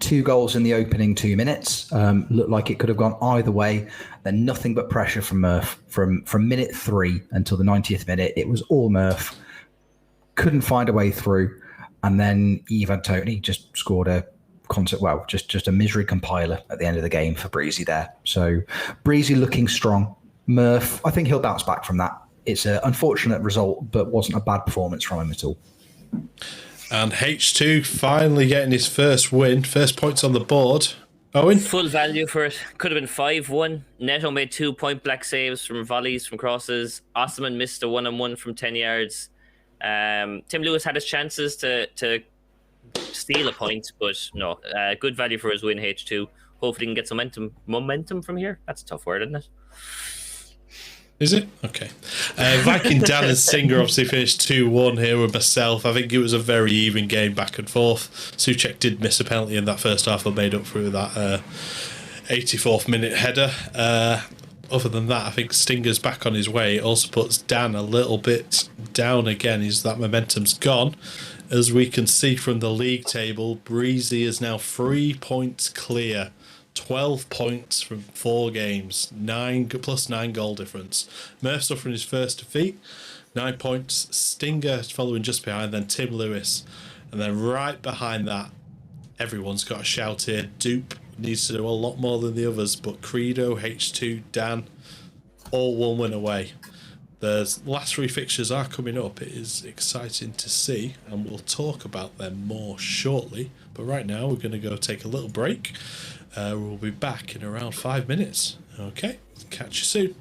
2 goals in the opening 2 minutes. Looked like it could have gone either way. Then nothing but pressure from Murph. From minute 3 until the 90th minute, it was all Murph. Couldn't find a way through. And then Ivan Toney just scored just a misery compiler at the end of the game for Breezy there. So Breezy looking strong. Murph, I think he'll bounce back from that. It's an unfortunate result, but wasn't a bad performance from him at all. And H2 finally getting his first win, first points on the board. Owen? Full value for it. Could have been 5-1. Neto made 2 point-blank saves from volleys, from crosses. Osman missed a 1-on-1 from 10 yards. Tim Lewis had his chances to steal a point, but no. Good value for his win, H2. Hopefully he can get some momentum from here. That's a tough word, isn't it? Is it? Okay. Viking Dan and Singer obviously finished 2-1 here with myself. I think it was a very even game back and forth. Suchek did miss a penalty in that first half, but made up for that 84th minute header. Other than that, I think Stinger's back on his way. It also puts Dan a little bit down again. That momentum's gone. As we can see from the league table, Breezy is now 3 points clear. 12 points from 4 games, 9 goal difference. Murph suffering his first defeat, 9 points. Stinger following just behind, then Tim Lewis. And then right behind that, everyone's got a shout here. Dupe needs to do a lot more than the others, but Credo, H2, Dan, all 1 win away. The last 3 fixtures are coming up. It is exciting to see, and we'll talk about them more shortly. But right now, we're going to go take a little break. We'll be back in around 5 minutes. Okay, catch you soon.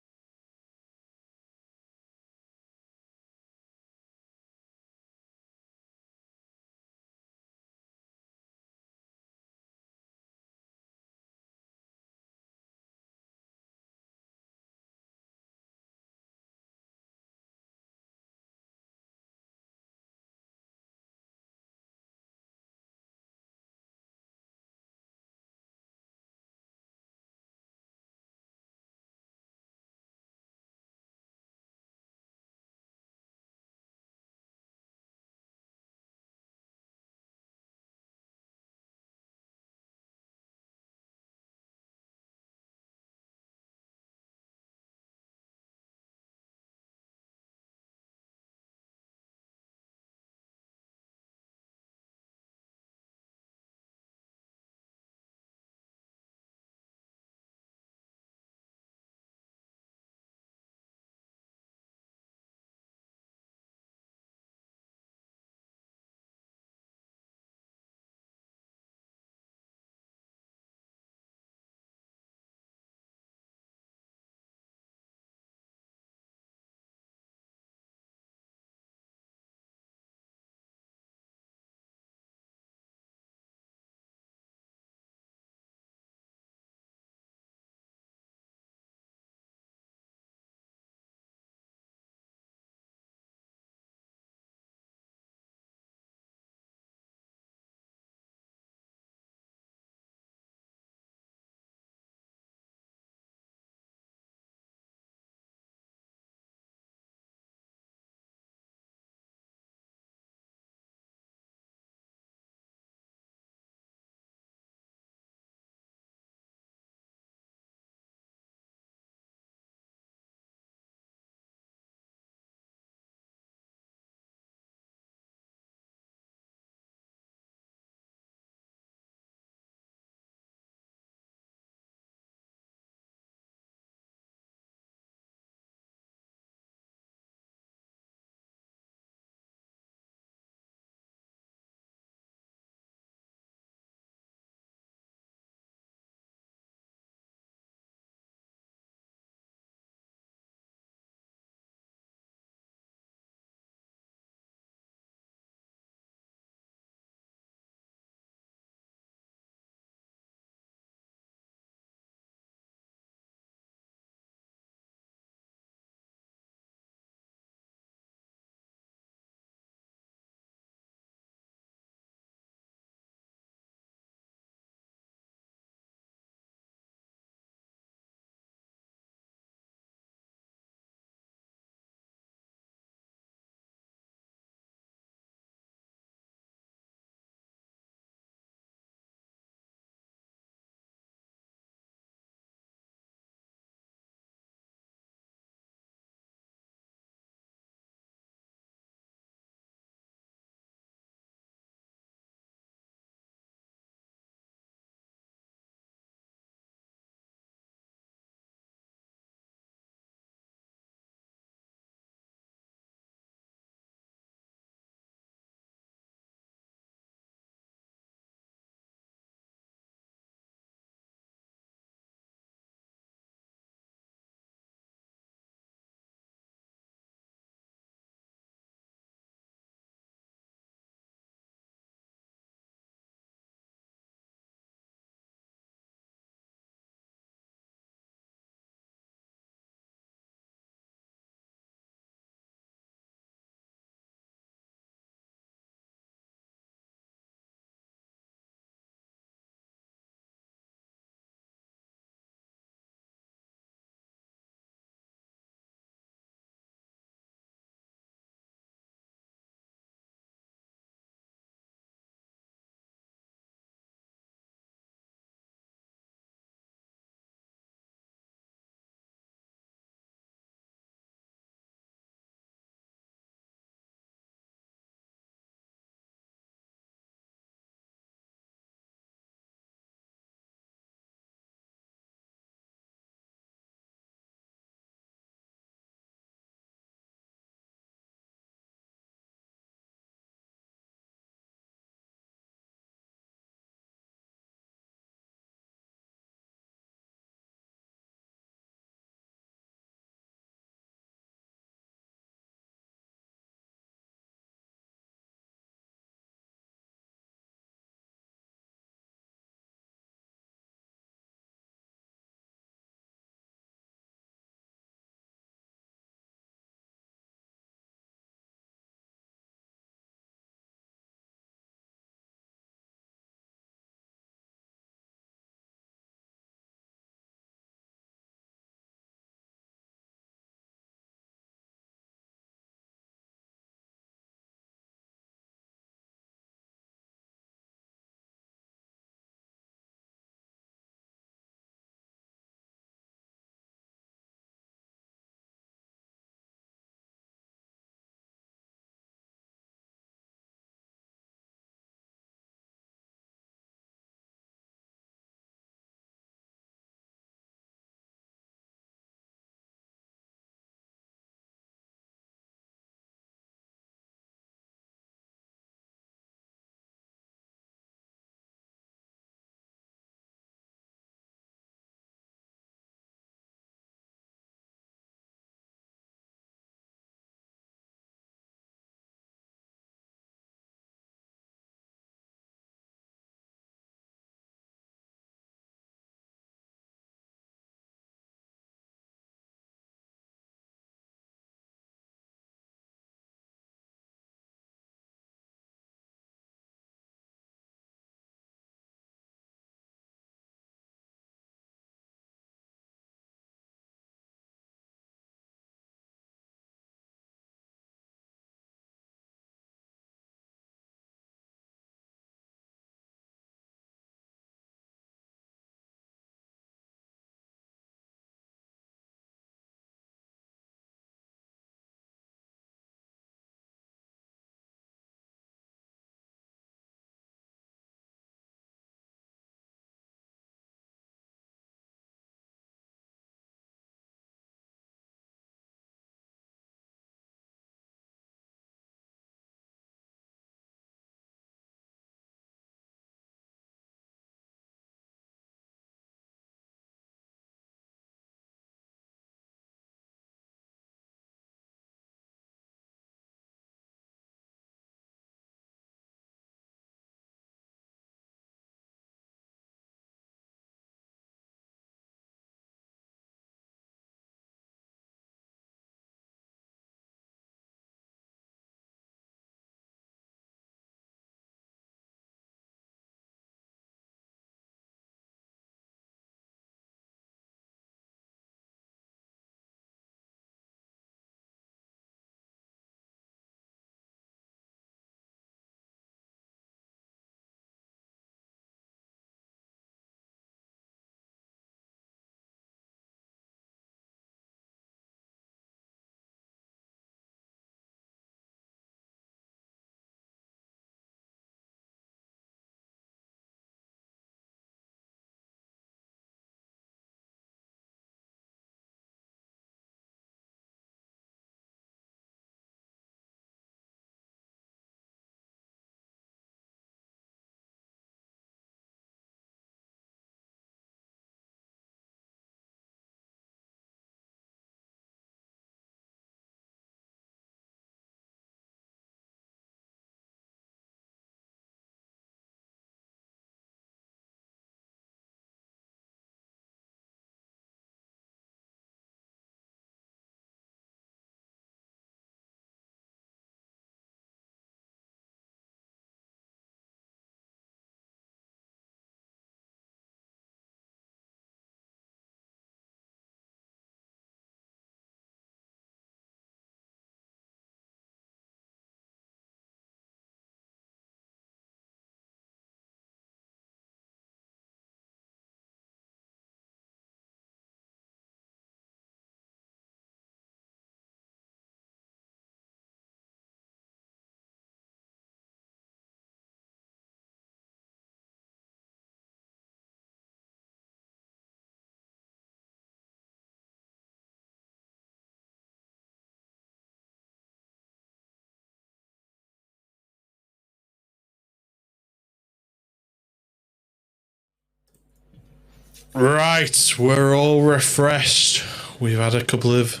Right, we're all refreshed. We've had a couple of,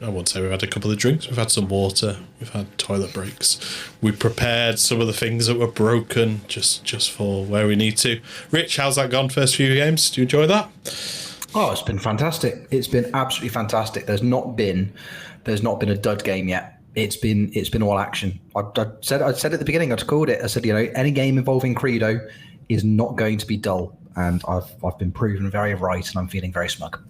I won't say we've had a couple of drinks. We've had some water. We've had toilet breaks. We prepared some of the things that were broken just for where we need to. Rich, how's that gone? First few games? Do you enjoy that? Oh, it's been fantastic. It's been absolutely fantastic. There's not been a dud game yet. It's been all action. I said at the beginning. I called it. I said, any game involving Credo is not going to be dull, and I've been proven very right, and I'm feeling very smug.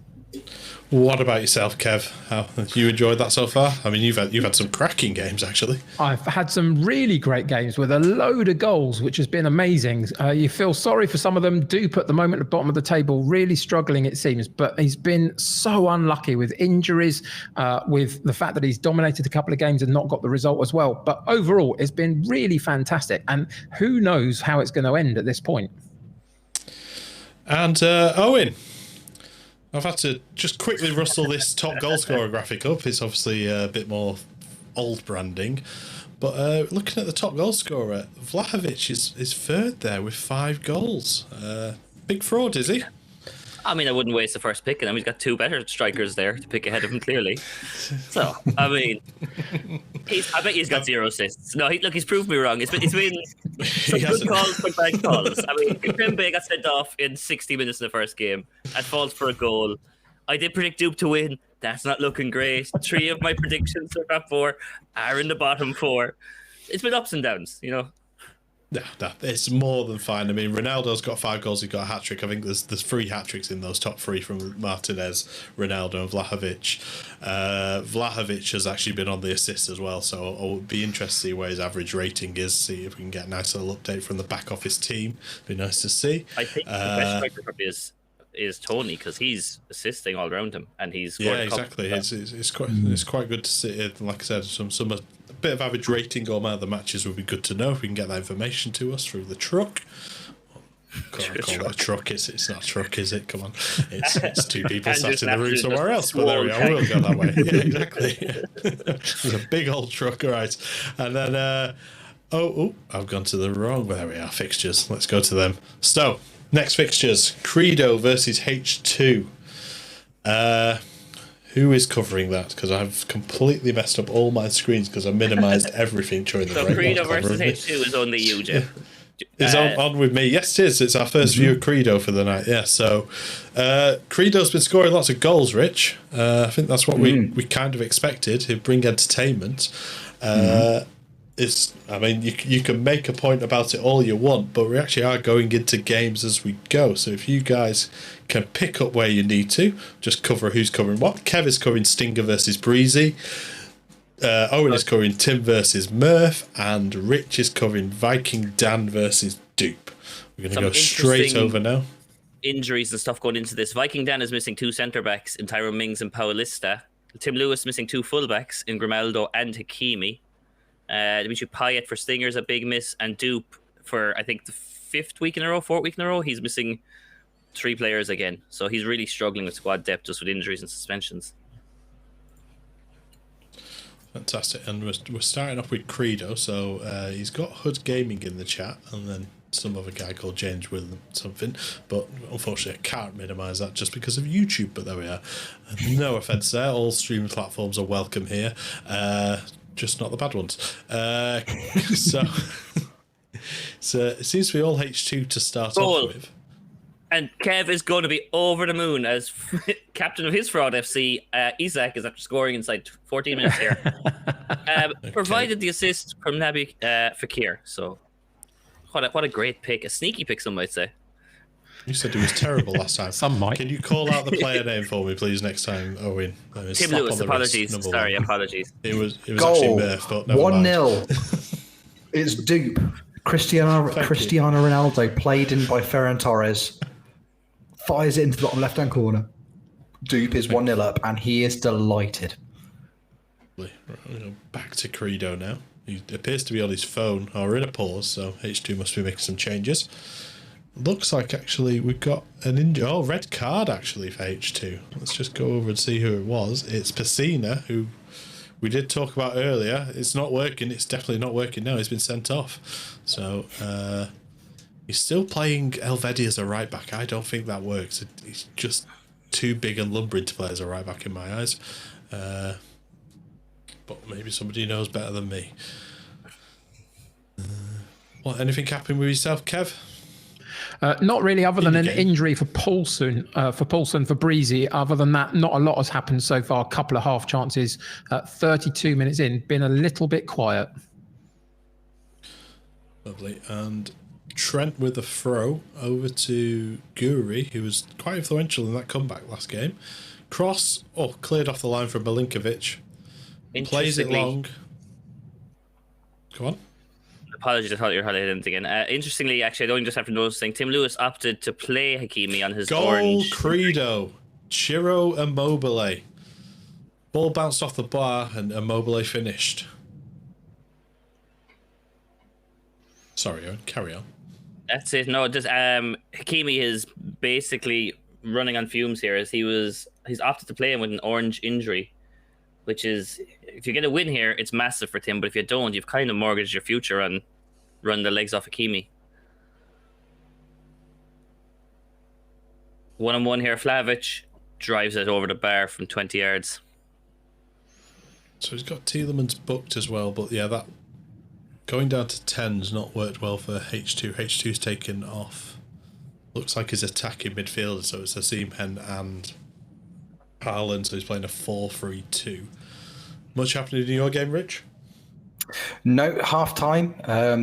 What about yourself, Kev? How have you enjoyed that so far? I mean, you've had some cracking games, actually. I've had some really great games with a load of goals, which has been amazing. You feel sorry for some of them. Dupe at the moment at the bottom of the table, really struggling, it seems. But he's been so unlucky with injuries, with the fact that he's dominated a couple of games and not got the result as well. But overall, it's been really fantastic. And who knows how it's going to end at this point. And Owen, I've had to just quickly rustle this top goal scorer graphic up. It's obviously a bit more old branding. But looking at the top goal scorer, Vlahovic is third there with 5 goals. Big fraud, is he? I mean, I wouldn't waste the first pick, and he's got 2 better strikers there to pick ahead of him, clearly. So, I mean, I bet he's got 0 assists. No, he's proved me wrong. It's been some good calls, but bad calls. I mean, Kimpembe got sent off in 60 minutes in the first game and falls for a goal. I did predict Dupe to win. That's not looking great. 3 of my predictions so far 4 are in the bottom 4. It's been ups and downs, Yeah, it's more than fine. I mean, Ronaldo's got 5 goals. He's got a hat-trick. I think there's 3 hat-tricks in those top 3 from Martinez, Ronaldo and Vlahovic. Vlahovic has actually been on the assists as well, so I'll be interested to see where his average rating is, see if we can get a nice little update from the back office team. Be nice to see. I think the best striker for me is Tony, because he's assisting all around him, and he's scored exactly. It's quite good to see. Like I said, some a bit of average rating or of the matches would be good to know if we can get that information to us through the truck. Call it a truck. It's not a truck, is it? Come on, it's 2 people sat in the room somewhere else. But there we are. We'll go that way. Yeah, exactly. It's a big old truck, all right. And then I've gone to the wrong. There we are. Fixtures. Let's go to them. So next fixtures: Credo versus H2. Who is covering that? Because I've completely messed up all my screens because I minimised everything during the break. So Credo versus H2 is only you, Jeff. Is on with me. Yes, it is. It's our first view of Credo for the night. Yeah, so Credo's been scoring lots of goals, Rich. I think that's what we kind of expected. He'd bring entertainment. You can make a point about it all you want, but we actually are going into games as we go. So if you guys can pick up where you need to, just cover who's covering what. Kev is covering Stinger versus Breezy. Owen is covering Tim versus Murph, and Rich is covering Viking Dan versus Dupe. We're going to go straight over now. Injuries and stuff going into this. Viking Dan is missing 2 centre backs in Tyrone Mings and Paulista. Tim Lewis missing 2 full backs in Grimaldo and Hakimi. Dimitri Payet for Stinger is a big miss, and Dupe for I think the 4th week in a row, he's missing 3 players again. So he's really struggling with squad depth just with injuries and suspensions. Fantastic. And we're starting off with Credo. So he's got Hood Gaming in the chat, and then some other guy called James William something. But unfortunately, I can't minimise that just because of YouTube. But there we are. No offence there. All streaming platforms are welcome here. Just not the bad ones. So it seems to be all H2 to start off with. And Kev is going to be over the moon as captain of his Fraud FC. Isaac is after scoring inside 14 minutes here. Provided the assist from Naby Fekir. So what a great pick. A sneaky pick, some might say. You said he was terrible last time. Some might. Can you call out the player name for me, please, next time, Owen? Tim Lewis, apologies. Sorry, apologies. It was actually Murph, but never 1-0. It's Dupe. Cristiano Ronaldo, played in by Ferran Torres, fires it into the bottom left-hand corner. Dupe is 1-0 up, and he is delighted. Back to Credo now. He appears to be on his phone or in a pause, so H2 must be making some changes. Looks like actually we've got an injury. Oh, red card actually for H2. Let's just go over and see who it was. It's Pacina, who we did talk about earlier. It's not working. It's definitely not working now. He's been sent off. So He's still playing Elvedi as a right back. I don't think that works. He's just too big and lumbering to play as a right back in my eyes. But maybe somebody knows better than me. What? Anything happened with yourself, Kev? Not really, other than an injury for Paulson, for Breezy. Other than that, not a lot has happened so far. A couple of half chances. 32 minutes in, been a little bit quiet. Lovely. And Trent with a throw over to Guri, who was quite influential in that comeback last game. Cross, cleared off the line from Milinkovic. Plays it long. Come on. Apologies, I thought you were highlighting it again. Interestingly, actually, I don't just have to notice thing. Tim Lewis opted to play Hakimi on his goal orange. Credo. Ciro Immobile. Ball bounced off the bar and Immobile finished. Sorry, Owen, carry on. That's it. No, just Hakimi is basically running on fumes here, as he's opted to play him with an orange injury, which is, if you get a win here, it's massive for Tim. But if you don't, you've kind of mortgaged your future on run the legs off Hakimi. 1-on-1 here. Vlahovic drives it over the bar from 20 yards. So he's got Tielemans booked as well, but yeah, that going down to 10's not worked well for H2. H2's taken off. Looks like his attacking midfielder, so it's Osimhen and Haaland, so he's playing a 4-3-2. Much happening in your game, Rich? No, half time.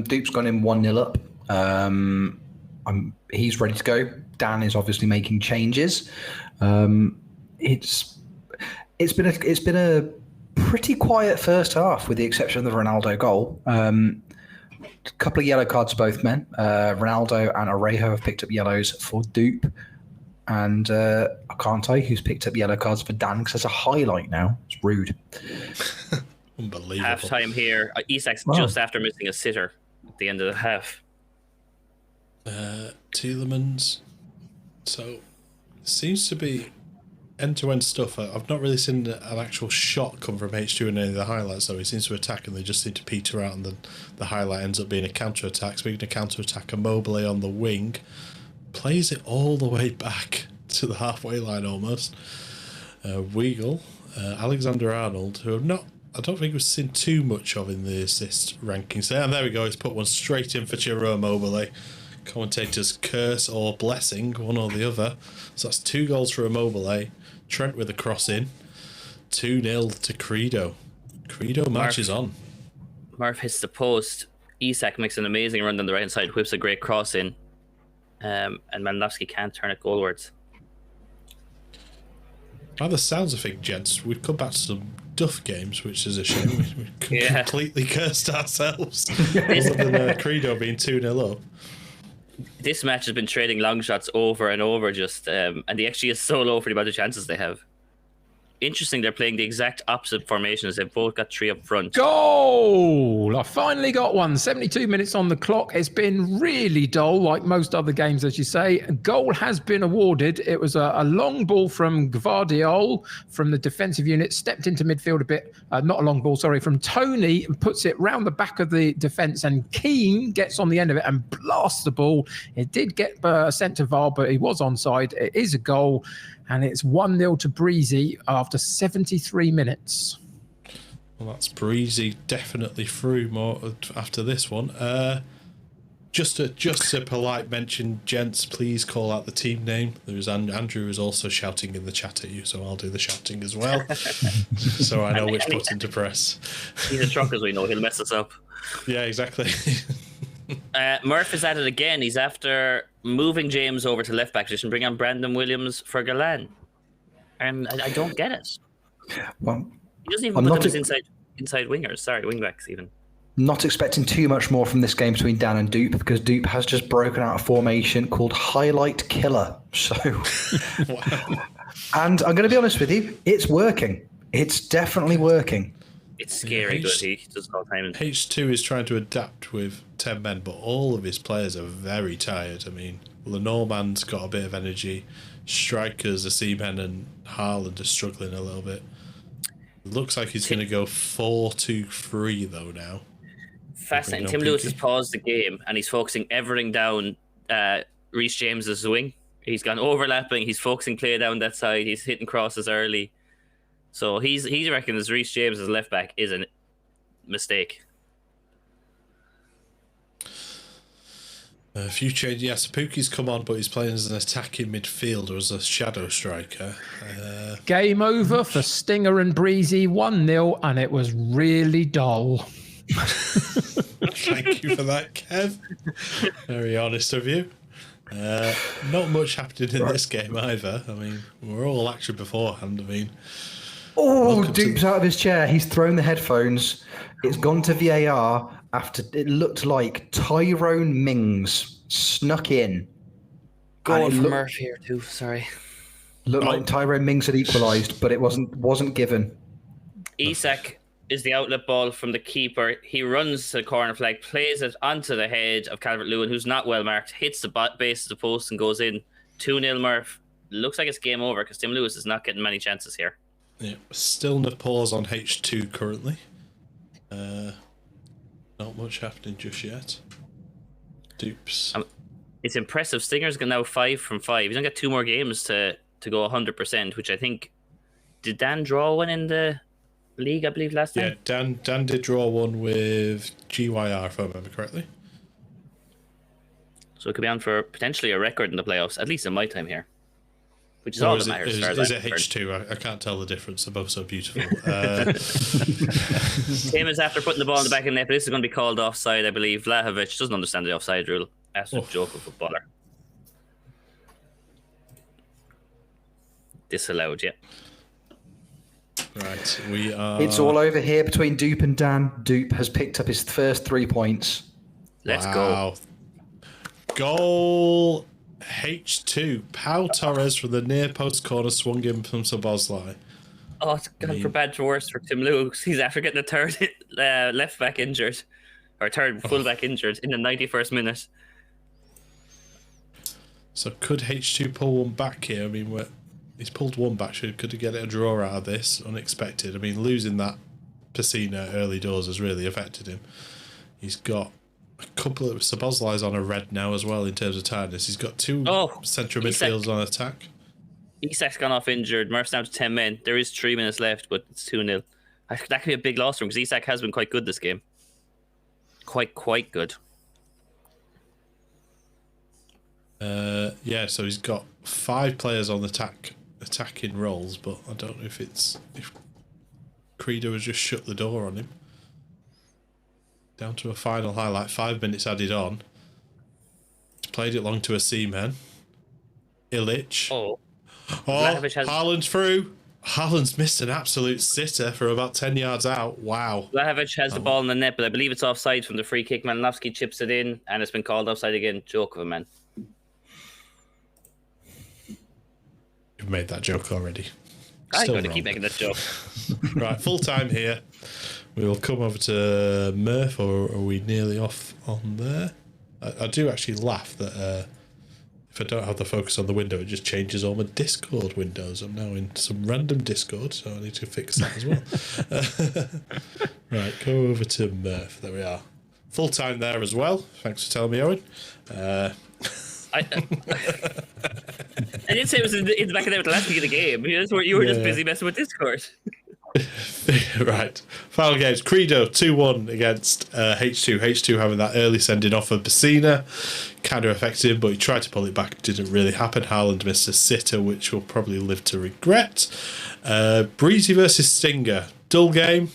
Dupe's gone in 1-0 up. He's ready to go. Dan is obviously making changes. It's been a pretty quiet first half, with the exception of the Ronaldo goal. A couple of yellow cards for both men. Ronaldo and Arejo have picked up yellows for Dupe. And I can't tell you who's picked up yellow cards for Dan, because there's a highlight now. It's rude. Unbelievable. Half time here. Isak's just after missing a sitter at the end of the half. Tielemans. So, it seems to be end-to-end stuff. I've not really seen an actual shot come from H2 in any of the highlights, though. He seems to attack and they just seem to peter out, and then the highlight ends up being a counter-attack. Speaking of counter-attack, Immobile on the wing plays it all the way back to the halfway line almost. Weigl, Alexander-Arnold, who I don't think we've seen too much of in the assist rankings there. And there we go, he's put one straight in for Ciro Immobile. Commentators curse or blessing, one or the other. So that's 2 goals for Immobile. Trent with a cross in. 2-0 to Credo. Credo marches on. Murph hits the post. Isak makes an amazing run down the right hand side, whips a great cross in. And Malinowski can't turn it goalwards. By the sounds of things, gents, we've come back to some duff games, which is a shame. We completely cursed ourselves. Other than Credo being 2-0 up. This match has been trading long shots over and over, and the XG is so low for the amount of chances they have. Interesting, they're playing the exact opposite formations. They've both got 3 up front. Goal! I finally got one. 72 minutes on the clock. It's been really dull, like most other games, as you say. A goal has been awarded. It was a long ball from Gvardiol from the defensive unit, stepped into midfield a bit. Not a long ball, sorry, from Tony, and puts it round the back of the defence, and Keane gets on the end of it and blasts the ball. It did get sent to VAR, but he was onside. It is a goal. And it's 1-0 to Breezy after 73 minutes. Well, that's Breezy definitely through more after this one. Just a polite mention, gents, please call out the team name. There's Andrew is also shouting in the chat at you, so I'll do the shouting as well. So I know which button to press. He's a truck, as we know. He'll mess us up. Yeah, exactly. Murph is at it again. He's after moving James over to left back position, bring on Brandon Williams for Galan. And I don't get it. Well, he doesn't even put them as inside wingers. Sorry, wing backs even. Not expecting too much more from this game between Dan and Dupe, because Dupe has just broken out a formation called Highlight Killer. So, wow. And I'm going to be honest with you, it's working. It's definitely working. It's scary good. He does all the time. H2 is trying to adapt with 10 men, but all of his players are very tired. I mean, Lenormand's got a bit of energy. Strikers, Osimhen and Haaland are struggling a little bit. It looks like he's going to go 4-2-3 though now. Fascinating. Tim Lewis has paused the game and he's focusing everything down Reece James's wing. He's gone overlapping. He's focusing play down that side. He's hitting crosses early. So he reckons Reece James as left back is a mistake. A few changes. Yeah, Sapuki's come on, but he's playing as an attacking midfielder, as a shadow striker. Game over for Stinger and Breezy, 1-0, and it was really dull. Thank you for that, Kev. Very honest of you. Not much happening in this game either. I mean, we're all action beforehand. I mean, Dupe's out of his chair. He's thrown the headphones. It's gone to VAR after it looked like Tyrone Mings snuck in. Goal for Murph here too. Sorry. Looked like Tyrone Mings had equalised, but it wasn't given. Isak is the outlet ball from the keeper. He runs to the corner flag, plays it onto the head of Calvert-Lewin, who's not well marked, hits the base of the post and goes in. 2-0 Murph. Looks like it's game over because Tim Lewis is not getting many chances here. Yeah, still no pause on H2 currently. Not much happening just yet. Dupes. It's impressive. Stinger's got now 5 from 5. He's only got 2 more games to go 100%, which I think... Did Dan draw one in the league, I believe, last time? Yeah, Dan did draw one with GYR, if I remember correctly. So it could be on for potentially a record in the playoffs, at least in my time here. Which is all that matters. Is it H2? I can't tell the difference. They're both so beautiful. Same as after putting the ball in the back of the net, but this is going to be called offside, I believe. Vlahovic doesn't understand the offside rule. Absolute joke of footballer. Disallowed, yeah. Right, we are... It's all over here between Dupe and Dan. Dupe has picked up his first 3 points. Let's go. Goal... H2. Pau Torres from the near post corner swung in from Szoboszlai. Oh, it's gone from bad to worse for Tim Lewis. He's after getting a third left back injured, or third full back injured in the 91st minute. So could H2 pull one back here? I mean, he's pulled one back. Could he get a draw out of this? Unexpected. I mean, losing that Pacina early doors has really affected him. He's got a couple of Szoboszlai's on a red now as well in terms of tiredness. He's got 2 central midfielders on attack. Isak's gone off injured. Murph's down to 10 men. There is 3 minutes left, but it's 2-0. That could be a big loss for him because Isak has been quite good this game. Quite good. Yeah, so he's got 5 players on attacking roles, but I don't know if Credo has just shut the door on him. Down to a final highlight, 5 minutes added on. He's played it long to a Seaman. Illich. Haaland's through. Haaland's missed an absolute sitter for about 10 yards out. Wow. Vlahovic has the ball in the net, but I believe it's offside from the free kick. Malinowski chips it in, and it's been called offside again. Joke of a man. You've made that joke already. I'm going to keep making this joke. Right, full time here. We will come over to Murph, or are we nearly off on there? I do actually laugh that if I don't have the focus on the window, it just changes all my Discord windows. I'm now in some random Discord, so I need to fix that as well. Right, go over to Murph. There we are. Full time there as well. Thanks for telling me, Owen. I didn't say it was in the back of there with the last week of the game. You were just busy messing with Discord. Right. Final games. Credo 2-1 against H2. H2 having that early sending off of Pacina. Kind of affected him, but he tried to pull it back. Didn't really happen. Haaland missed a sitter, which we'll probably live to regret. Breezy versus Stinger. Dull game.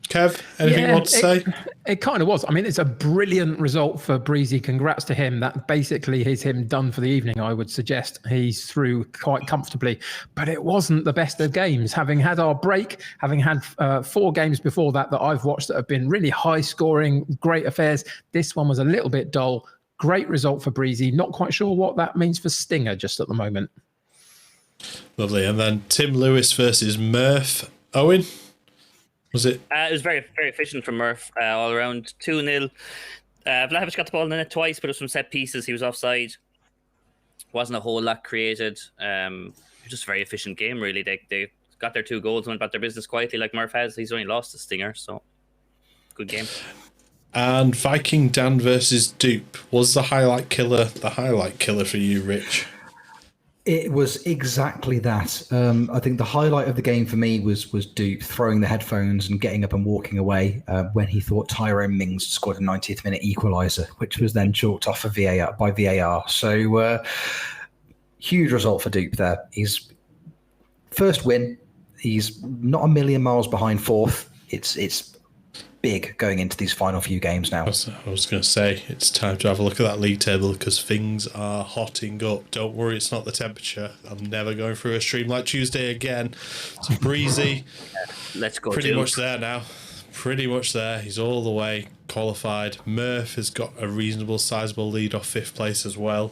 Kev, anything you want to say? It kind of was. I mean, it's a brilliant result for Breezy. Congrats to him. That basically is him done for the evening, I would suggest. He's through quite comfortably. But it wasn't the best of games. Having had our break, having had 4 games before that I've watched that have been really high-scoring, great affairs, this one was a little bit dull. Great result for Breezy. Not quite sure what that means for Stinger just at the moment. Lovely. And then Tim Lewis versus Murph. Owen? Was it? It was very, very efficient from Murph all around. 2-0. Vlahovic got the ball in the net twice, but it was from set pieces. He was offside. Wasn't a whole lot created. Just a very efficient game, really. They got their 2 goals and went about their business quietly like Murph has. He's only lost to Stinger, so good game. And Viking Dan versus Dupe. Was the highlight killer for you, Rich? It was exactly that. I think the highlight of the game for me was Dupe throwing the headphones and getting up and walking away when he thought Tyrone Mings scored a 90th minute equaliser, which was then chalked off for VAR. So huge result for Dupe there. He's first win. He's not a million miles behind fourth. It's big going into these final few games now. I was going to say, it's time to have a look at that league table because things are hotting up. Don't worry, it's not the temperature. I'm never going through a stream like Tuesday again. It's breezy. Let's go. Pretty much there now. Pretty much there. He's all the way qualified. Murph has got a reasonable, sizable lead off 5th place as well.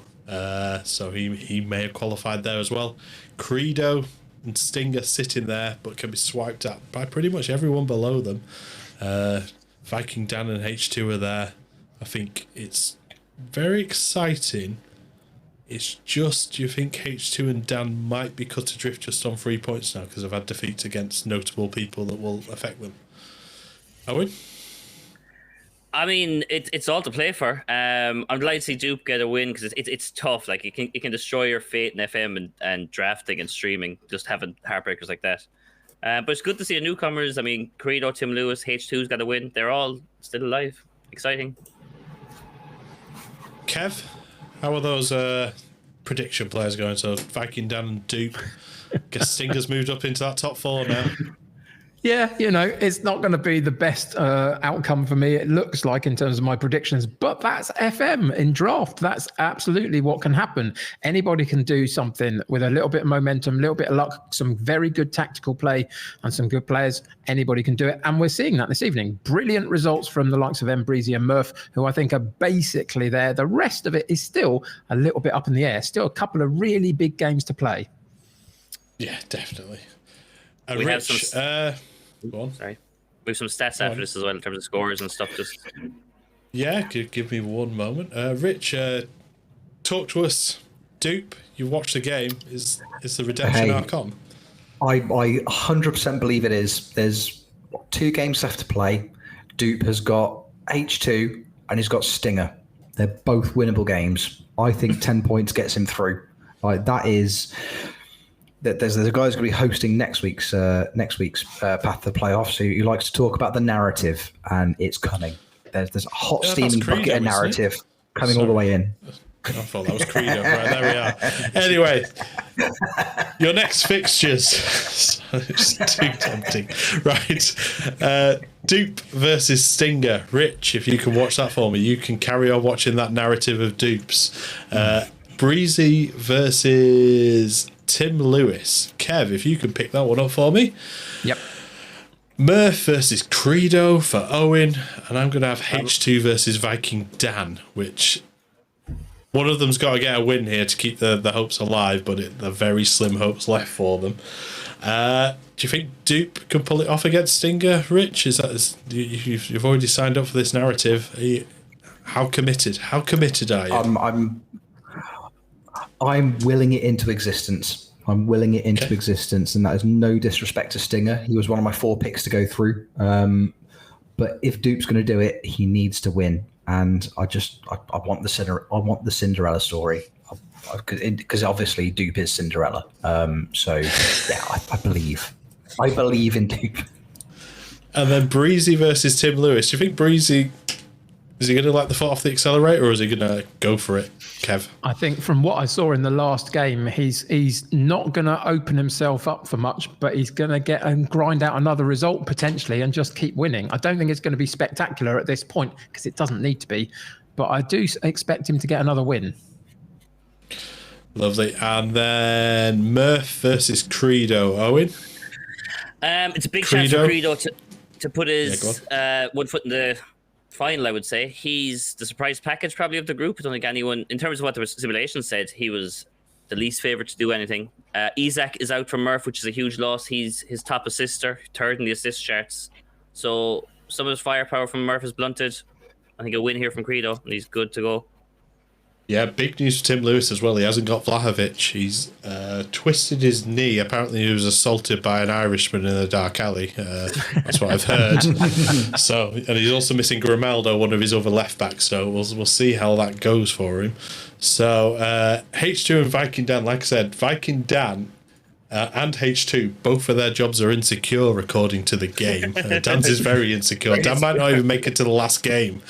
So he may have qualified there as well. Credo and Stinger sitting there, but can be swiped at by pretty much everyone below them. Viking Dan and H2 are there. I think it's very exciting. It's just, you think H2 and Dan might be cut adrift just on 3 points now because they've had defeats against notable people that will affect them. Owen? I mean, it's all to play for. I'm delighted to see Dupe get a win because it's tough. Like it can destroy your fate in FM and drafting and streaming. Just having heartbreakers like that. But it's good to see the newcomers. I mean, Credo, Tim Lewis, H2's got a win. They're all still alive. Exciting. Kev, how are those prediction players going? So Viking Dan and Dupe. Guess Stinger's moved up into that top 4 now. Yeah, it's not going to be the best outcome for me, it looks like, in terms of my predictions, but that's FM in draft. That's absolutely what can happen. Anybody can do something with a little bit of momentum, a little bit of luck, some very good tactical play and some good players. Anybody can do it. And we're seeing that this evening. Brilliant results from the likes of Breezy and Murph, who I think are basically there. The rest of it is still a little bit up in the air. Still a couple of really big games to play. Yeah, definitely. We Rich, have some... Go on. Sorry. We have some stats after this as well in terms of scores and stuff. Just yeah, give me one moment. Rich, talk to us. Dupe, you watched the game. Is the redemption arc on? I 100% believe it is. There's 2 games left to play. Dupe has got H2 and he's got Stinger. They're both winnable games. I think 10 points gets him through. Like that is. There's a guy who's going to be hosting next week's Path to the Playoffs. Who likes to talk about the narrative, and it's coming. There's a hot steaming bucket of narrative coming all the way in. I thought that was Credo. Right, there we are. Anyway, your next fixtures. It's too tempting. Right. Dupe versus Stinger. Rich, if you can watch that for me, you can carry on watching that narrative of Dupes. Breezy versus Tim Lewis. Kev, if you can pick that one up for me. Yep. Murph versus Credo for Owen. And I'm going to have H2 versus Viking Dan, which one of them's got to get a win here to keep the hopes alive, but they're very slim hopes left for them. Do you think Dupe can pull it off against Stinger, Rich? You've already signed up for this narrative. How committed are you? I'm willing it into existence. Existence, and that is no disrespect to Stinger. He was one of my 4 picks to go through. But if Dupe's going to do it, he needs to win. And I want the Cinderella story, because obviously Dupe is Cinderella. So yeah, I believe in Dupe. And then Breezy versus Tim Lewis. Do you think Breezy, is he going to let the foot off the accelerator, or is he going to go for it, Kev? I think from what I saw in the last game, he's not going to open himself up for much, but he's going to get and grind out another result potentially and just keep winning. I don't think it's going to be spectacular at this point because it doesn't need to be, but I do expect him to get another win. Lovely. And then Murph versus Credo. Owen? It's a big chance for Credo to put his 1 foot in the final, I would say. He's the surprise package probably of the group. I don't think anyone, in terms of what the simulation said, he was the least favourite to do anything. Isaac is out from Murph, which is a huge loss. He's his top assister, 3rd in the assist charts. So some of his firepower from Murph is blunted. I think a win here from Credo, and he's good to go. Yeah, big news for Tim Lewis as well. He hasn't got Vlahovic. He's twisted his knee. Apparently, he was assaulted by an Irishman in a dark alley. That's what I've heard. So, and he's also missing Grimaldo, one of his other left backs. So we'll see how that goes for him. So H2 and Viking Dan, like I said, Viking Dan and H2, both of their jobs are insecure according to the game. Dan's is very insecure. Dan might not even make it to the last game.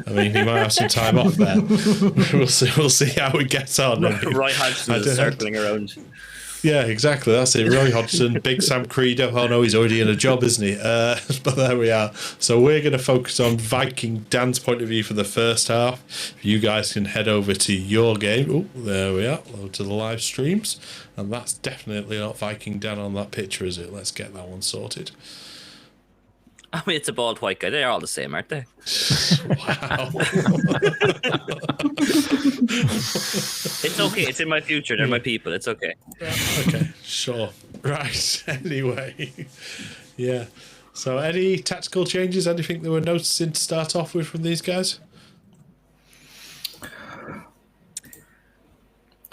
I mean, he might have some time off there. We'll see how it gets on. Roy Hodgson is circling around. Yeah, exactly. That's it. Roy Hodgson, Big Sam Credo. Oh no, he's already in a job, isn't he? But there we are. So we're going to focus on Viking Dan's point of view for the first half. You guys can head over to your game. Oh, there we are. Go to the live streams. And that's definitely not Viking Dan on that picture, is it? Let's get that one sorted. I mean, it's a bald white guy. They're all the same, aren't they? Wow. It's okay. It's in my future. They're my people. It's okay. Okay, sure. Right. Anyway. Yeah. So any tactical changes, anything that we're noticing to start off with from these guys?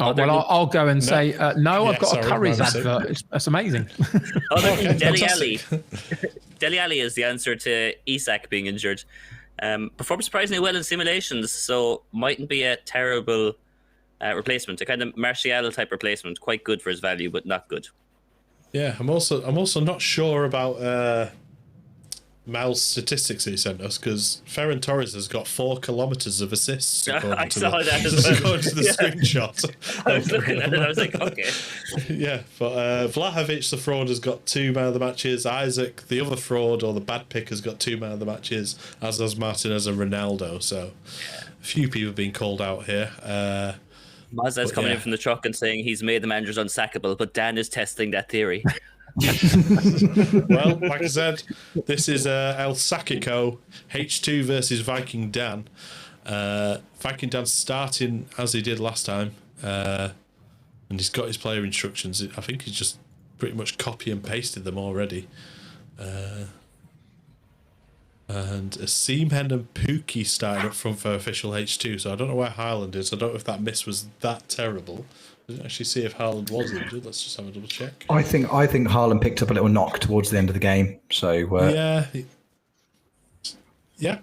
Oh, well, I'll go and say, no, I've got sorry, a Curry's my advert. That's amazing. Dele Alli. Dele Alli is the answer to Isak being injured. Performed surprisingly well in simulations, so mightn't be a terrible replacement. A kind of Martial type replacement. Quite good for his value, but not good. Yeah, I'm also not sure about Mal's statistics that he sent us, because Ferran Torres has got 4 kilometres of assists. I saw that as well. According to the screenshot. I was looking at it, I was like, okay. Yeah, but Vlahovic, the fraud, has got 2 man of the matches. Isaac, the other fraud, or the bad pick, has got 2 man of the matches, as does Martinez and Ronaldo. So a few people being called out here. Mazda's coming in from the truck and saying he's made the managers unsackable, but Dan is testing that theory. Well, like I said, this is El Sakico H2 versus Viking Dan. Viking Dan starting as he did last time, and he's got his player instructions. I think he's just pretty much copy and pasted them already. And Seamhen and Pookie starting up front for official H2, so I don't know where Haaland is. I don't know if that miss was that terrible. I didn't actually see if Haaland was injured. Let's just have a double check. I think Haaland picked up a little knock towards the end of the game. So yeah,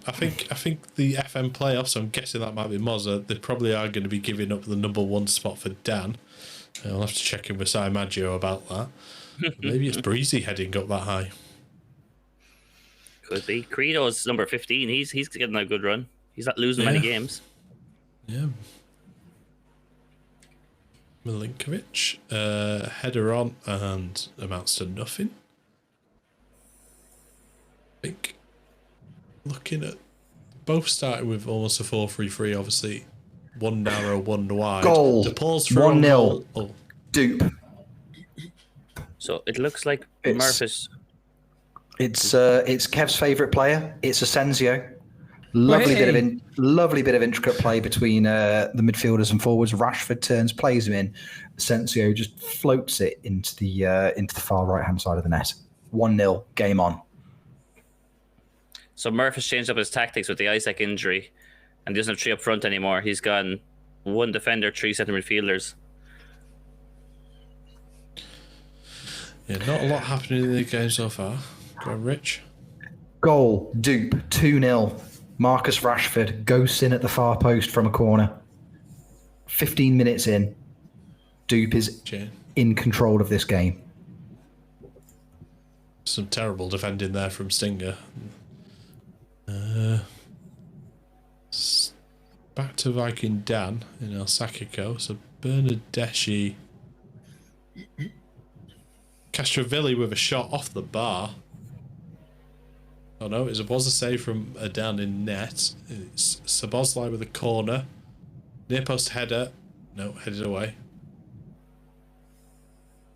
I think the FM playoffs, I'm guessing that might be Moza. They probably are going to be giving up the number 1 spot for Dan. I'll have to check in with Si Maggio about that. Maybe it's Breezy heading up that high. Could be. Credo's number 15. He's getting a good run. He's not losing many games. Yeah. Milinkovic, header on and amounts to nothing. I think looking at both starting with almost a 4-3-3, obviously. 1 narrow, 1 wide. Goal. DePaul's for 1-0. Oh. Dupe. So it looks like Murphys. It's Kev's favourite player. It's Asensio. Lovely bit of intricate play between the midfielders and forwards. Rashford turns, plays him in. Asensio just floats it into the far right hand side of the net. 1-0, game on. So Murph has changed up his tactics with the Isaac injury, and he doesn't have 3 up front anymore. He's gone 1 defender, 3 centre midfielders. Yeah, not a lot happening in the game so far. Go on, Rich. Goal, Dupe, 2-0. Marcus Rashford ghosts in at the far post from a corner. 15 minutes in, Dupe is in control of this game. Some terrible defending there from Stinger. Back to Viking Dan in El Sakico. So Bernardeschi. Castrovilli with a shot off the bar. Oh no, it was a save from Dan in net. It's Sabozlai with a corner. Near post header. No, headed away.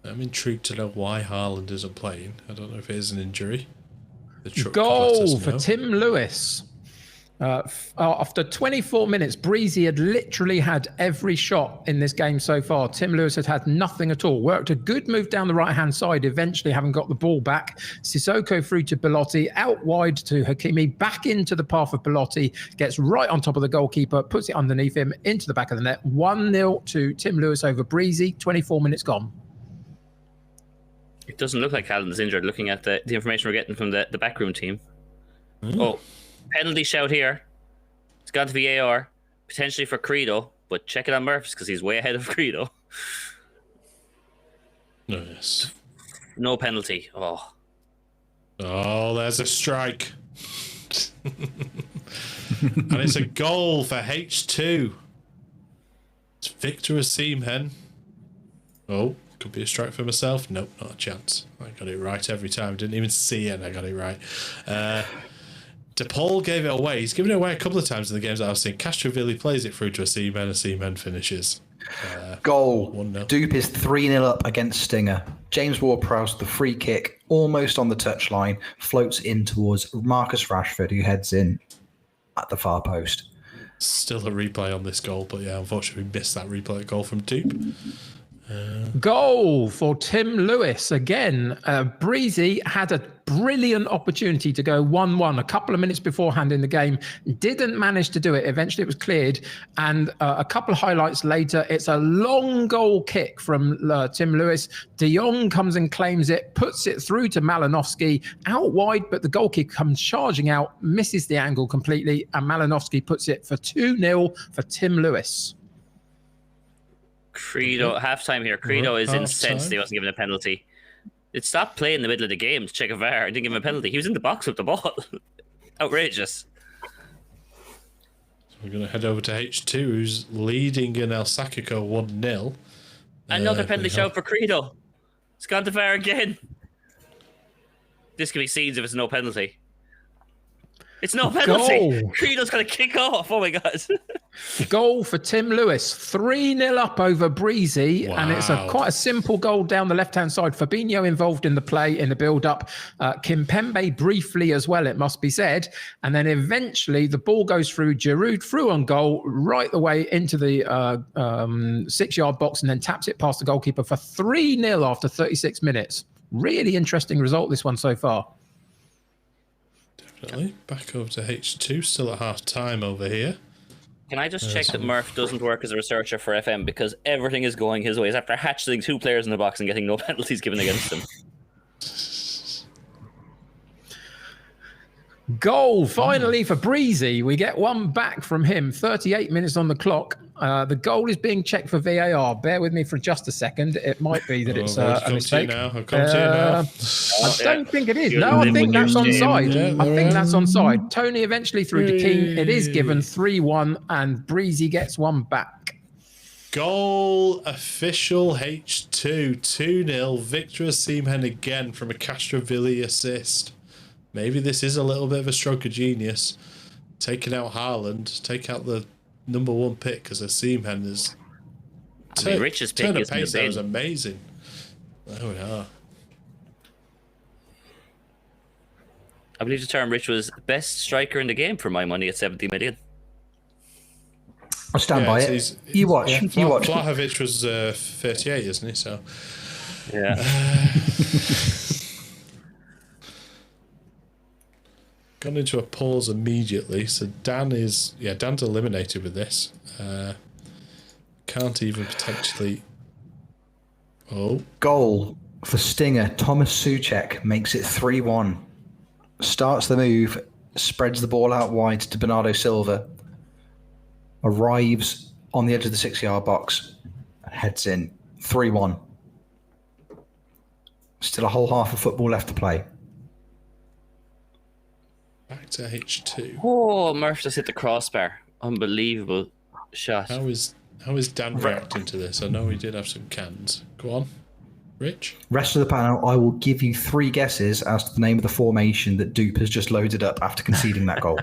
I'm intrigued to know why Haaland isn't playing. I don't know if it is an injury. Goal for Tim Lewis. After 24 minutes, Breezy had literally had every shot in this game so far. Tim Lewis had nothing at all. Worked a good move down the right-hand side, eventually having got the ball back. Sissoko through to Belotti, out wide to Hakimi, back into the path of Belotti, gets right on top of the goalkeeper, puts it underneath him, into the back of the net. 1-0 to Tim Lewis over Breezy, 24 minutes gone. It doesn't look like Callum's injured, looking at the information we're getting from the backroom team. Oh, penalty shout here. It's gone to VAR, potentially for Credo, but check it on Murph's because he's way ahead of Credo. Yes. No penalty. Oh, there's a strike. And it's a goal for H2. It's Victor Osimhen. Oh, could be a strike for myself. Nope, not a chance. I got it right every time. Didn't even see it and I got it right. DePaul gave it away. He's given it away a couple of times in the games that I've seen. Castrovilli plays it through to Osimhen finishes. Goal. 1-0. Dupe is 3-0 up against Stinger. James Ward-Prowse, the free kick, almost on the touchline, floats in towards Marcus Rashford, who heads in at the far post. Still a replay on this goal, but yeah, unfortunately we missed that replay goal from Dupe. Goal for Tim Lewis again. Breezy had a brilliant opportunity to go 1-1 a couple of minutes beforehand in the game. Didn't manage to do it. Eventually it was cleared. And a couple of highlights later, it's a long goal kick from Tim Lewis. De Jong comes and claims it, puts it through to Malinowski out wide, but the goalkeeper comes charging out, misses the angle completely, and Malinowski puts it for 2-0 for Tim Lewis. Credo, halftime here. Credo is incensed he wasn't given a penalty. It stopped playing in the middle of the game to check a VAR. I didn't give him a penalty. He was in the box with the ball. Outrageous. So we're going to head over to H2, who's leading in El Sacico 1-0. Another penalty shout for Credo. It's gone to VAR again. This can be scenes if it's no penalty. It's no penalty. Goal. Credo's going to kick off. Oh my God. Goal for Tim Lewis. 3-0 up over Breezy. Wow. And it's quite a simple goal down the left-hand side. Fabinho involved in the play, in the build-up. Kimpembe briefly as well, it must be said. And then eventually the ball goes through Giroud, through on goal, right the way into the 6-yard box, and then taps it past the goalkeeper for 3-0 after 36 minutes. Really interesting result, this one so far. Definitely. Back over to H2, still at half time over here. Can I just check that Murph doesn't work as a researcher for FM because everything is going his ways after hatching 2 players in the box and getting no penalties given against them? Goal finally for Breezy. We get one back from him. 38 minutes on the clock. The goal is being checked for VAR. Bear with me for just a second. It might be that it's a mistake. I'll come to you now. I don't think it is. No, I think that's onside. I think that's onside. Tony eventually through to King. It is given 3-1 and Breezy gets one back. Goal official H2 2-0. Victor Osimhen again from a Castrovilli assist. Maybe this is a little bit of a stroke of genius. Taking out Haaland, take out the number 1 pick because Osimhen is. Rich's pick turn of is pace insane. that was amazing. There we are. I believe the term Rich was best striker in the game for my money at 70 million. I'll stand by it. You watch. Yeah, you watch. Vlahovic was 38, isn't he? So. Yeah. Gone into a pause immediately, so Dan's eliminated with this. Can't even potentially. Goal for Stinger. Thomas Souček makes it 3-1. Starts the move, spreads the ball out wide to Bernardo Silva. Arrives on the edge of the 6-yard box and heads in 3-1. Still a whole half of football left to play. Back to H2. Oh, Murph just hit the crossbar. Unbelievable shot. How is Dan reacting to this? I know we did have some cans. Go on, Rich. Rest of the panel, I will give you 3 guesses as to the name of the formation that Dupe has just loaded up after conceding that goal.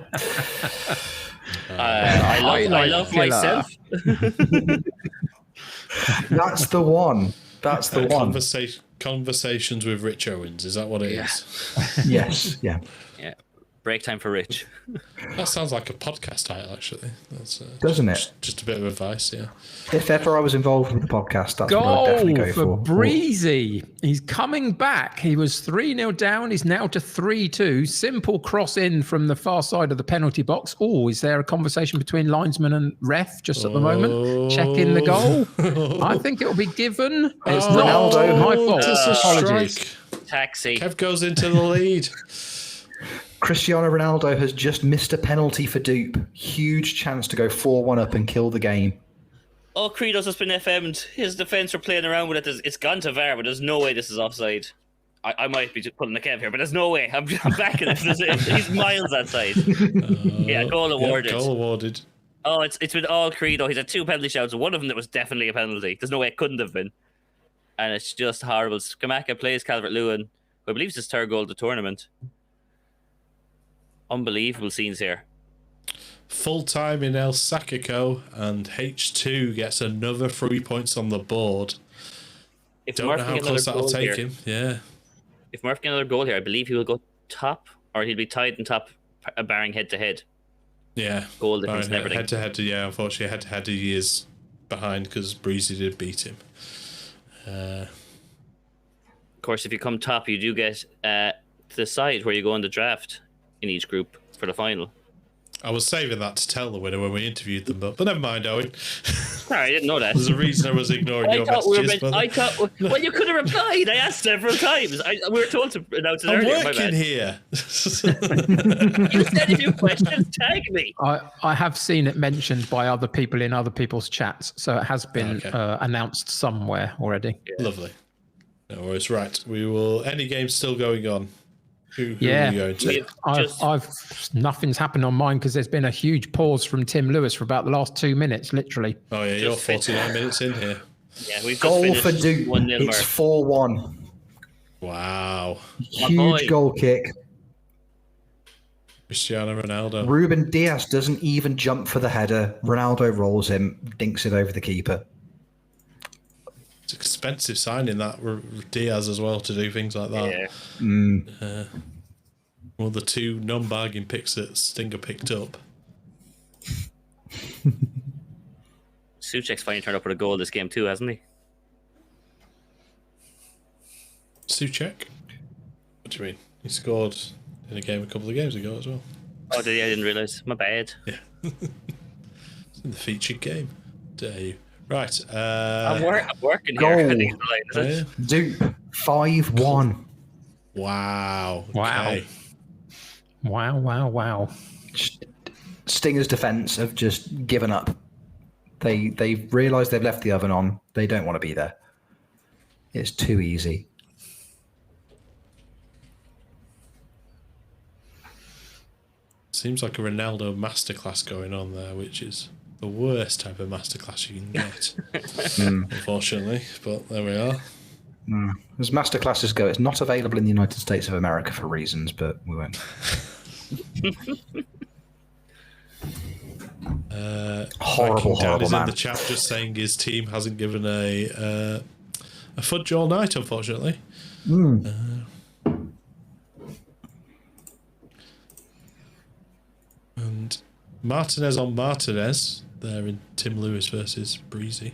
I love myself. That's the one. That's the one. Conversations with Rich Owens. Is that what it is? Yes. Yeah. Yeah. Break time for Rich. That sounds like a podcast title, actually. That's, Doesn't it? Just a bit of advice, yeah. If ever I was involved with the podcast, that's Goal what I'd definitely go for. Breezy. He's coming back. He was 3-0 down. He's now to 3-2. Simple cross in from the far side of the penalty box. Oh, is there a conversation between linesman and ref just at the moment? Checking the goal. I think it'll be given. It's not my fault. Apologies. Taxi. Kev goes into the lead. Cristiano Ronaldo has just missed a penalty for dupe. Huge chance to go 4-1 up and kill the game. Oh, Credo's just been FM'd. His defence are playing around with it. It's gone to VAR, but there's no way this is offside. I might be just pulling the Kev here, but there's no way. I'm backing it. He's miles outside. Yeah, goal awarded. Goal awarded. Oh, it's been all Credo. He's had 2 penalty shouts. One of them that was definitely a penalty. There's no way it couldn't have been. And it's just horrible. Skamaka plays Calvert-Lewin, who I believe is his 3rd goal of the tournament. Unbelievable scenes here. Full time in El Sacico, and H2 gets another 3 points on the board. If Don't Murph know can how get close another that'll goal take here, him. Yeah. if Murph can get another goal here, I believe he will go top, or he'll be tied in top, barring head to head. Yeah. Goal difference and everything. Head to head, yeah. Unfortunately, head to head he is behind because Breezy did beat him. Of course, if you come top, you do get to decide where you go in the draft in each group for the final. I was saving that to tell the winner when we interviewed them, but never mind, Owen. Sorry, I didn't know that. There's a reason I was ignoring your messages. Well, you could have replied. I asked several times. We were told to announce it I'm earlier. working here. You said if you have questions, tag me. I have seen it mentioned by other people in other people's chats, so it has been announced somewhere already. Yeah. Lovely. No worries. Right, we will. Any games still going on? Who are you going to? I've nothing's happened on mine because there's been a huge pause from Tim Lewis for about the last 2 minutes, literally. Oh yeah, you're 49 minutes in here. Yeah, we've goal for Duke. It's 4-1. Wow. Huge goal kick. Cristiano Ronaldo. Ruben Diaz doesn't even jump for the header. Ronaldo rolls him, dinks it over the keeper. It's expensive signing that Diaz as well to do things like that. Yeah. Well, the 2 non-bargain picks that Stinger picked up. Souček's finally turned up with a goal this game too, hasn't he? Souček? What do you mean? He scored in a game a couple of games ago as well. Oh, did he? I didn't realise. My bad. Yeah. It's in the featured game. Dare you? Right. I'm working goal. Here. Dupe 5-1. Wow. Okay. Wow. Stinger's defence have just given up. They've realised they've left the oven on. They don't want to be there. It's too easy. Seems like a Ronaldo masterclass going on there, which is the worst type of masterclass you can get, unfortunately. But there we are. As masterclasses go, it's not available in the United States of America for reasons, but we won't. Horrible is man. in the chat just saying his team hasn't given a fudge all night, unfortunately. And Martinez on Martinez there in Tim Lewis versus Breezy.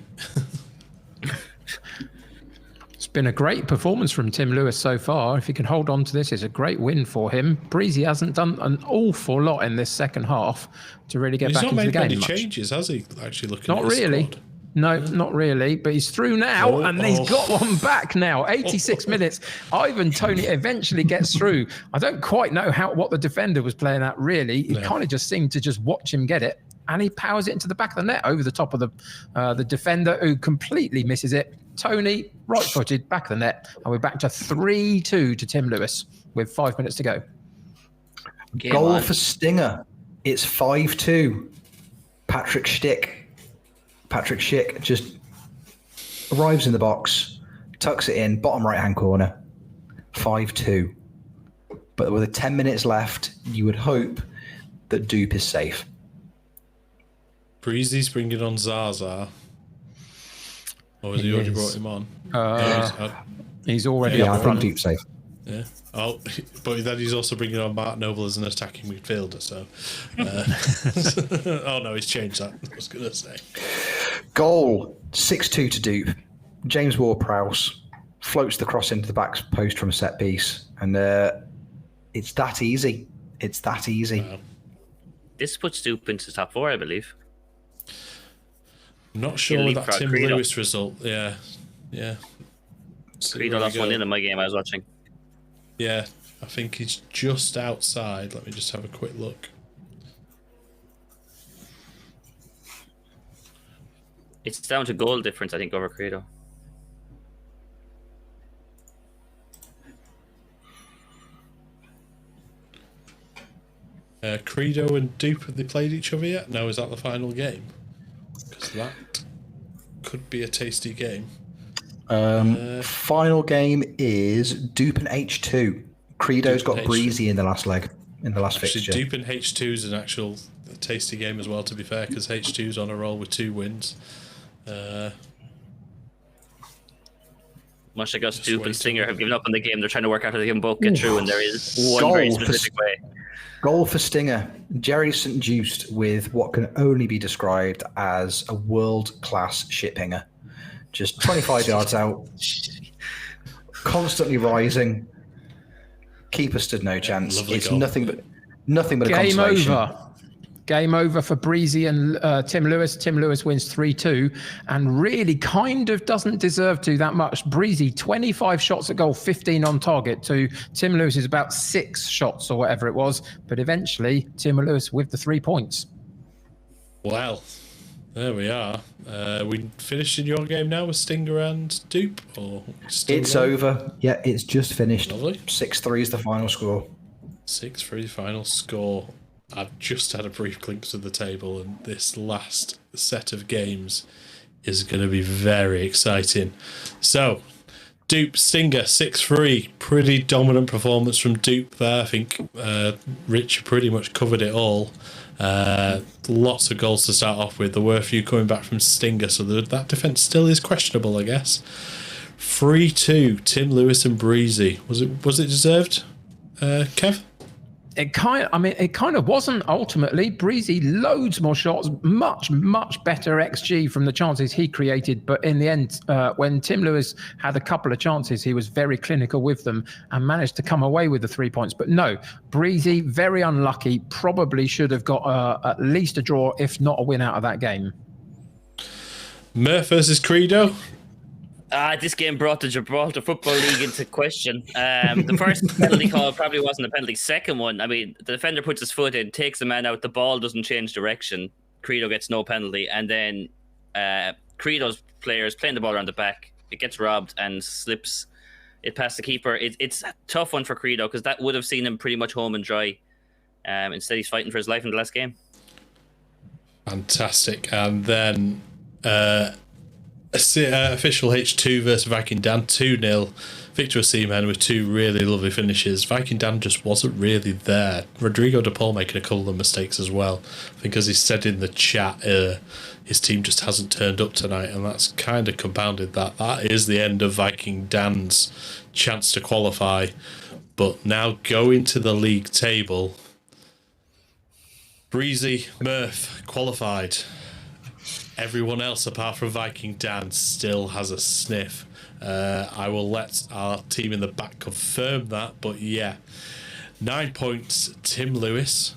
It's been a great performance from Tim Lewis so far. If he can hold on to this, it's a great win for him. Breezy hasn't done an awful lot in this second half to really get back into the game. He's not made many changes, has he? Actually, looking not at his really. squad. No, not really. But he's through now, and he's got one back now. 86 minutes. Ivan Toney eventually gets through. I don't quite know what the defender was playing at, really. He kind of just seemed to just watch him get it, and he powers it into the back of the net over the top of the defender, who completely misses it. Toney, right-footed, back of the net, and we're back to 3-2 to Tim Lewis with 5 minutes to go. Goal for Stinger. It's 5-2. Patrick Schick just arrives in the box, tucks it in, bottom right-hand corner, 5-2. But with 10 minutes left, you would hope that Dupe is safe. Breezy's bringing on Zaza. Or has he already brought him on? He's already Yeah, up I front. think Dupe's safe. Yeah. Oh, but then he's also bringing on Mark Noble as an attacking midfielder. So, oh no, he's changed that. I was going to say. Goal 6-2 to Dupe. James Ward-Prowse floats the cross into the back post from a set piece, and it's that easy. It's that easy. Wow. This puts Dupe into the top 4, I believe. I'm not sure with that Tim Lewis result. Yeah. Credo lost one in my game I was watching. Yeah, I think he's just outside. Let me just have a quick look. It's down to goal difference, I think, over Credo. Credo and Dupe, have they played each other yet? No, is that the final game? Because that could be a tasty game. Final game is Dupe and H2. Credo's got Breezy in the last leg, in the last fixture. Dupe and H2 is an actual tasty game as well, to be fair, because H2's on a roll with 2 wins. Much like us, Dupe and Stinger have given up on the game. They're trying to work out how they can both get through, and there is one very specific way. Goal for Stinger. Jerry St. Just with what can only be described as a world-class shit-pinger. Just 25 yards out, constantly rising. Keeper stood no chance. It's goal. nothing but a consolation. Game over for Breezy and Tim Lewis. Tim Lewis wins 3-2 and really kind of doesn't deserve to that much. Breezy, 25 shots at goal, 15 on target to Tim Lewis is about 6 shots or whatever it was. But eventually, Tim Lewis with the 3 points. Well, there we are. We finished in your game now with Stinger and Dupe? Or it's over. Yeah, it's just finished. Lovely. 6-3 is the final score. 6-3 final score. I've just had a brief glimpse of the table, and this last set of games is going to be very exciting. So, Dupe, Stinger, 6-3. Pretty dominant performance from Dupe there. I think Rich pretty much covered it all. Lots of goals to start off with. There were a few coming back from Stinger, so that defence still is questionable, I guess. 3-2, Tim Lewis and Breezy. Was it deserved, Kev? It kind of wasn't ultimately. Breezy, loads more shots, much better XG from the chances he created. But in the end, when Tim Lewis had a couple of chances, he was very clinical with them and managed to come away with the 3 points. But no, Breezy, very unlucky, probably should have got at least a draw, if not a win out of that game. Murph versus Credo. This game brought the Gibraltar Football League into question. The first penalty call probably wasn't a penalty. Second one, I mean, the defender puts his foot in, takes the man out, the ball doesn't change direction. Credo gets no penalty. And then Credo's players playing the ball around the back. It gets robbed and slips it past the keeper. It's a tough one for Credo because that would have seen him pretty much home and dry. Instead, he's fighting for his life in the last game. Fantastic. And then... official H2 versus Viking Dan 2-0. Victor Osimhen with 2 really lovely finishes. Viking Dan just wasn't really there. Rodrigo De Paul making a couple of mistakes as well. I think, as he said in the chat, his team just hasn't turned up tonight, and that's kind of compounded that. That is the end of Viking Dan's chance to qualify. But now going to the league table, Breezy, Murph qualified. Everyone else apart from Viking Dan still has a sniff. I will let our team in the back confirm that, but yeah. 9 points, Tim Lewis.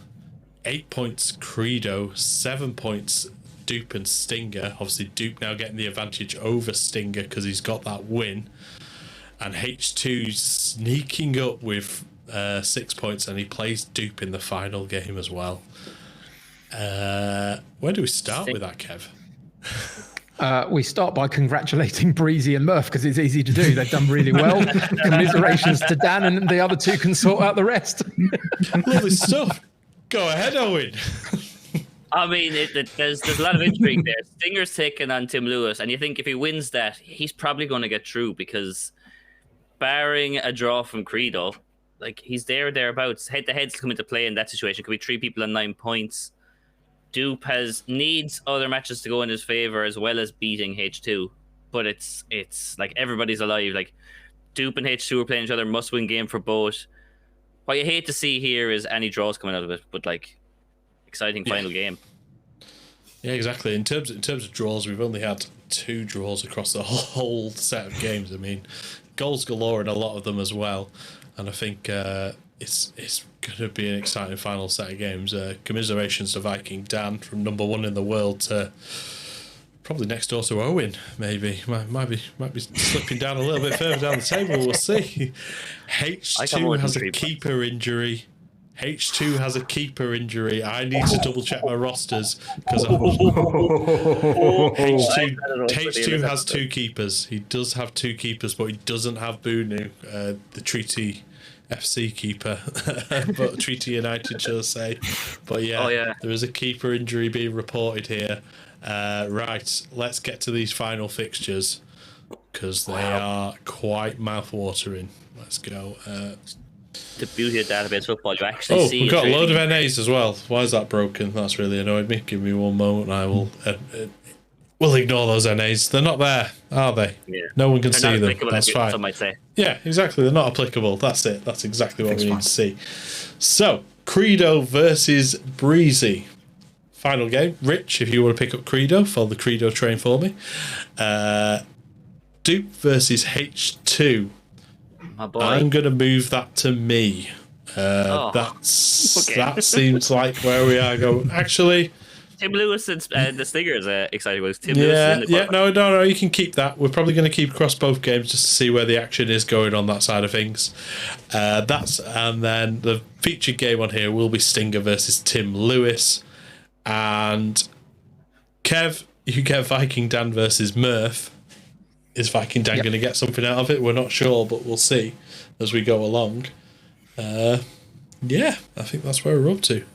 8 points, Credo. 7 points, Dupe and Stinger. Obviously, Dupe now getting the advantage over Stinger because he's got that win. And H2 sneaking up with 6 points, and he plays Dupe in the final game as well. Where do we start with that, Kev? We start by congratulating Breezy and Murph because it's easy to do. They've done really well. Commiserations to Dan, and the other two can sort out the rest. Lovely stuff. Go ahead, Owen. I mean, there's a lot of intrigue there. Stinger's taking on Tim Lewis, and you think if he wins that, he's probably going to get through because barring a draw from Credo, like he's thereabouts. Head-to-heads come into play in that situation. Could be 3 people on 9 points. Dupe needs other matches to go in his favor as well as beating H2, but it's like everybody's alive. Like Dupe and H2 are playing each other, must-win game for both. What you hate to see here is any draws coming out of it, but like exciting final game. Yeah, exactly. In terms of draws, we've only had 2 draws across the whole set of games. I mean, goals galore in a lot of them as well, and I think it's going to be an exciting final set of games. Commiserations to Viking Dan from number 1 in the world to probably next door to Owen. Maybe might be slipping down a little bit further down the table. We'll see. H2 has a keeper injury. H2 has a keeper injury. I need to double check my rosters because H2 has 2 keepers. He does have 2 keepers, but he doesn't have Bunu, the Treaty FC keeper, but Treaty United shall say. But yeah, there is a keeper injury being reported here. Right, let's get to these final fixtures because they are quite mouth-watering. Let's go. The beauty of database football, you actually see. We've got a load of NAs as well. Why is that broken? That's really annoyed me. Give me one moment and I will... we'll ignore those NAs. They're not there, are they? Yeah. No one can see them. That's fine. Some might say. Yeah, exactly. They're not applicable. That's it. That's exactly what we need to see. So, Credo versus Breezy. Final game. Rich, if you want to pick up Credo, follow the Credo train for me. Dupe versus H2. I'm going to move that to me. That seems like where we are going. Actually, Tim Lewis and the Stingers exciting ones. Tim Lewis no, you can keep that. We're probably going to keep across both games just to see where the action is going on that side of things. And then the featured game on here will be Stinger versus Tim Lewis. And Kev, you get Viking Dan versus Murph. Is Viking Dan going to get something out of it? We're not sure, but we'll see as we go along. I think that's where we're up to.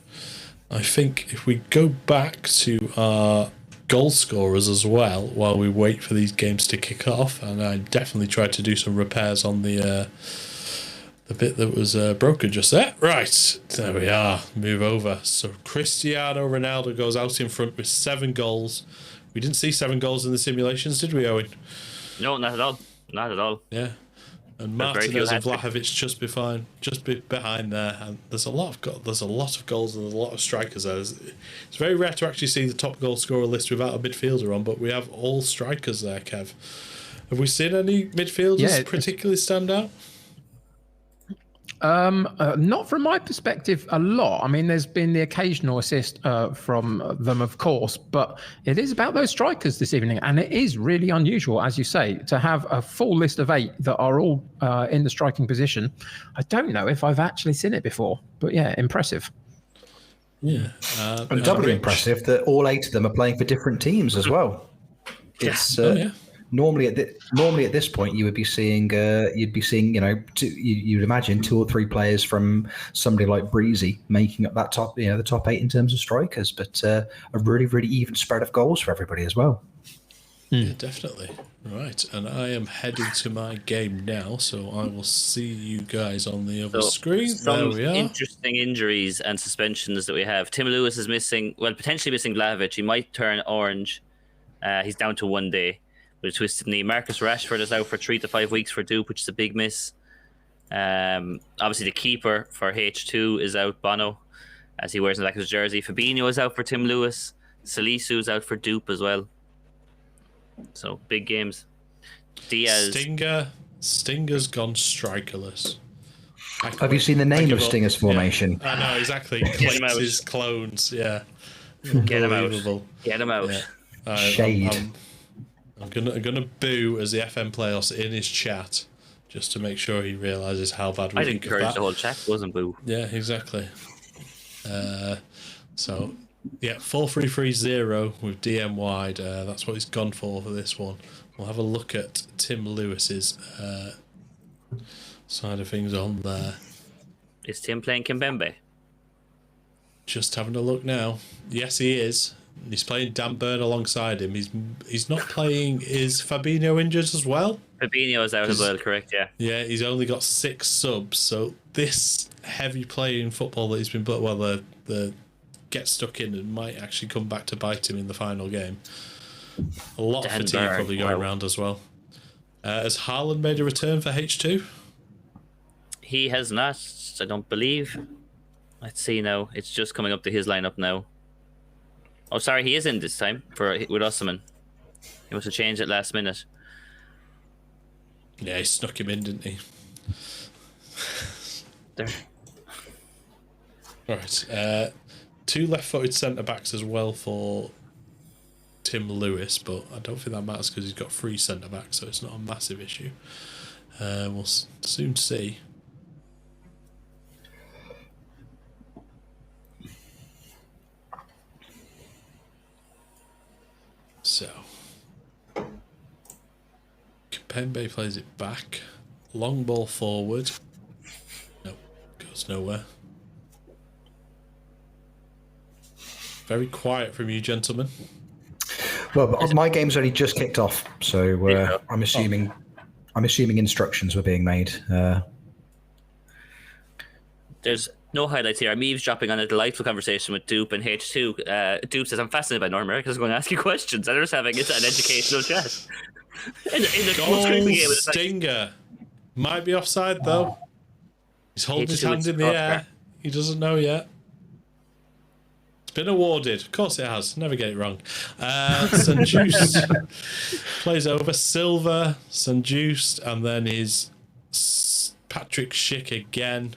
I think if we go back to our goal scorers as well, while we wait for these games to kick off, and I definitely tried to do some repairs on the bit that was broken just there. Right, there we are. Move over. So Cristiano Ronaldo goes out in front with 7 goals. We didn't see 7 goals in the simulations, did we, Owen? No, not at all. Not at all. Yeah. And Martinez and Vlahovic just behind there, and there's a lot of goals and there's a lot of strikers there. It's very rare to actually see the top goal scorer list without a midfielder on, but we have all strikers there. Kev, have we seen any midfielders particularly stand out? Not from my perspective a lot. I mean, there's been the occasional assist from them, of course, but it is about those strikers this evening, and it is really unusual, as you say, to have a full list of 8 that are all in the striking position. I don't know if I've actually seen it before, but yeah, impressive. Yeah, and doubly impressive that all 8 of them are playing for different teams as well. It's Normally at this point you'd be seeing you'd imagine 2 or 3 players from somebody like Breezy making up that top the top 8 in terms of strikers, but a really even spread of goals for everybody as well. Yeah, definitely. Right, and I am heading to my game now, so I will see you guys on the other screen. There we are. Interesting injuries and suspensions that we have. Tim Lewis is potentially missing Vlahovic. He might turn orange. He's down to 1 day with a twisted knee. Marcus Rashford is out for 3 to 5 weeks for Dupe, which is a big miss. Obviously, the keeper for H2 is out, Bono, as he wears the back of his jersey. Fabinho is out for Tim Lewis. Salisu is out for Dupe as well. So, big games. Diaz. Stinger's gone strikerless. Have you seen the name of Stinger's formation? Yeah. I know, exactly. His clones, yeah. Get him out. Get him out. Yeah. Shade. I'm gonna boo as the FM playoffs in his chat, just to make sure he realizes how bad we think of that. I'd encourage the whole chat wasn't boo. Yeah, exactly. 4-3-3-0 with DM wide. That's what he's gone for this one. We'll have a look at Tim Lewis's side of things on there. Is Tim playing Kimpembe? Just having a look now. Yes, he is. He's playing Dan Burn alongside him. He's not playing. Is Fabinho injured as well? Fabinho is out as well, correct, yeah. Yeah, he's only got 6 subs. So this heavy play in football that he's been put, the get stuck in and might actually come back to bite him in the final game. A lot of fatigue probably going around as well. Has Haaland made a return for H2? He has not, I don't believe. Let's see now. It's just coming up to his lineup now. Oh, sorry, he is in this time with Osimhen. He must have changed it last minute. Yeah, he snuck him in, didn't he? There. All right. 2 left-footed centre-backs as well for Tim Lewis, but I don't think that matters because he's got 3 centre-backs, so it's not a massive issue. We'll soon see. So, Kimpembe plays it back. Long ball forward. No, goes nowhere. Very quiet from you, gentlemen. Well, my game's only just kicked off, so I'm assuming instructions were being made. There's no highlights here. I'm eavesdropping on a delightful conversation with Dupe and H2. Dupe says, I'm fascinated by North America. I was going to ask you questions. And they're just having an educational chat. in the Goal game, Stinger. Might be offside, though. He's holding his hands in the air. He doesn't know yet. It's been awarded. Of course it has. Never get it wrong. St. Just plays over. Silva, St. Just, and then is Patrick Schick again.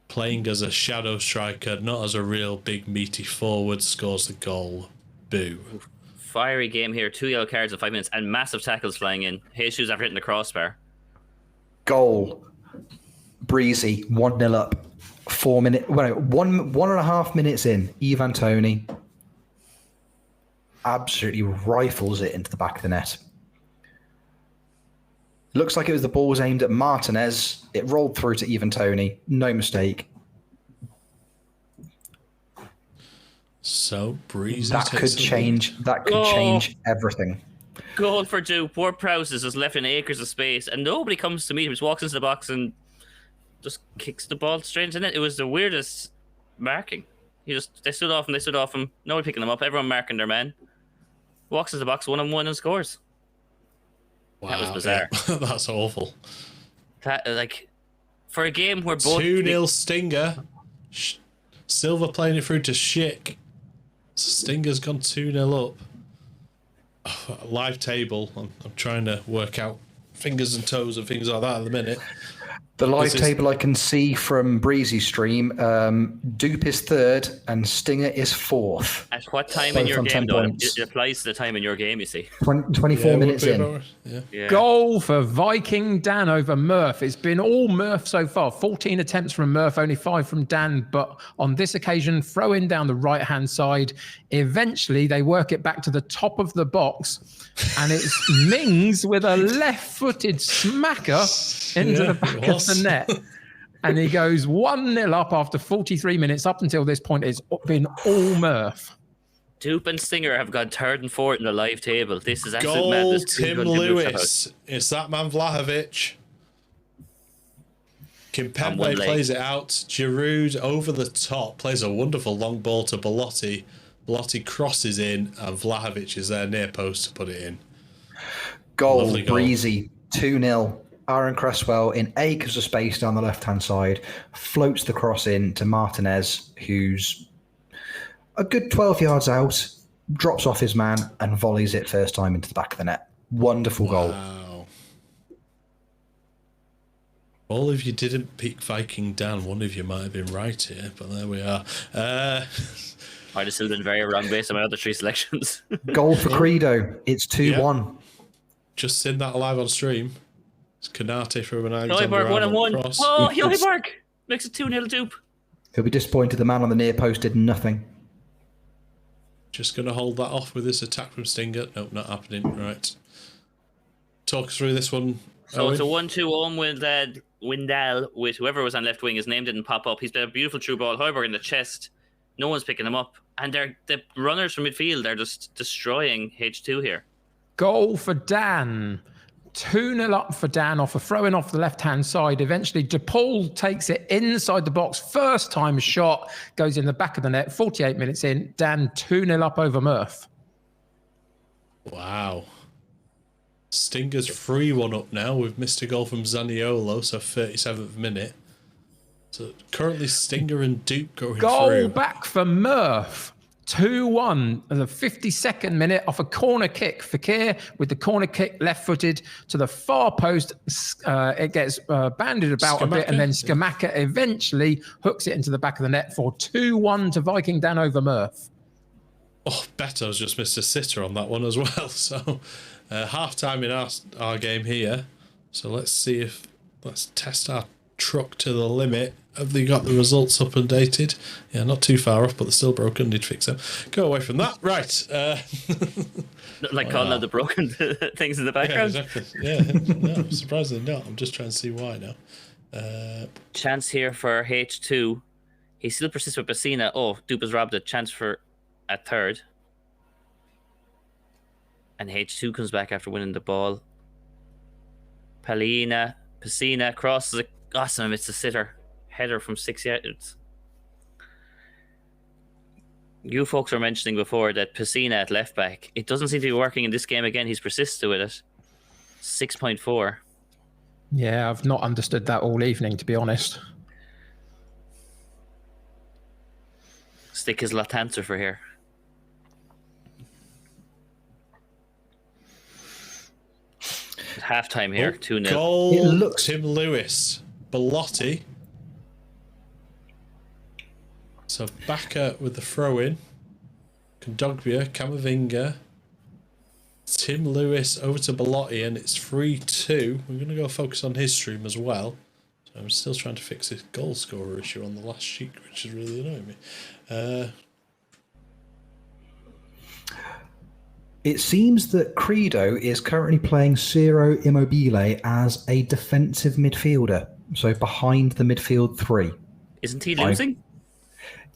Playing as a shadow striker, not as a real big meaty forward, scores the goal. Boo. Fiery game here. 2 yellow cards in 5 minutes and massive tackles flying in. Jesus after hitting the crossbar. Goal. Breezy. 1-0 up. 4 minutes. Well, 1.5 minutes in. Ivan Toney absolutely rifles it into the back of the net. Looks like it was the ball was aimed at Martinez. It rolled through to Ivan Toney. No mistake. So Breezy. That could change. That could change everything. Goal for Dupe. Ward Prowse is just left in acres of space, and nobody comes to meet him. Just walks into the box and just kicks the ball straight into the net. It was the weirdest marking. They stood off him. Nobody picking him up. Everyone marking their man. Walks into the box 1-on-1 and scores. Wow, that was bizarre. Yeah. That's awful. That for a game where both 2-0 Stinger. Silva playing it through to Schick. Stinger's gone 2-0 up. Oh, live table. I'm trying to work out fingers and toes and things like that at the minute. The live table I can see from Breezy's stream, Dupe is 3rd and Stinger is 4th. At what time in your game, though? It applies to the time in your game, you see. 24 minutes in. Yeah. Goal for Viking Dan over Murph. It's been all Murph so far. 14 attempts from Murph, only 5 from Dan. But on this occasion, throw in down the right-hand side. Eventually, they work it back to the top of the box. And it's Mings with a left-footed smacker into the back of the net. And he goes 1-0 up after 43 minutes. Up until this point, it's been all Murph. Dupe and Stinger have gone 3rd and 4th in the live table. This is absolute goal, madness. Tim Lewis. It's that man Vlahovic. Kimpembe plays it out. Giroud over the top. Plays a wonderful long ball to Belotti. Belotti crosses in, and Vlahovic is there near post to put it in. Goal, Breezy. 2-0. Aaron Cresswell in acres of space down the left-hand side. Floats the cross in to Martinez, who's a good 12 yards out. Drops off his man and volleys it first time into the back of the net. Wonderful goal. Wow. All of you didn't pick Viking Dan. One of you might have been right here, but there we are. I'd have still been very wrong based on my other 3 selections. Goal for Credo. It's 2-1. Yep. Just seen that live on stream. It's Kanate from an Højbjerg 1-1. cross. Oh, Højbjerg makes it 2-0 Dupe. He'll be disappointed the man on the near post did nothing. Just going to hold that off with this attack from Stinger. Nope, not happening. Right. Talk us through this one. So it's a 1-2 home with Windal, with whoever was on left wing. His name didn't pop up. He's been a beautiful through ball. Højbjerg in the chest. No one's picking him up. And the runners from midfield are just destroying H2 here. Goal for Dan. 2-0 up for Dan off a throw-in off the left-hand side. Eventually, DePaul takes it inside the box. First time shot goes in the back of the net. 48 minutes in. Dan 2-0 up over Murph. Wow. Stinger's 3-1 up now with Mr. Goal from Zaniolo, so 37th minute. So currently Stinger and Dupe going Goal through. back for Murph. 2-1 in the 52nd minute off a corner kick. Fekir with the corner kick left-footed to the far post. It gets banded about a bit, and then Skamaka eventually hooks it into the back of the net for 2-1 to Viking Dan over Murph. Oh, Beto's just missed a sitter on that one as well. So half-time in our game here. So let's test our truck to the limit. Have they got the results up and dated? Yeah, not too far off, but they're still broken. Need to fix them. Go away from that. Right. Like calling out the broken things in the background. Yeah, exactly. Yeah, no, surprisingly not. I'm just trying to see why now. Chance here for H2. He still persists with Bassina. Oh, Dupe has robbed a chance for a third. And H2 comes back after winning the ball. Passina crosses it. Awesome, it's a sitter. Header from 6 yards. You folks were mentioning before that Passina at left back. It doesn't seem to be working in this game again. He's persisted with it. 6.4. Yeah, I've not understood that all evening, to be honest. Stick his left answer for here. Half time here, 2-0. Goal, Tim Lewis. Belotti. So Baka with the throw-in. Kondogbia, Camavinga. Tim Lewis over to Belotti, and it's 3-2. We're going to go focus on his stream as well. So I'm still trying to fix this goal scorer issue on the last sheet, which is really annoying me. It seems that Credo is currently playing Ciro Immobile as a defensive midfielder, so behind the midfield three. Isn't he losing?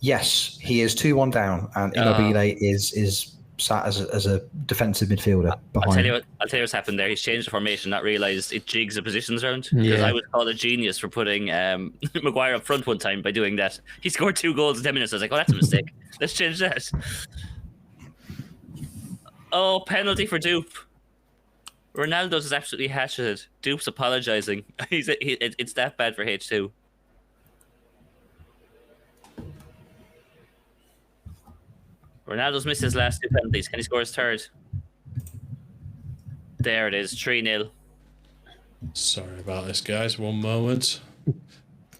Yes, he is 2-1 down, and Immobile is sat as a defensive midfielder behind. I'll tell you what's happened there. He's changed the formation, not realised it jigs the positions around. Because I was called a genius for putting Maguire up front one time by doing that. He scored 2 goals in 10 minutes. I was like, oh, that's a mistake. Let's change that. Oh, penalty for Dupe. Ronaldo's is absolutely hatcheted. Dupe's apologising. It's that bad for H2. Ronaldo's missed his last 2 penalties. Can he score his third? There it is, 3-0. Sorry about this, guys. One moment.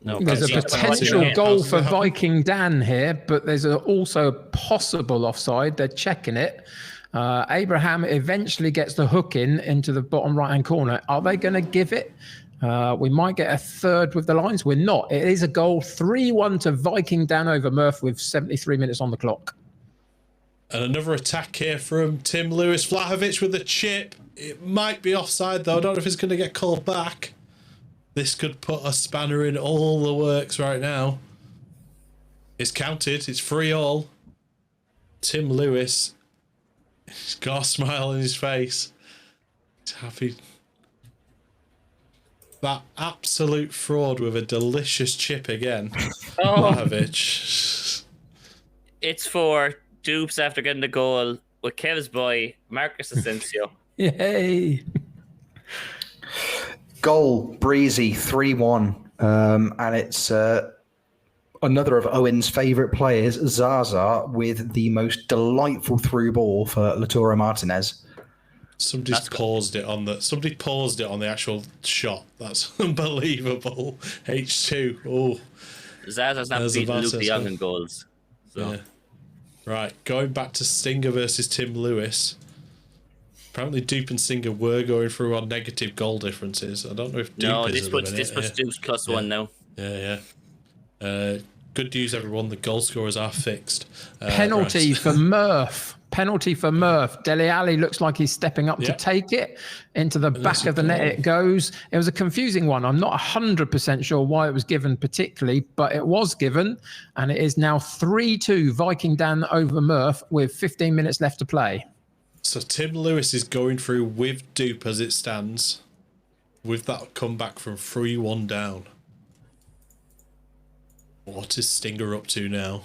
No, there's a potential goal for Viking Dan here, but there's also a possible offside. They're checking it. Abraham eventually gets the hook into the bottom right-hand corner. Are they going to give it? We might get a third with the lines. We're not. It is a goal. 3-1 to Viking Dan over Murph with 73 minutes on the clock. And another attack here from Tim Lewis. Vlahovic with the chip. It might be offside, though. I don't know if it's going to get called back. This could put a spanner in all the works right now. It's counted. It's 3-3. Tim Lewis. He's got a smile on his face. He's happy. That absolute fraud with a delicious chip again. Vlahovic. It's for Dupes after getting the goal with Kev's boy, Marcus Asensio. Yay! Goal, breezy, 3-1. And it's another of Owen's favourite players, Zaza, with the most delightful through ball for Lautaro Martinez. Somebody paused it on the actual shot. That's unbelievable. H2. Oh, Zaza's not beating Luke de Jong in goals. So. Yeah. Right, going back to Stinger versus Tim Lewis. Apparently, Dupe and Stinger were going through on negative goal differences. I don't know if Dupe is this puts Dupe's +1 now. Yeah. Good news, everyone. The goal scorers are fixed. Penalty for Murph. Penalty for Murph. Dele Alli looks like he's stepping up to take it. Into the back of the net it goes. It was a confusing one. I'm not 100% sure why it was given particularly, but it was given. And it is now 3-2 Viking Dan over Murph with 15 minutes left to play. So Tim Lewis is going through with Dupe as it stands. With that comeback from 3-1 down. What is Stinger up to now?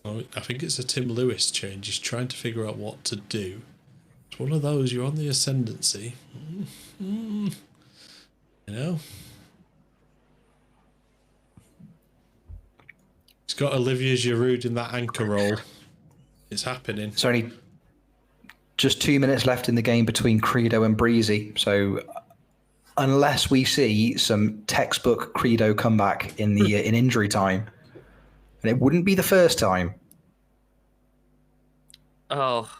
Oh, I think it's a Tim Lewis change. He's trying to figure out what to do. It's one of those, you're on the ascendancy. You know? It's got Olivier Giroud in that anchor role. It's happening. It's only just 2 minutes left in the game between Credo and Breezy. So unless we see some textbook Credo comeback in the in injury time, and it wouldn't be the first time. Oh.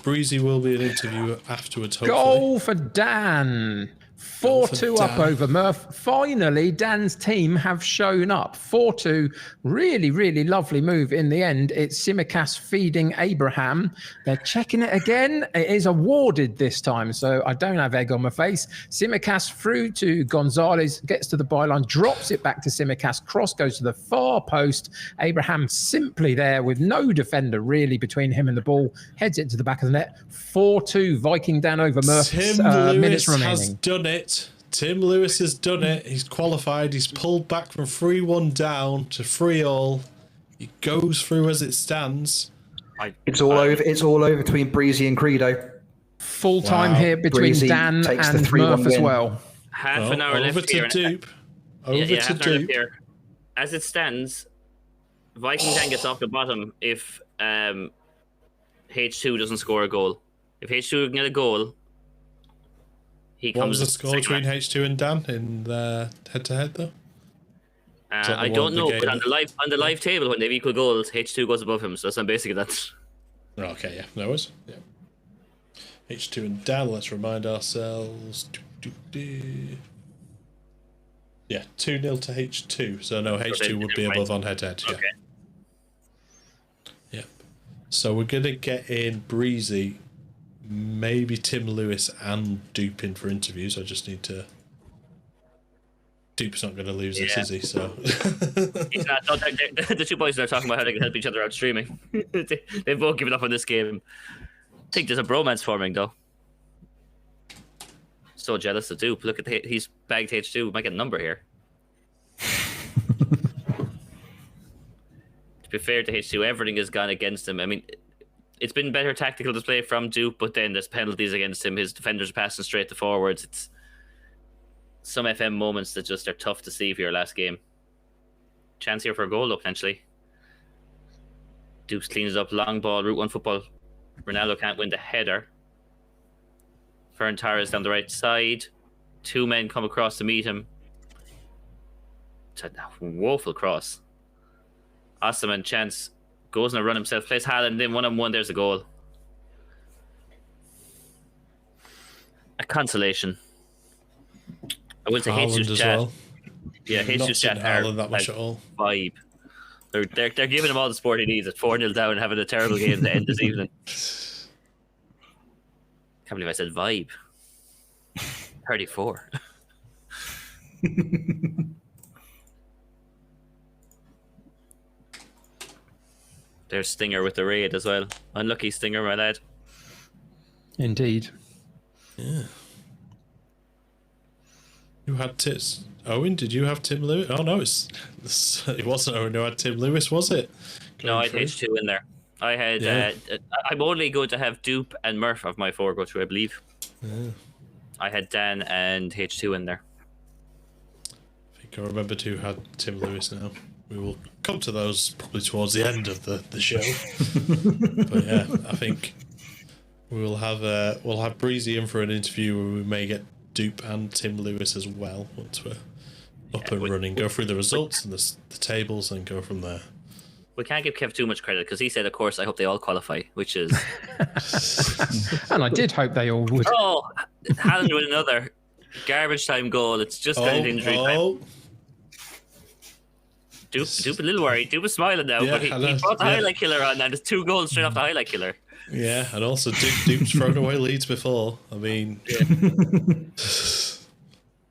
Breezy will be an interview afterwards, hopefully. Goal for Dan. 4-2 up over Murph. Finally, Dan's team have shown up. 4-2. Really, really lovely move in the end. It's Simicast feeding Abraham. They're checking it again. It is awarded this time, so I don't have egg on my face. Simicast through to Gonzalez, gets to the byline, drops it back to Simicast. Cross goes to the far post. Abraham simply there with no defender really between him and the ball. Heads it to the back of the net. 4-2 Viking Dan over Murph. Minutes remaining. Has done it. Tim Lewis has done it. He's qualified. He's pulled back from 3-1 down to 3-all. He goes through as it stands. It's all over. It's all over between Breezy and Credo. Full time here between Breezy Dan and Murph as well. Half an hour over left to here. Dupe. Over Yeah, to half an hour left Dupe. here. As it stands, Viking Dan gets off the bottom if H2 doesn't score a goal. If H2 can get a goal, he What was comes. the score between H2 and Dan in the head-to-head, though? I don't know, but on the live table, when they have equal goals, H2 goes above him. So that's basically that. Okay, yeah, no worries. Yeah. H2 and Dan, let's remind ourselves. Yeah, 2-0 to H2. So no, H2 would be above on head-to-head. Yeah. Okay. Yep. So we're going to get in Breezy, maybe Tim Lewis and Dupe in for interviews. I just need to... Dupe's not going to lose this, is he? So He's not. No, the two boys are talking about how they can help each other out streaming. They've both given up on this game. I think there's a bromance forming, though. So jealous of Dupe. Look at he's bagged H2. Might get a number here. To be fair to H2, everything has gone against him. I mean, it's been better tactical display from Dupe, but then there's penalties against him. His defenders are passing straight to forwards. It's some FM moments that just are tough to see for your last game. Chance here for a goal, though, potentially. Dupes cleans it up. Long ball, Route 1 football. Ronaldo can't win the header. Fern Torres down the right side. Two men come across to meet him. It's a woeful cross. Osterman, chance. Goes on a run himself. Plays Haaland. Then 1-on-1. There's a goal. A consolation. I would say H2's chat. well. Yeah, H2's chat Haaland that much at all. Vibe. They're giving him all the support he needs at 4-0 down and having a terrible game to end this evening. Can't believe I said vibe. 34. There's Stinger with the raid as well. Unlucky Stinger, my lad. Indeed. Yeah. You had Tits. Owen, did you have Tim Lewis? Oh no, it wasn't Owen who had Tim Lewis, was it? No, I had H2 in there. I had. Yeah. I'm only going to have Dupe and Murph of my four go through, I believe. Yeah. I had Dan and H2 in there. I think I remembered who had Tim Lewis now. We will come to those probably towards the end of the show. But yeah, I think we'll have Breezy in for an interview where we may get Dupe and Tim Lewis as well once we're up and running. Go through the results and the tables and go from there. We can't give Kev too much credit because he said, of course, I hope they all qualify, which is... And I did hope they all would. Oh, Haaland with another garbage time goal. It's just kind of injury time. Dupe a little worried. Dupe is smiling now, but he brought the highlight killer on, and there's 2 goals straight off the highlight killer. Yeah, and also Dupe's thrown away leads before. I mean...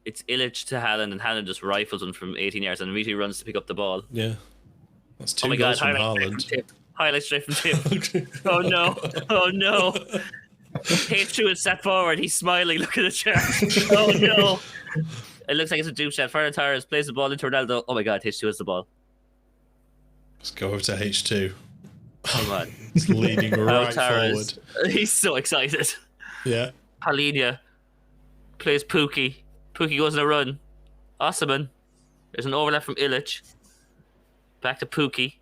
It's Illich to Haaland, and Haaland just rifles him from 18 yards and immediately runs to pick up the ball. Yeah. That's 2 goals from Haaland. Highlight straight from Tim. Oh no. Oh no. H2 is sat forward. He's smiling. Look at the chat. Oh no. It looks like it's a dupe shot. Fernando Torres plays the ball into Ronaldo. Oh my god, H2 has the ball. Let's go over to H2. Come on. It's leading right forward. He's so excited. Yeah. Palhinha plays Pookie. Pookie goes on a run. Osman. There's an overlap from Illich. Back to Pookie.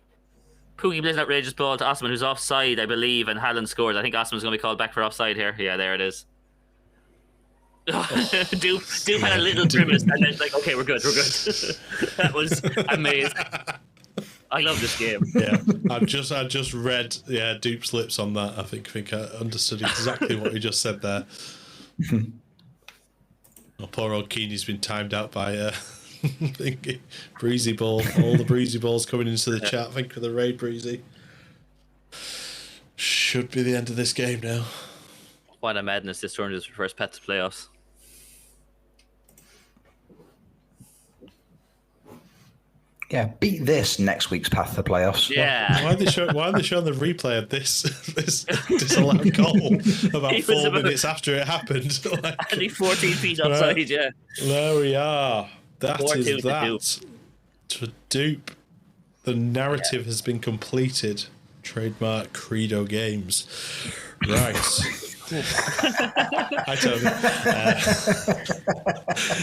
Pookie plays an outrageous ball to Osman, who's offside, I believe, and Haaland scores. I think Osman's going to be called back for offside here. Yeah, there it is. Dupe had a little grimace, and then it's like, okay, we're good. That was amazing. I love this game. Yeah, I just read Dupe's lips on that. I think I understood exactly what he just said there. Oh, poor old Keeney's been timed out by Breezy Ball. All the Breezy Balls coming into the chat. Thank you for the raid, Breezy. Should be the end of this game now. What a madness this tournament is for first path to playoffs. Yeah, beat this next week's path to playoffs. Yeah. Why are they showing the replay of this disallowed goal about 4 minutes after it happened? Like, only 14 feet outside, yeah. There we are. That is 4-2 that. To Dupe. The narrative has been completed. Trademark Credo Games. Right. Hi, Toby.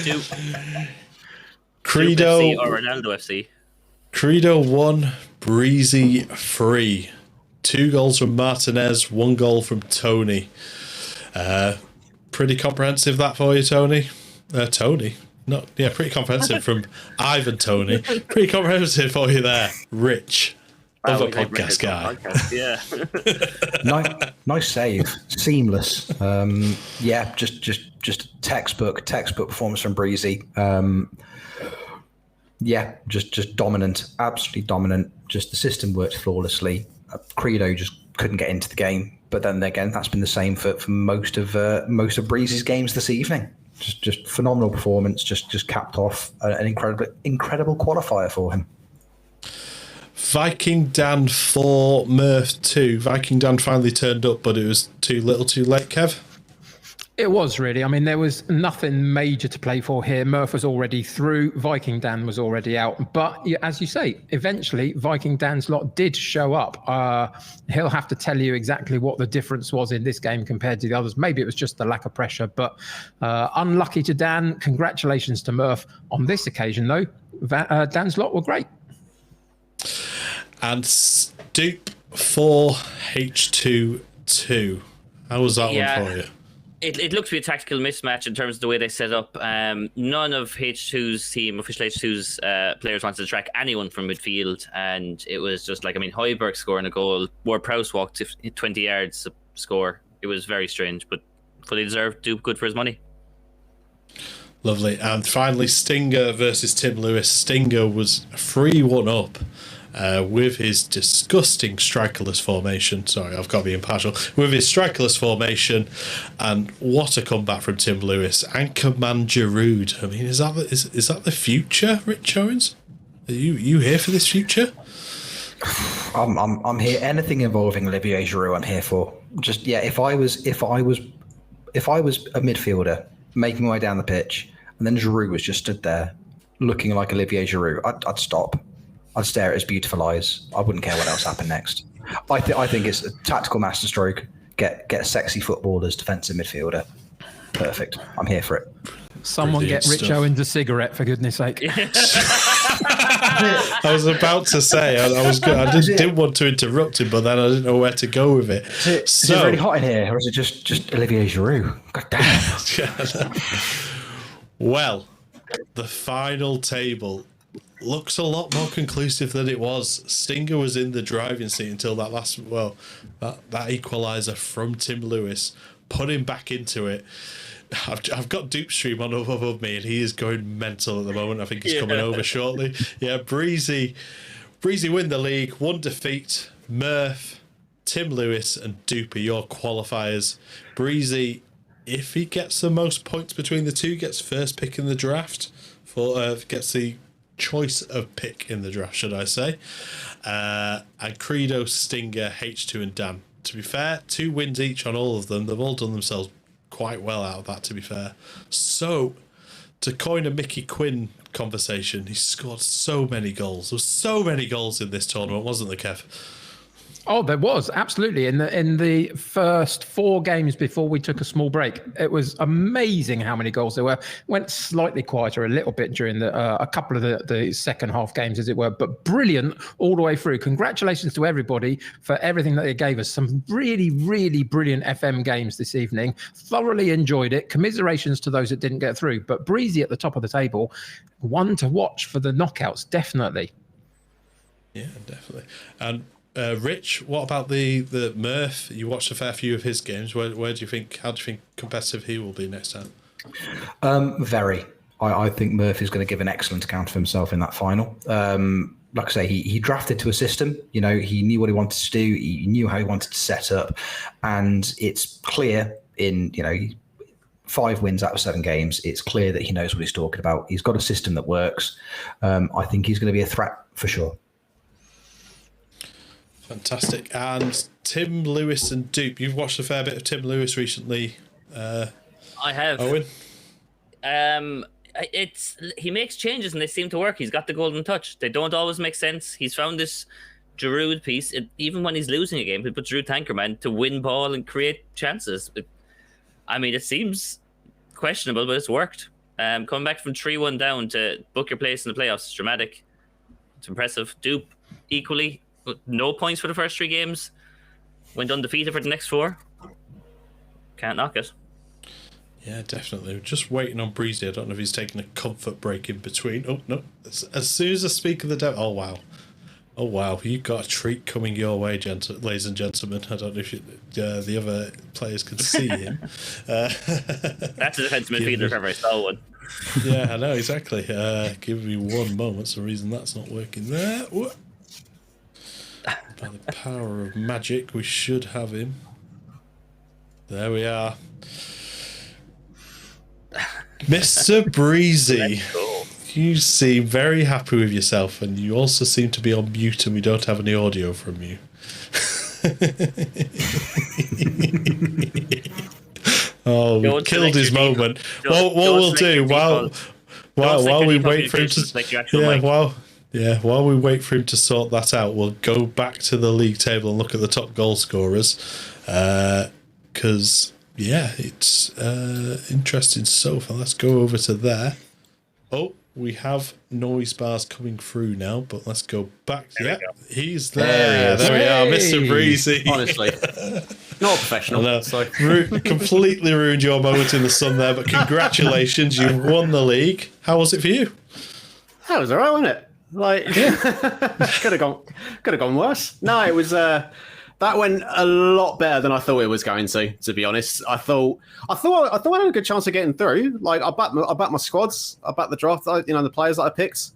Dupe. Credo Dupe FC or Ronaldo FC. Credo 1, Breezy 3. 2 goals from Martinez, 1 goal from Tony. Pretty comprehensive that for you, Tony. Tony. Pretty comprehensive from Ivan Tony. Pretty comprehensive for you there, Rich. Other podcast guy. Yeah. Nice save. Seamless. Just textbook performance from Breezy. Just dominant, absolutely dominant. Just the system worked flawlessly. Credo just couldn't get into the game, but then again, that's been the same for most of Breezy's games this evening. Just phenomenal performance. Just capped off an incredible qualifier for him. Viking Dan 4, Murph 2. Viking Dan finally turned up, but it was too little too late, Kev. It was really. I mean, there was nothing major to play for here. Murph was already through. Viking Dan was already out. But as you say, eventually Viking Dan's lot did show up. He'll have to tell you exactly what the difference was in this game compared to the others. Maybe it was just the lack of pressure. But unlucky to Dan. Congratulations to Murph. On this occasion, though, Dan's lot were great. And Dupe 4, H2 2. How was that one for you? It looked to be a tactical mismatch in terms of the way they set up. None of H2's team, official H2's players wanted to track anyone from midfield. And it was just like, Højbjerg scoring a goal, Ward-Prowse walked 20 yards to score. It was very strange, but fully deserved. Dupe good for his money. Lovely. And finally, Stinger versus Tim Lewis. Stinger was 3-1 up. With his disgusting strikerless formation. Sorry, I've got to be impartial. With his strikerless formation, and what a comeback from Tim Lewis. Anchorman Giroud. I mean, is that the future, Rich Owens? Are you here for this future? I'm here. Anything involving Olivier Giroud, I'm here for. Just if I was a midfielder making my way down the pitch, and then Giroud was just stood there looking like Olivier Giroud, I'd stop. I'd stare at his beautiful eyes. I wouldn't care what else happened next. I think it's a tactical masterstroke. Get a sexy footballer's defensive midfielder. Perfect. I'm here for it. Someone Brilliant get Rich stuff. Owens a cigarette, for goodness sake. I was about to say, I didn't want to interrupt him, but then I didn't know where to go with it. Is it really hot in here, or is it just Olivier Giroud? God damn. Well, the final table looks a lot more conclusive than it was. Stinger was in the driving seat until that that equaliser from Tim Lewis put him back into it. I've got Dupe Stream on above me, and he is going mental at the moment. I think he's coming over shortly. Yeah, Breezy win the league, 1 defeat. Murph, Tim Lewis, and Dupe are your qualifiers. Breezy, if he gets the most points between the two, gets first pick in the draft. Gets the choice of pick in the draft, should I say. And Credo, Stinger, H2 and Dan. To be fair, 2 wins each on all of them. They've all done themselves quite well out of that, to be fair. So to coin a Mickey Quinn conversation, he scored so many goals. There was so many goals in this tournament, wasn't there, Kev? Oh, there was, absolutely. In the first 4 games before we took a small break, it was amazing how many goals there were. Went slightly quieter a little bit during a couple of the second half games, as it were, but brilliant all the way through. Congratulations to everybody for everything that they gave us. Some really, really brilliant FM games this evening. Thoroughly enjoyed it. Commiserations to those that didn't get through, but breezy at the top of the table. One to watch for the knockouts, definitely. Yeah, definitely. And Rich, what about the Murph? You watched a fair few of his games. How do you think competitive he will be next time? Very. I think Murph is going to give an excellent account of himself in that final. Like I say, he drafted to a system. You know, he knew what he wanted to do. He knew how he wanted to set up, and it's clear in 5 wins out of 7 games. It's clear that he knows what he's talking about. He's got a system that works. I think he's going to be a threat for sure. Fantastic. And Tim Lewis and Dupe, you've watched a fair bit of Tim Lewis recently. I have. Owen? He makes changes and they seem to work. He's got the golden touch. They don't always make sense. He's found this Giroud piece. Even when he's losing a game, he puts Giroud Tankerman to win ball and create chances. It seems questionable, but it's worked. Coming back from 3-1 down to book your place in the playoffs is dramatic. It's impressive. Dupe, equally. But no points for the first 3 games. Went undefeated for the next 4. Can't knock it. Yeah, definitely. We're just waiting on Breezy. I don't know if he's taking a comfort break in between. Oh, no. As soon as I speak of the devil... Oh, wow. Oh, wow. You've got a treat coming your way, ladies and gentlemen. I don't know if the other players can see him. That's a defensive midfielder if ever I saw one. Yeah, I know, exactly. Give me one moment. It's the reason that's not working there. Whoa. By the power of magic, we should have him. There we are. Mr. Breezy, you seem very happy with yourself, and you also seem to be on mute and we don't have any audio from you. Oh, we killed his moment. What we'll do while we wait for him to... While we wait for him to sort that out, we'll go back to the league table and look at the top goal scorers. Because, it's interesting so far. Let's go over to there. Oh, we have noise bars coming through now, but let's go back. He's there. There we are, Mr. Breezy. Honestly, not professional. Completely ruined your moment in the sun there, but congratulations, you've won the league. How was it for you? That was all right, wasn't it? Could have gone worse. No, it was that went a lot better than I thought it was going to be honest. I thought I had a good chance of getting through. Like I backed my squads, I backed the draft, the players that I picked.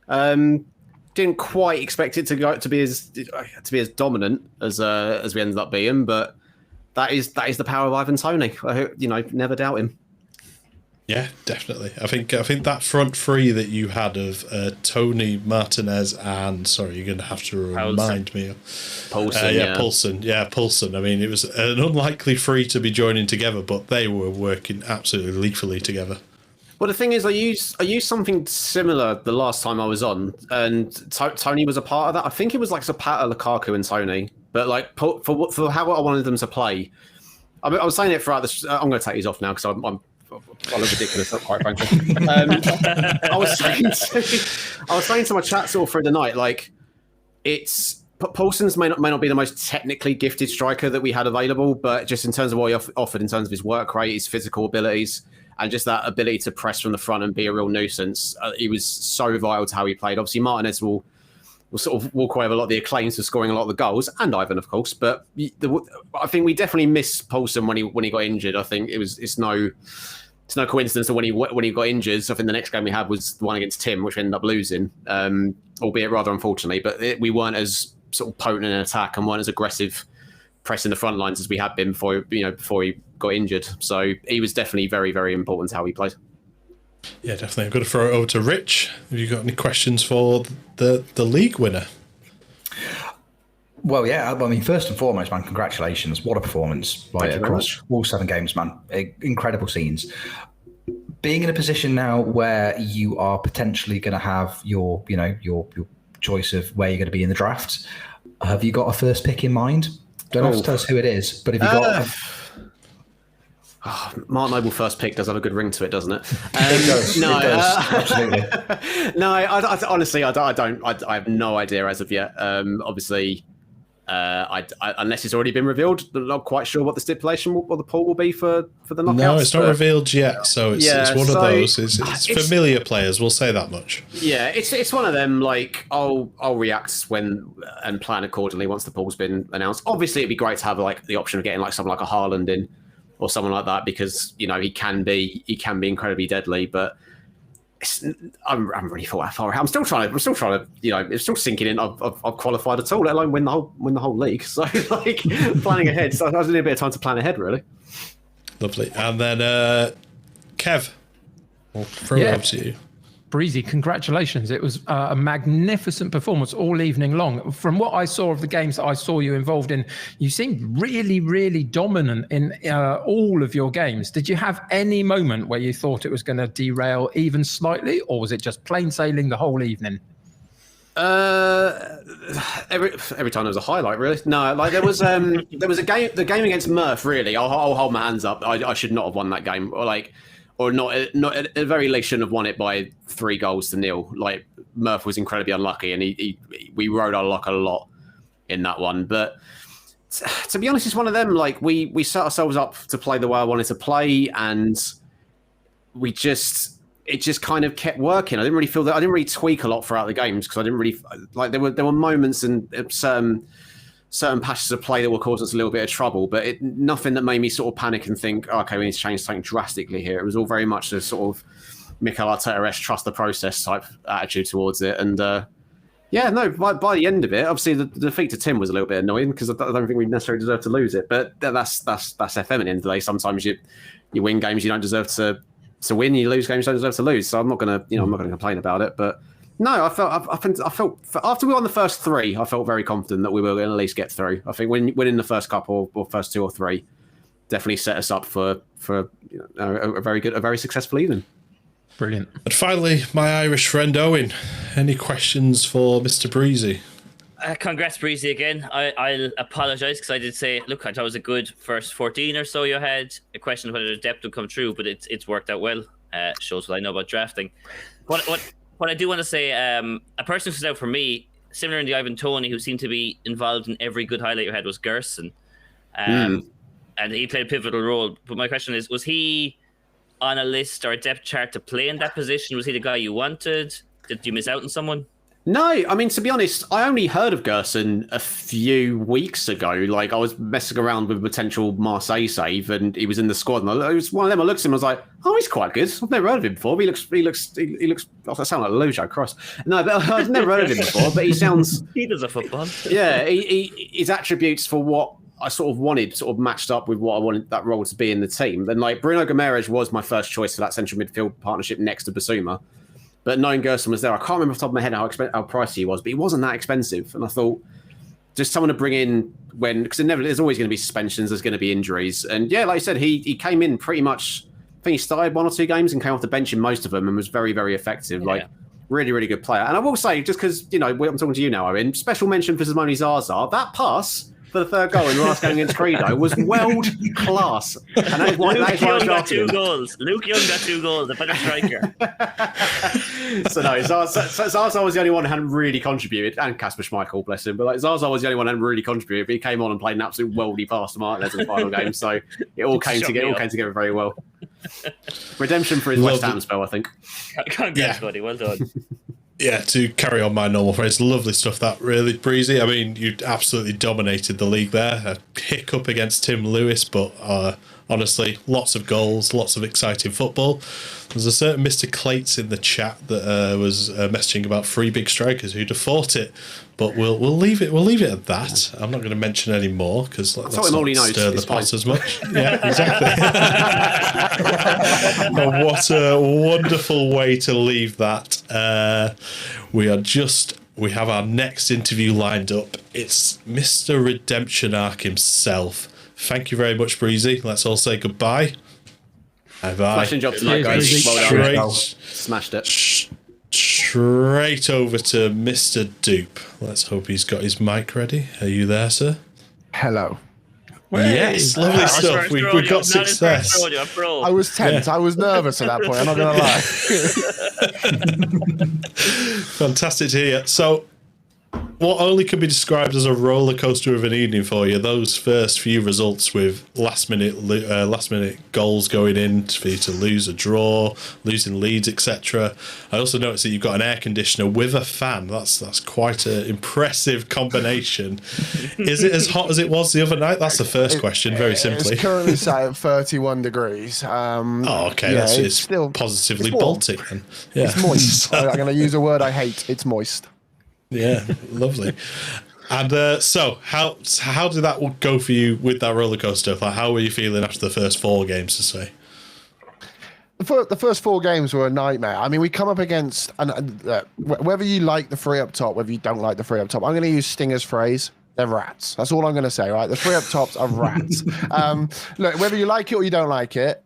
Didn't quite expect it to be as dominant as we ended up being, but that is the power of Ivan Toney. Never doubt him. Yeah, definitely. I think that front 3 that you had of Tony, Martinez, and sorry, you're going to have to remind me. Poulsen. Poulsen. I mean, it was an unlikely 3 to be joining together, but they were working absolutely lethally together. Well, the thing is, I used something similar the last time I was on, and Tony was a part of that. I think it was like Zapata, Lukaku, and Tony, but like for how I wanted them to play. I was saying it throughout this. I'm going to take these off now because I look ridiculous, quite frankly. I was saying to my chat all through the night, like Poulsen's may not be the most technically gifted striker that we had available, but just in terms of what he offered, in terms of his work rate, his physical abilities, and just that ability to press from the front and be a real nuisance, he was so vital to how he played. Obviously, Martinez will sort of walk away with a lot of the acclaims for scoring a lot of the goals, and Ivan, of course. But I think we definitely missed Poulsen when he got injured. I think it's no coincidence that when he got injured, I think the next game we had was the one against Tim, which we ended up losing, albeit rather unfortunately. But we weren't as sort of potent in attack and weren't as aggressive pressing the front lines as we had been before he got injured. So he was definitely very, very important to how he played. Yeah, definitely. I'm going to throw it over to Rich. Have you got any questions for the league winner? Well, yeah. I mean, first and foremost, man, congratulations! What a performance! Across all 7 games, man. Incredible scenes. being in a position now where you are potentially going to have your choice of where you're going to be in the draft, have you got a first pick in mind? Don't have to tell us who it is, but have you got? Mark Noble first pick does have a good ring to it, doesn't it? It does. No, it does. Absolutely. No, I honestly, I don't. I have no idea as of yet. Obviously, unless it's already been revealed, I'm not quite sure what the stipulation or the pool will be for the knockouts. No, it's not revealed yet, so it's one of those. It's familiar players. We'll say that much. Yeah, it's one of them. Like I'll react when and plan accordingly once the pool's been announced. Obviously, it'd be great to have like the option of getting like someone like a Haaland in or someone like that because he can be incredibly deadly, but. I'm really far out. I'm still trying to, it's still sinking in. I've qualified at all, let alone win the whole league. So like planning ahead. So I was need a bit of time to plan ahead, really. Lovely. And then Kev, we'll throw it up to you. Breezy, congratulations. It was a magnificent performance all evening long. From what I saw of the games that I saw you involved in, you seemed really, really dominant in all of your games. Did you have any moment where you thought it was going to derail even slightly, or was it just plain sailing the whole evening? Every time there was a highlight, really. No, like there was a game, the game against Murph. Really, I'll hold my hands up. I should not have won that game, or not at the very least shouldn't have won it by 3-0. Like Murph was incredibly unlucky, and we rode our luck a lot in that one. But to be honest, it's one of them. Like we set ourselves up to play the way I wanted to play, and it just kind of kept working. I didn't really feel that. I didn't really tweak a lot throughout the games because I didn't really like. There were moments and certain patches of play that will cause us a little bit of trouble, but nothing that made me sort of panic and think, okay, we need to change something drastically here. It was all very much a sort of Mikel Arteta-esque trust the process type attitude towards it. And by the end of it, obviously the defeat to Tim was a little bit annoying because I don't think we necessarily deserve to lose it. But that's FM at the end of the day. Sometimes you win games you don't deserve to win, you lose games you don't deserve to lose. So I'm not gonna complain about it. But no, I felt after we won the first 3, I felt very confident that we were going to at least get through. I think winning the first couple or first 2 or 3 definitely set us up for a very successful evening. Brilliant. And finally, my Irish friend Owen, any questions for Mr. Breezy? Congrats, Breezy, again. I'll apologise because I did say, look, I thought it was a good first 14 or so you had. A question of whether the depth would come true, but it's worked out well. Shows what I know about drafting. What I do want to say, a person who stood out for me, similar in the Ivan Toney, who seemed to be involved in every good highlight you had, was Gerson. And he played a pivotal role. But my question is, was he on a list or a depth chart to play in that position? Was he the guy you wanted? Did you miss out on someone? No, I mean, to be honest, I only heard of Gerson a few weeks ago. Like, I was messing around with a potential Marseille save, and he was in the squad. And it was one of them. I looked at him, I was like, "Oh, he's quite good. I've never heard of him before. But he looks. I sound like Lujo Cross. No, but I've never heard of him before. But he sounds. He does a football. Yeah, his attributes for what I sort of wanted sort of matched up with what I wanted that role to be in the team. Then, like, Bruno Guimaraes was my first choice for that central midfield partnership next to Basuma. But knowing Gerson was there, I can't remember off the top of my head how pricey he was, but he wasn't that expensive. And I thought, just someone to bring in because there's always going to be suspensions, there's going to be injuries. And yeah, like I said, he came in pretty much, I think he started 1 or 2 games and came off the bench in most of them and was very, very effective. Yeah. Like, really, really good player. And I will say, just because, I'm talking to you now, Owen, special mention for Simone Zaza, that pass for the third goal in the last game against Credo was world class. And that is why Luke Young got 2 goals. Luke Young got 2 goals, a better striker. So no, Zaza was the only one who hadn't really contributed, and Kasper Schmeichel, bless him. But like Zaza was the only one who hadn't really contributed. But he came on and played an absolute worldly pass to Martinez in the final game. So it all came together very well. Redemption for his West Ham spell, I think. Congrats, buddy. Well done. Yeah, to carry on my normal phrase, lovely stuff that really, Breezy. I mean, you absolutely dominated the league there. A hiccup against Tim Lewis, but honestly, lots of goals, lots of exciting football. There's a certain Mr. Clates in the chat that was messaging about 3 big strikers who'd have fought it, but we'll leave it at that. I'm not going to mention any more because let's not stir the pot as much. Yeah, exactly. What a wonderful way to leave that. We have our next interview lined up. It's Mr. Redemption Arc himself. Thank you very much, Breezy. Let's all say goodbye. Smashing job tonight, guys. Well done. Smashed it. Straight over to Mr. Dupe. Let's hope he's got his mic ready. Are you there, sir? Hello. Yes, lovely stuff. We've got success. I was tense. I was nervous at that point. I'm not going to lie. Fantastic to hear. So, what only can be described as a roller coaster of an evening for you? Those first few results with last minute goals going in for you to lose a draw, losing leads, etc. I also noticed that you've got an air conditioner with a fan. That's quite an impressive combination. Is it as hot as it was the other night? That's the first question. Very simply, it's currently sat at 31 degrees. Okay, yeah, it's still positively Baltic. Then. Yeah. It's moist. I'm going to use a word I hate. It's moist. Yeah, lovely. And so, how did that go for you with that roller coaster? Like, how were you feeling after the first 4 games? To say, the first 4 games were a nightmare. I mean, we come up against, whether you like the 3 up top, whether you don't like the 3 up top. I'm going to use Stinger's phrase. They're rats. That's all I'm going to say. Right, the 3 up tops are rats. Look, whether you like it or you don't like it,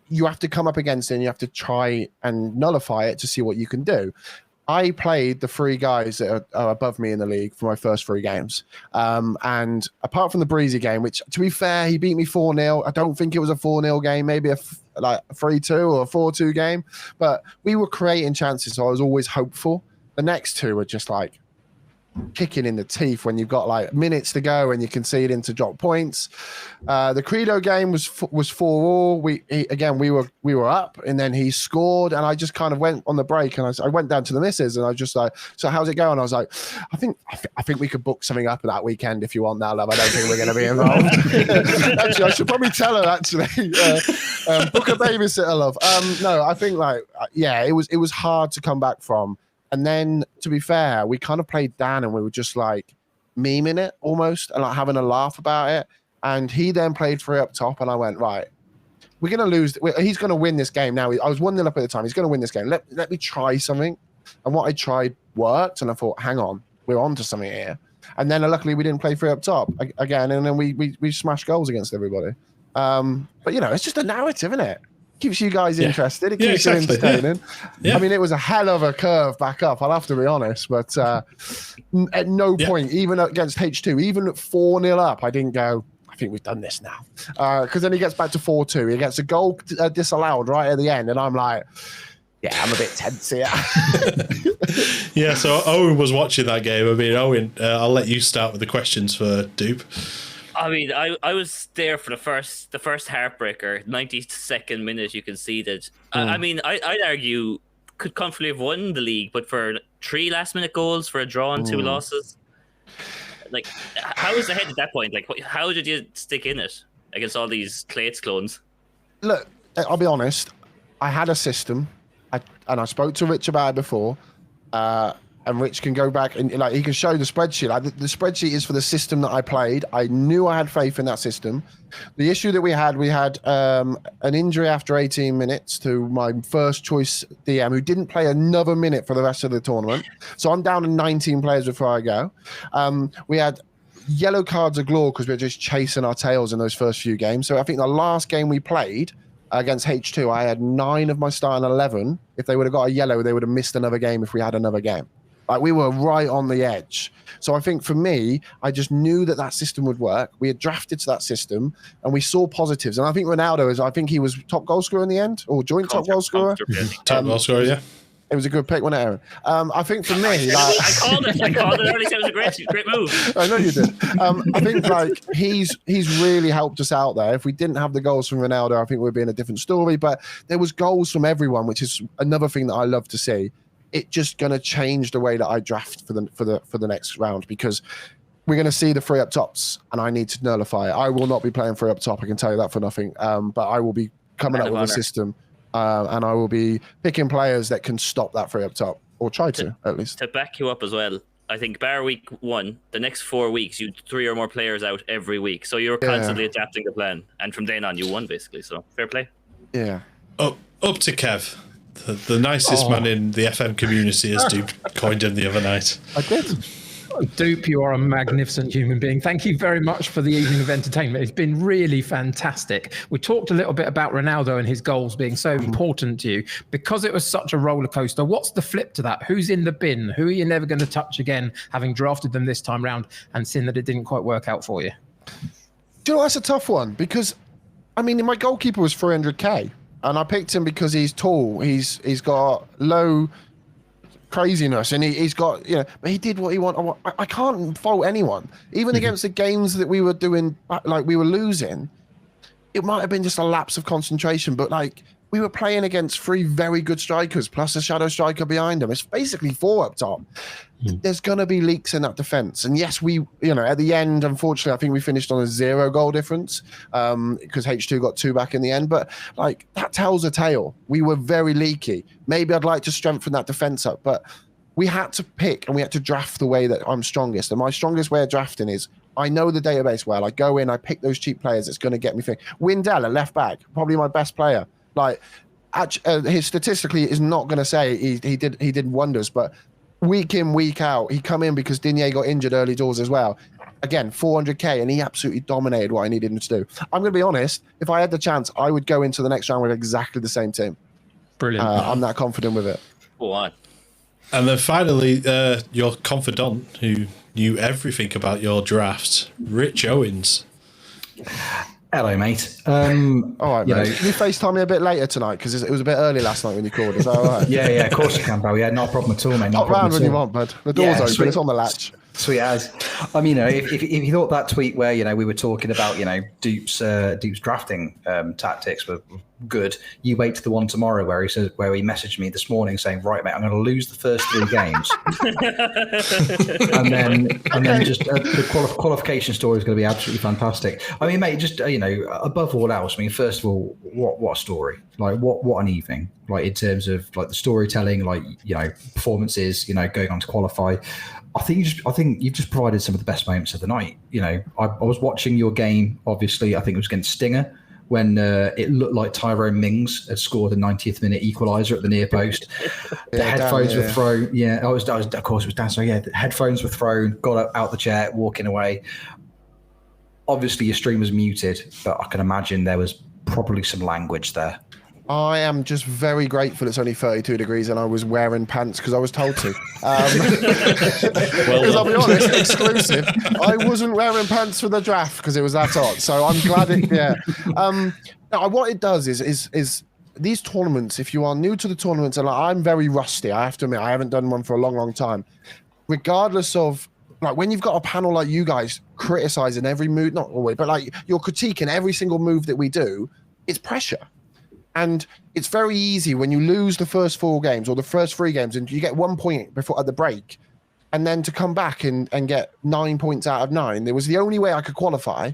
you have to come up against it. And you have to try and nullify it to see what you can do. I played the 3 guys that are above me in the league for my first 3 games. And apart from the Breezy game, which, to be fair, he beat me 4-0. I don't think it was a 4-0 game, maybe a 3-2 or a 4-2 game. But we were creating chances, so I was always hopeful. The next 2 were just like kicking in the teeth when you've got like minutes to go and you concede into drop points. The Credo game was 4-4. We were up and then he scored and I just kind of went on the break and I went down to the missus and I was just like, so how's it going? I was like, I think we could book something up that weekend if you want now, love. I don't think we're going to be involved. Actually, I should probably tell her actually. Book a babysitter, love. No, I think it was hard to come back from. And then, to be fair, we kind of played Dan and we were just like memeing it almost and like having a laugh about it. And he then played 3 up top and I went, right, we're going to lose. He's going to win this game now. I was 1-0 up at the time. He's going to win this game. Let me try something. And what I tried worked. And I thought, hang on, we're on to something here. And then luckily we didn't play 3 up top again. And then we smashed goals against everybody. But, it's just a narrative, isn't it? Keeps you guys interested. It keeps you entertaining. Yeah. I mean, it was a hell of a curve back up, I'll have to be honest. But at no point, even against H2, even at 4-0 up, I didn't go, I think we've done this now. Because then he gets back to 4-2. He gets a goal disallowed right at the end. And I'm like, yeah, I'm a bit tense here. Yeah, so Owen was watching that game. I mean, Owen, I'll let you start with the questions for Dupe. I mean, I was there for the first heartbreaker, 92nd minute you conceded. I mean, I'd argue could comfortably have won the league, but for 3 last-minute goals, for a draw and 2 losses, like, how was the head at that point? Like, how did you stick in it against all these Clates clones? Look, I'll be honest. I had a system, and I spoke to Rich about it before. And Rich can go back and he can show the spreadsheet. The spreadsheet is for the system that I played. I knew I had faith in that system. The issue that we had an injury after 18 minutes to my first choice DM who didn't play another minute for the rest of the tournament. So I'm down to 19 players before I go. We had yellow cards galore because we were just chasing our tails in those first few games. So I think the last game we played against H2, I had 9 of my starting 11. If they would have got a yellow, they would have missed another game if we had another game. Like, we were right on the edge. So I think for me, I just knew that system would work. We had drafted to that system and we saw positives. And I think Ronaldo I think he was top goal scorer in the end, or joint top goal scorer. Top goal scorer, yeah. It was a good pick, wasn't it, Aaron? I think for me, I called it early. It was a great move. I know you did. I think he's really helped us out there. If we didn't have the goals from Ronaldo, I think we'd be in a different story. But there was goals from everyone, which is another thing that I love to see. It's just going to change the way that I draft for the next round, because we're going to see the 3 up tops, and I need to nullify it. I will not be playing 3 up top. I can tell you that for nothing. But I will be coming up with a system. And I will be picking players that can stop that 3 up top, or try to at least. To back you up as well, I think bar week 1, the next 4 weeks, you 3 or more players out every week. So you're constantly adapting the plan. And from then on, you won, basically. So fair play. Yeah. Up to Kev, the nicest man in the FM community, as Duke coined him the other night. I did. Dupe, you are a magnificent human being. Thank you very much for the evening of entertainment. It's been really fantastic. We talked a little bit about Ronaldo and his goals being so important to you. Because it was such a roller coaster, what's the flip to that? Who's in the bin? Who are you never going to touch again, having drafted them this time round and seen that it didn't quite work out for you? Do you know, that's a tough one because, I mean, my goalkeeper was 300k and I picked him because he's tall. He's got low craziness and he's got, you know, but he did what he wanted. I can't fault anyone. Even against the games that we were doing, like we were losing, it might have been just a lapse of concentration, but like we were playing against 3 very good strikers plus a shadow striker behind them. It's basically 4 up top. There's going to be leaks in that defense. And yes, we, you know, at the end, unfortunately, I think we finished on a 0 goal difference because H2 got 2 back in the end. But like that tells a tale. We were very leaky. Maybe I'd like to strengthen that defense up, but we had to pick and we had to draft the way that I'm strongest. And my strongest way of drafting is I know the database well. I go in, I pick those cheap players. That's going to get me things. Windell, a left back, probably my best player. Like, his statistically is not going to say he did wonders, but week in, week out, he come in because Digne got injured early doors as well. Again, 400k, and he absolutely dominated what I needed him to do. I'm going to be honest. If I had the chance, I would go into the next round with exactly the same team. Brilliant. I'm that confident with it. Go on. And then finally, your confidant, who knew everything about your draft, Rich Owens. Hello, mate. All right, mate. Can you FaceTime me a bit later tonight? Because it was a bit early last night when you called. Is that all right? Yeah, of course you can, pal. Yeah, not a problem at all, mate. Not round when you want, bud. The door's open. Sweet. It's on the latch. Sweet as. I mean, you know, if you thought that tweet where, you know, we were talking about, you know, Dupe's drafting tactics were good, you wait to the one tomorrow where he messaged me this morning saying, right, mate, I'm going to lose the first 3 games. and then just the qualification story is going to be absolutely fantastic. I mean, mate, just, you know, above all else, I mean, first of all, what a story. Like, what an evening. Like, in terms of, like, the storytelling, like, you know, performances, you know, going on to qualify. I think you've just provided some of the best moments of the night. You know, I was watching your game, obviously, I think it was against Stinger, when it looked like Tyrone Mings had scored a 90th minute equaliser at the near post. The headphones were thrown. Yeah, of course it was Dan. So yeah, the headphones were thrown, got out the chair, walking away. Obviously your stream was muted, but I can imagine there was probably some language there. I am just very grateful it's only 32 degrees and I was wearing pants because I was told to. Because I'll be honest, exclusive. I wasn't wearing pants for the draft because it was that hot. So I'm glad it, yeah. What it does is these tournaments, if you are new to the tournaments, and like, I'm very rusty, I have to admit, I haven't done one for a long, long time. Regardless of, like, when you've got a panel like you guys criticizing every move, not always, but like you're critiquing every single move that we do, it's pressure. And it's very easy when you lose the first 4 games or the first 3 games and you get 1 point before at the break, and then to come back and get 9 points out of 9, it was the only way I could qualify.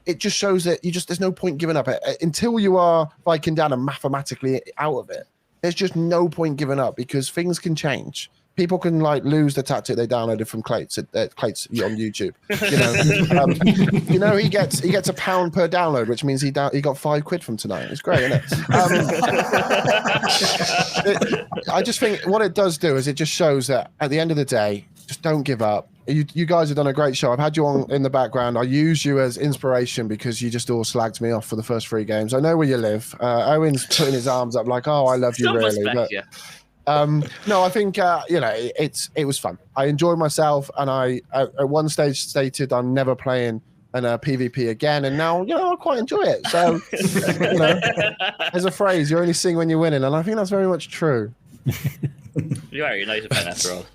It just shows that there's no point giving up. Until you are Viking down and mathematically out of it, there's just no point giving up because things can change. People can like lose the tactic they downloaded from Clates on YouTube. You know, he gets £1 per download, which means he got £5 from tonight. It's great, isn't it? I just think what it does do is it just shows that at the end of the day, just don't give up. You guys have done a great show. I've had you on in the background. I use you as inspiration because you just all slagged me off for the first 3 games. I know where you live. Owen's putting his arms up like, oh, I love you really. But, no, I think it was fun. I enjoyed myself, and I at one stage stated I'm never playing in a PvP again, and now I quite enjoy it. So there's a phrase: you only sing when you're winning, and I think that's very much true. You are a United fan after all.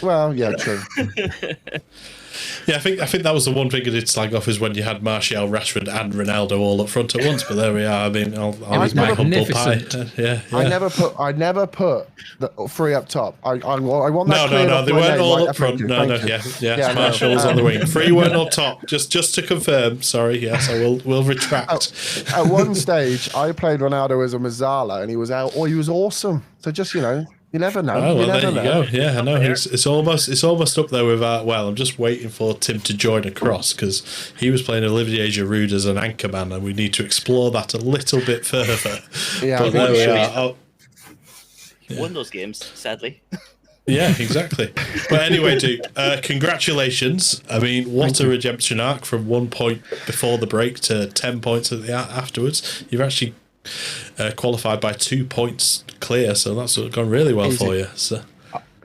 Well, yeah, true. Yeah, I think that was the one thing I did slag off is when you had Martial, Rashford, and Ronaldo all up front at once. But there we are. I mean, I'll use my humble pie. Yeah. I never put the 3 up top. I want that. No, they weren't all up front. No, yeah. Martial was on the wing. 3 weren't up top. Just to confirm. Sorry, yes, I will retract. At one stage, I played Ronaldo as a Mazzala, and he was out. He was awesome. So just you never know. Oh, well, there you go. Yeah, I know. It's almost up there with I'm just waiting for Tim to join across because he was playing Olivier Giroud as an anchorman, and we need to explore that a little bit further. Yeah, but there we are. Won those games, sadly. Yeah, exactly. But anyway, dude, congratulations. I mean, what a redemption arc from 1 point before the break to 10 points afterwards. You've actually qualified by 2 points clear, so that's gone really well for you. So.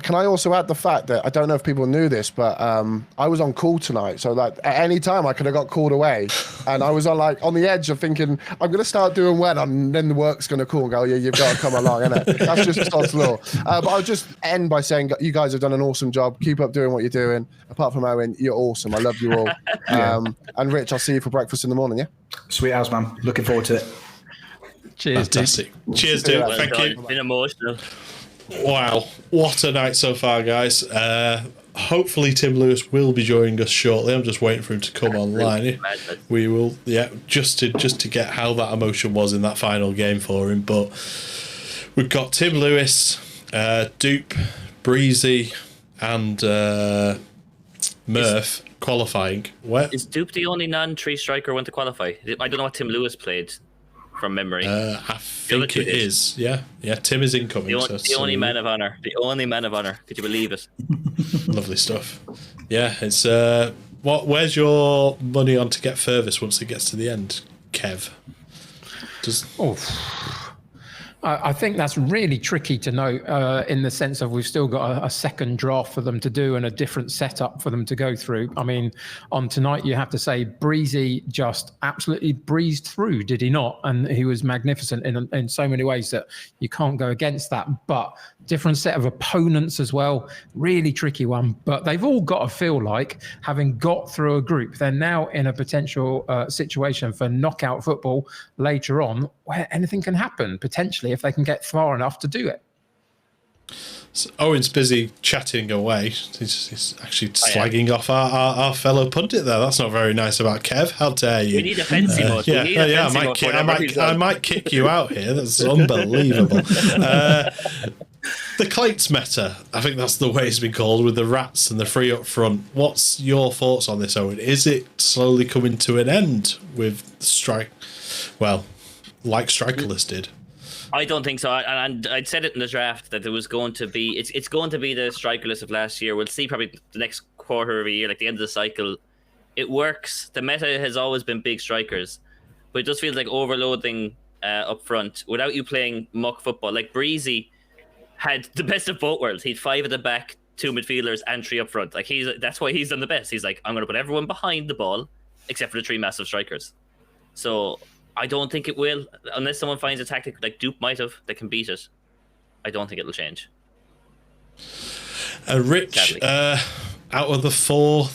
Can I also add the fact that I don't know if people knew this, but I was on call tonight, so like at any time I could have got called away, and I was on the edge of thinking I'm going to start doing well, and then the work's going to call and go, yeah, you've got to come along, innit? That's just Sod's law. But I'll just end by saying you guys have done an awesome job. Keep up doing what you're doing. Apart from Owen, you're awesome. I love you all. And Rich, I'll see you for breakfast in the morning. Yeah. Sweet as, man. Looking forward to it. Cheers, fantastic. Cheers, dude. Thank you. Been emotional. Wow, what a night so far, guys. Hopefully Tim Lewis will be joining us shortly. I'm just waiting for him to come online. We will, just to get how that emotion was in that final game for him. But we've got Tim Lewis, Dupe, Breezy, and Murph qualifying. Is Dupe the only non-tree striker went to qualify? I don't know what Tim Lewis played from memory. I think it is. Yeah. Tim is incoming. The only man of honor. The only man of honor. Could you believe it? Lovely stuff. Yeah, it's where's your money on to get furthest once it gets to the end, Kev? I think that's really tricky to know in the sense of we've still got a second draft for them to do and a different setup for them to go through. I mean, on tonight, you have to say Breezy just absolutely breezed through, did he not? And he was magnificent in so many ways that you can't go against that. But different set of opponents as well, really tricky one. But they've all got to feel like, having got through a group, they're now in a potential situation for knockout football later on, where anything can happen, potentially, if they can get far enough to do it. So Owen's busy chatting away. He's actually slagging off our fellow pundit there. That's not very nice about Kev. How dare you? We need a fancy mode. I might kick you out here. That's unbelievable. The Clates meta, I think that's the way it's been called, with the rats and the free up front. What's your thoughts on this, Owen? Is it slowly coming to an end with Strike? Well, like Strikerless did. I don't think so. And I'd said it in the draft that there was going to be, it's going to be the Strikerless of last year. We'll see probably the next quarter of a year, like the end of the cycle. It works. The meta has always been big strikers, but it just feels like overloading up front without you playing muck football. Like Breezy had the best of both worlds. He'd 5 at the back, 2 midfielders, and 3 up front. Like that's why he's done the best. He's like, I'm going to put everyone behind the ball except for the 3 massive strikers. So I don't think it will, unless someone finds a tactic like Dupe might have that can beat it. I don't think it'll change. Rich, out of the 4,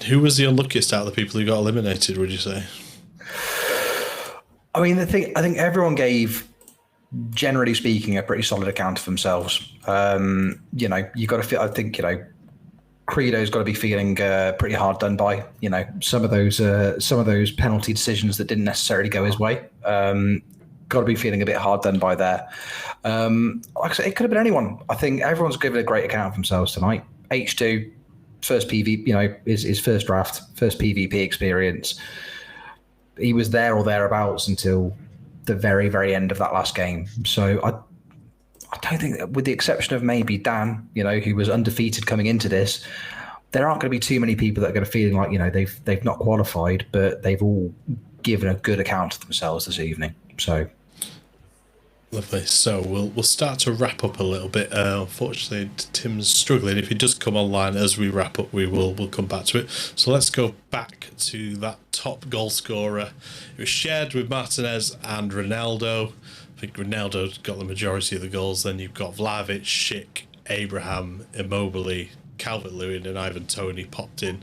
who was the unluckiest out of the people who got eliminated, would you say? I mean, I think everyone gave, generally speaking, a pretty solid account of themselves. You got to feel, I think, Credo's got to be feeling pretty hard done by. Some of those penalty decisions that didn't necessarily go his way. Got to be feeling a bit hard done by there. Like I said, it could have been anyone. I think everyone's given a great account of themselves tonight. H2, first PV, his first draft, first PvP experience. He was there or thereabouts until the very, very end of that last game. So I don't think that, with the exception of maybe Dan, who was undefeated coming into this, there aren't going to be too many people that are going to feel like, they've not qualified, but they've all given a good account of themselves this evening. So lovely. So we'll start to wrap up a little bit. Unfortunately, Tim's struggling. If he does come online as we wrap up, we'll come back to it. So let's go back to that top goal scorer. It was shared with Martinez and Ronaldo. I think Ronaldo got the majority of the goals. Then you've got Vlahovic, Schick, Abraham, Immobile, Calvert-Lewin, and Ivan Toney popped in.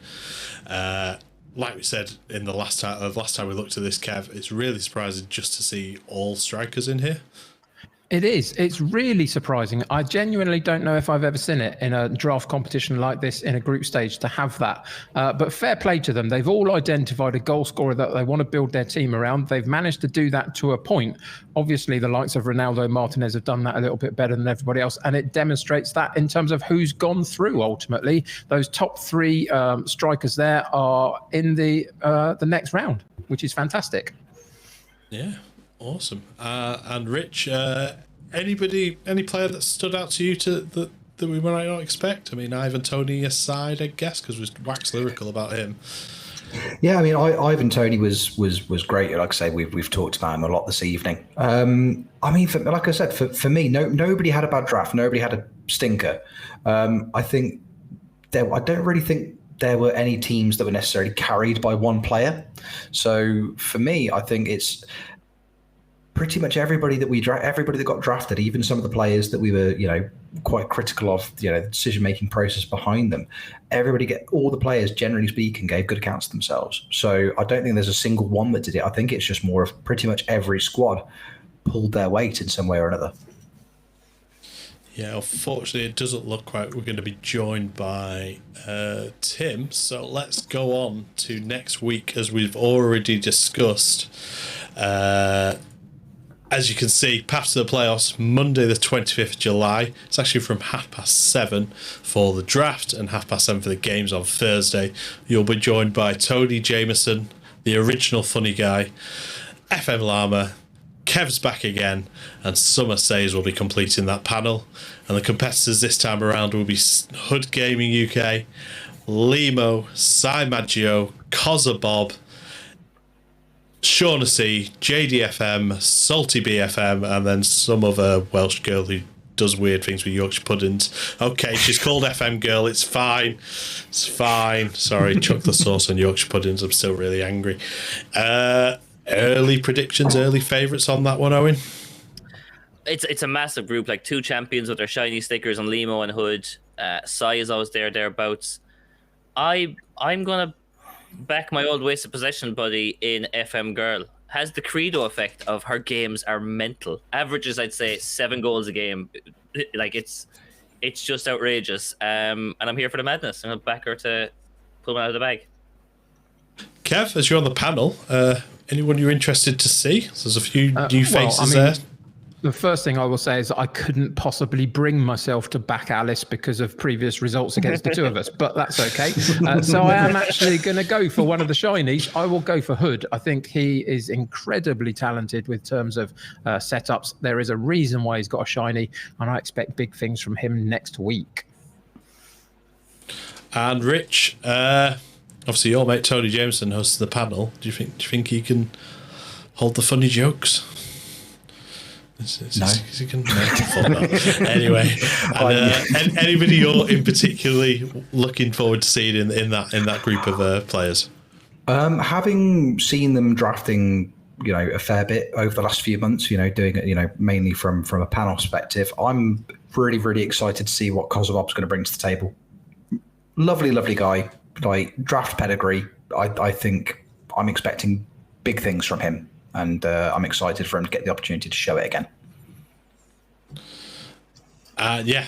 Like we said in the last time we looked at this, Kev, it's really surprising just to see all strikers in here. It is. It's really surprising. I genuinely don't know if I've ever seen it in a draft competition like this in a group stage to have that. But fair play to them. They've all identified a goal scorer that they want to build their team around. They've managed to do that to a point. Obviously, the likes of Ronaldo, Martinez have done that a little bit better than everybody else. And it demonstrates that in terms of who's gone through ultimately. Those top 3 strikers there are in the next round, which is fantastic. Yeah. Awesome. And Rich, any player that stood out to you that that we might not expect? I mean, Ivan Toney aside, I guess, because we waxed lyrical about him. Yeah, I mean, Ivan Toney was great. Like I say, we've talked about him a lot this evening. I mean, like I said, for me, nobody had a bad draft. Nobody had a stinker. I think I don't really think there were any teams that were necessarily carried by one player. So for me, I think it's pretty much everybody that got drafted, even some of the players that we were, quite critical of, the decision-making process behind them. All the players, generally speaking, gave good accounts of themselves. So I don't think there's a single one that did it. I think it's just more of pretty much every squad pulled their weight in some way or another. Yeah, unfortunately, it doesn't look like we're going to be joined by Tim. So let's go on to next week, as we've already discussed. As you can see, Path to the Playoffs, Monday the 25th of July. It's actually from 7:30 for the draft and 7:30 for the games on Thursday. You'll be joined by Tony Jameson, the original funny guy, FM Llama, Kev's back again, and Summer Says will be completing that panel. And the competitors this time around will be Hood Gaming UK, Limo, Cy Maggio, Cozza Bob, Shaughnessy, JDFM, Salty BFM, and then some other Welsh girl who does weird things with Yorkshire puddings. Okay, she's called FM Girl. It's fine. It's fine. Sorry, chuck the sauce on Yorkshire puddings. I'm still really angry. Early predictions, early favourites on that one, Owen? It's a massive group, like 2 champions with their shiny stickers on Limo and Hood. Cy is always thereabouts. I'm going to back my old wasted possession buddy in FM Girl. Has the credo effect of her games are mental. Averages, I'd say, 7 goals a game. Like, it's just outrageous. And I'm here for the madness. I'm going to back her to pull me out of the bag. Kev, as you're on the panel, anyone you're interested to see? There's a few new faces there. The first thing I will say is that I couldn't possibly bring myself to back Alice because of previous results against the two of us, but that's okay. So I am actually going to go for one of the shinies. I will go for Hood. I think he is incredibly talented with terms of setups. There is a reason why he's got a shiny, and I expect big things from him next week. And Rich, obviously your mate Tony Jameson hosts the panel. Do you think he can hold the funny jokes? No. Anyway, and anybody you're in particularly looking forward to seeing in that group of players? Having seen them drafting, a fair bit over the last few months, doing it, mainly from a panel perspective, I'm really, really excited to see what Cozza Bob's going to bring to the table. Lovely, lovely guy, like draft pedigree. I think I'm expecting big things from him. And I'm excited for him to get the opportunity to show it again.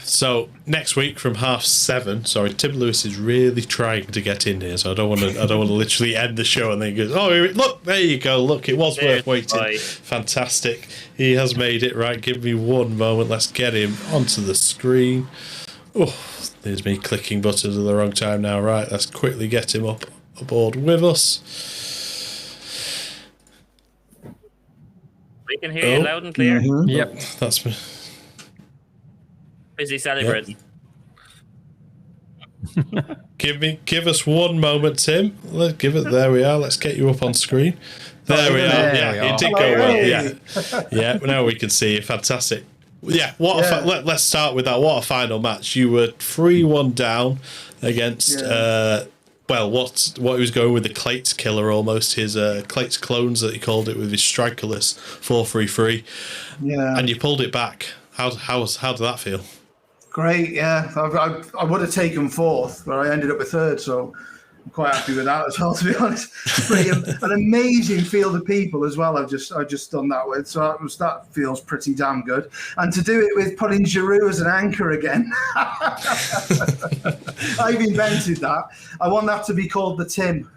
So next week from 7:30. Sorry, Tim Lewis is really trying to get in here, so I don't want to literally end the show and then he goes, "Oh, look, there you go. Look, it was worth waiting." Bye. Fantastic. He has made it. Right, give me one moment. Let's get him onto the screen. Oh, there's me clicking buttons at the wrong time now. Right, let's quickly get him aboard with us. We can hear you loud and clear. Mm-hmm. Yep. That's me. Busy celebrating. Yep. Give us one moment, Tim. There we are. Let's get you up on screen. There we are. Yeah, it did go well. Yeah. Now we can see you. Fantastic. Yeah. Let's start with that. What a final match. You were 3-1 down against what he was going with, the Clates killer almost, his Clates clones that he called it, with his strikerless 4-3-3. Yeah. And you pulled it back. How did that feel? Great, yeah. I would have taken 4th, but I ended up with 3rd, so I'm quite happy with that as well, to be honest. An amazing field of people as well. I've just done that with, so that feels pretty damn good. And to do it with putting Giroud as an anchor again, I've invented that. I want that to be called the Tim.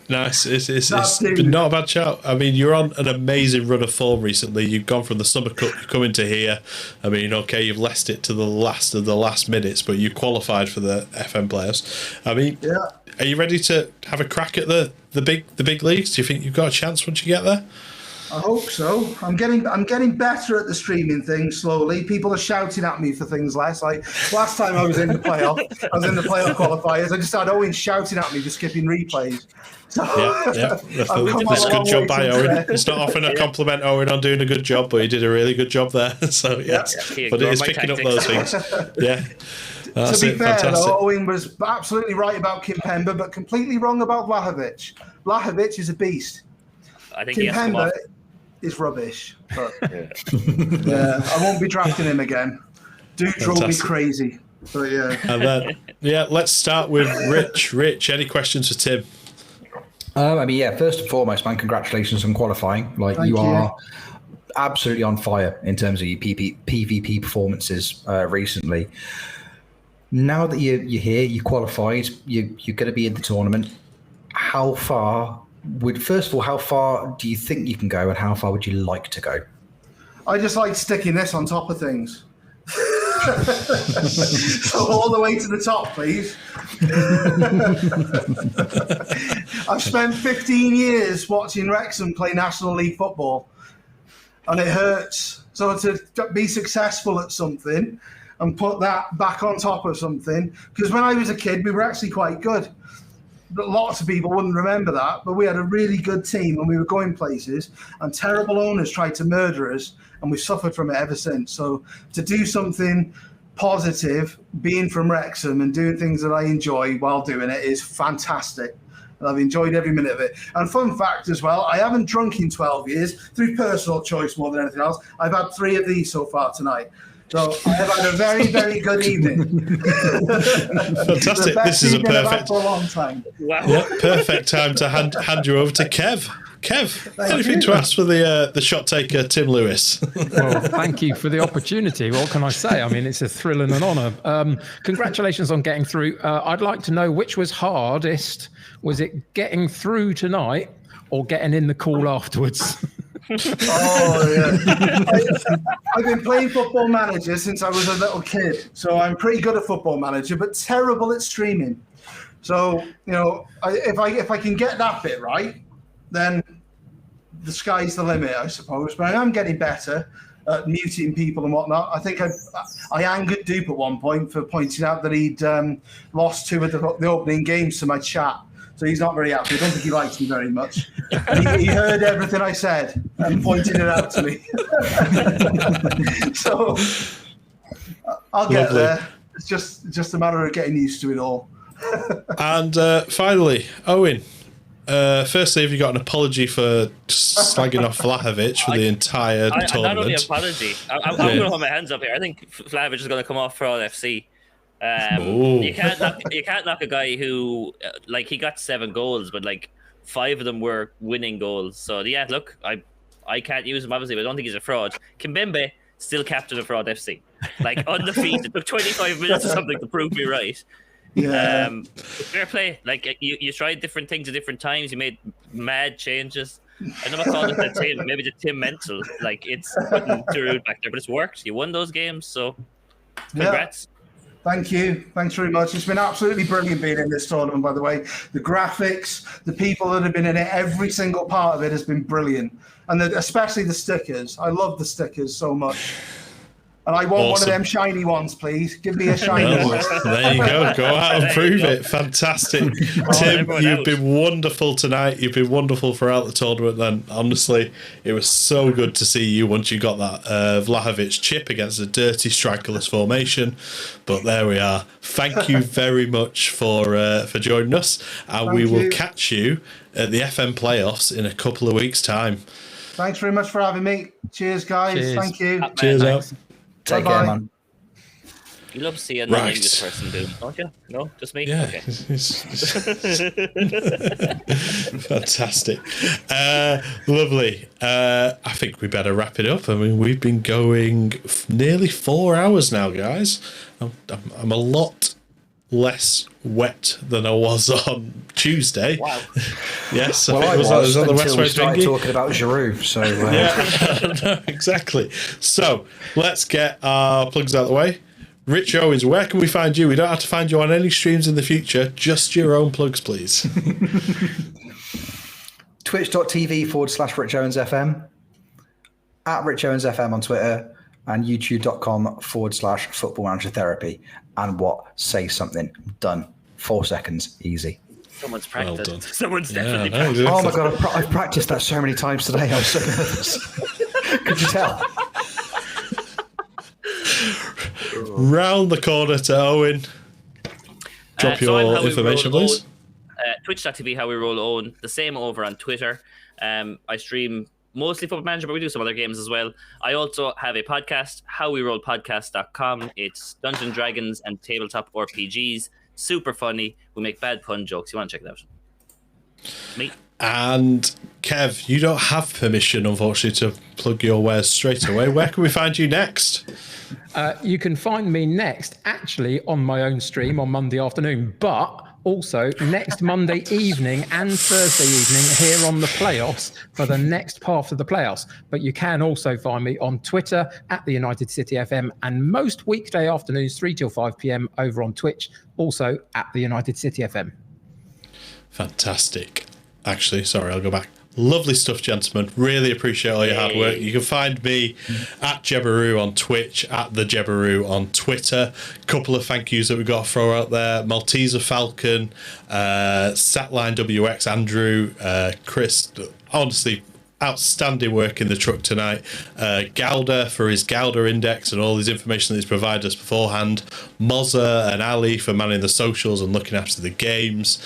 Nice. It's not a bad shout. I mean, you're on an amazing run of form recently. You've gone from the Summer Cup, you come into here. I mean, okay, you've left it to the last of the last minutes, but you qualified for the FM players. I mean, Are you ready to have a crack at the big leagues? Do you think you've got a chance once you get there? I hope so. I'm getting better at the streaming thing slowly. People are shouting at me for things less. Like last time I was in the playoff qualifiers. I just had Owen shouting at me for skipping replays. So, yeah. That's a good job by Owen. It's not often a compliment Owen on doing a good job, but he did a really good job there. So yes, but it is picking up those things. Yeah. To be fair, though, Owen was absolutely right about Kimpembe, but completely wrong about Vlahovic. Vlahovic is a beast. I think Kimpembe is rubbish. But yeah, I won't be drafting him again. Dude drove me crazy. But yeah. And then, let's start with Rich. Rich, any questions for Tim? First and foremost, man, congratulations on qualifying. Thank you are absolutely on fire in terms of your PvP performances recently. Now that you're here, you qualified, you're going to be in the tournament. How far do you think you can go, and how far would you like to go? I just like sticking this on top of things. So all the way to the top, please. I've spent 15 years watching Wrexham play National League football, and it hurts. So to be successful at something and put that back on top of something, because when I was a kid, we were actually quite good. Lots of people wouldn't remember that, but we had a really good team and we were going places, and terrible owners tried to murder us, and we've suffered from it ever since. So to do something positive, being from Wrexham and doing things that I enjoy while doing it is fantastic. And I've enjoyed every minute of it. And fun fact as well, I haven't drunk in 12 years through personal choice more than anything else. I've had 3 of these so far tonight. So I have had a very, very good evening. Fantastic. This is a perfect for a long time. Wow. Yeah, perfect time to hand you over to Kev. Kev, anything to ask for the shot taker, Tim Lewis? Well, thank you for the opportunity. What can I say? I mean, it's a thrill and an honour. Congratulations on getting through. I'd like to know which was hardest. Was it getting through tonight or getting in the call afterwards? Oh, yeah. I've been playing Football Manager since I was a little kid, so I'm pretty good at Football Manager, but terrible at streaming. So, if I can get that bit right, then the sky's the limit, I suppose. But I am getting better at muting people and whatnot. I think I angered Dupe at one point for pointing out that he'd lost 2 of the opening games to my chat. So he's not very happy. I don't think he likes me very much. He heard everything I said and pointed it out to me. So I'll get there. It's just a matter of getting used to it all. And finally, Owen. Firstly, have you got an apology for slagging off Vlahovic for the entire tournament? Not only an apology. I'm going to hold my hands up here. I think Vlahovic is going to come off for all FC. You can't knock a guy who he got 7 goals, but 5 of them were winning goals. So yeah, look, I can't use him obviously, but I don't think he's a fraud. Kimpembe still captain of Fraud FC, undefeated. It took 25 minutes or something to prove me right. Yeah. Fair play. You tried different things at different times. You made mad changes. I never called it the Tim. Maybe the Tim mental. It's putting Giroud back there, but it's worked. You won those games, so congrats. Yeah. Thank you. Thanks very much. It's been absolutely brilliant being in this tournament, by the way. The graphics, the people that have been in it, every single part of it has been brilliant. And especially the stickers. I love the stickers so much. And I want one of them shiny ones, please. Give me a shiny one. There you go. Go out and prove it. Fantastic. Tim, you've been wonderful tonight. You've been wonderful throughout the tournament. And honestly, it was so good to see you once you got that Vlahovic chip against a dirty strikerless formation. But there we are. Thank you very much for joining us. And we will catch you at the FM playoffs in a couple of weeks' time. Thanks very much for having me. Cheers, guys. Cheers. Thank you. Cheers out. Take care, man. You love seeing a non-English person do, don't you? No, just me? Yeah. Okay. Fantastic. Lovely. I think we better wrap it up. I mean, we've been going nearly 4 hours now, guys. I'm a lot less wet than I was on Tuesday. Wow. Yes, Well, I was until we started talking about Giroud. So yeah, no, exactly. So let's get our plugs out of the way. Rich Owens, where can we find you? We don't have to find you on any streams in the future, just your own plugs, please. Twitch.tv/Rich Owens FM. at Rich Owens FM on Twitter and youtube.com/football manager therapy. And what? Say something. Done. 4 seconds. Easy. Someone's practiced. Well done. Someone's definitely no, practiced. Oh my God, I've practiced that so many times today. I was so nervous. Could you tell? Round the corner to Owen. Drop So I'm your How We information, Roll please. Owen. Twitch.tv, How We Roll Owen. The same over on Twitter. I stream mostly Football Manager, but we do some other games as well. I also have a podcast, howwerollpodcast.com. It's Dungeons & Dragons and tabletop RPGs. Super funny. We make bad pun jokes. You want to check it out. Me. And Kev, you don't have permission, unfortunately, to plug your wares straight away. Where can we find you next? You can find me next, actually, on my own stream on Monday afternoon, but also next Monday evening and Thursday evening here on the playoffs for the next part of the playoffs. But you can also find me on Twitter at the United City FM and most weekday afternoons, 3 till 5 p.m. over on Twitch, also at the United City FM. Fantastic. Actually, sorry, I'll go back. Lovely stuff, gentlemen. Really appreciate all your hard work. You can find me at Jebaroo on Twitch, at the Jebaroo on Twitter. Couple of thank yous that we got to throw out there. Malteser Falcon, Satline WX, Andrew, Chris. Honestly, outstanding work in the truck tonight. Gouda for his Gouda index and all his information that he's provided us beforehand. Mozza and Ali for manning the socials and looking after the games.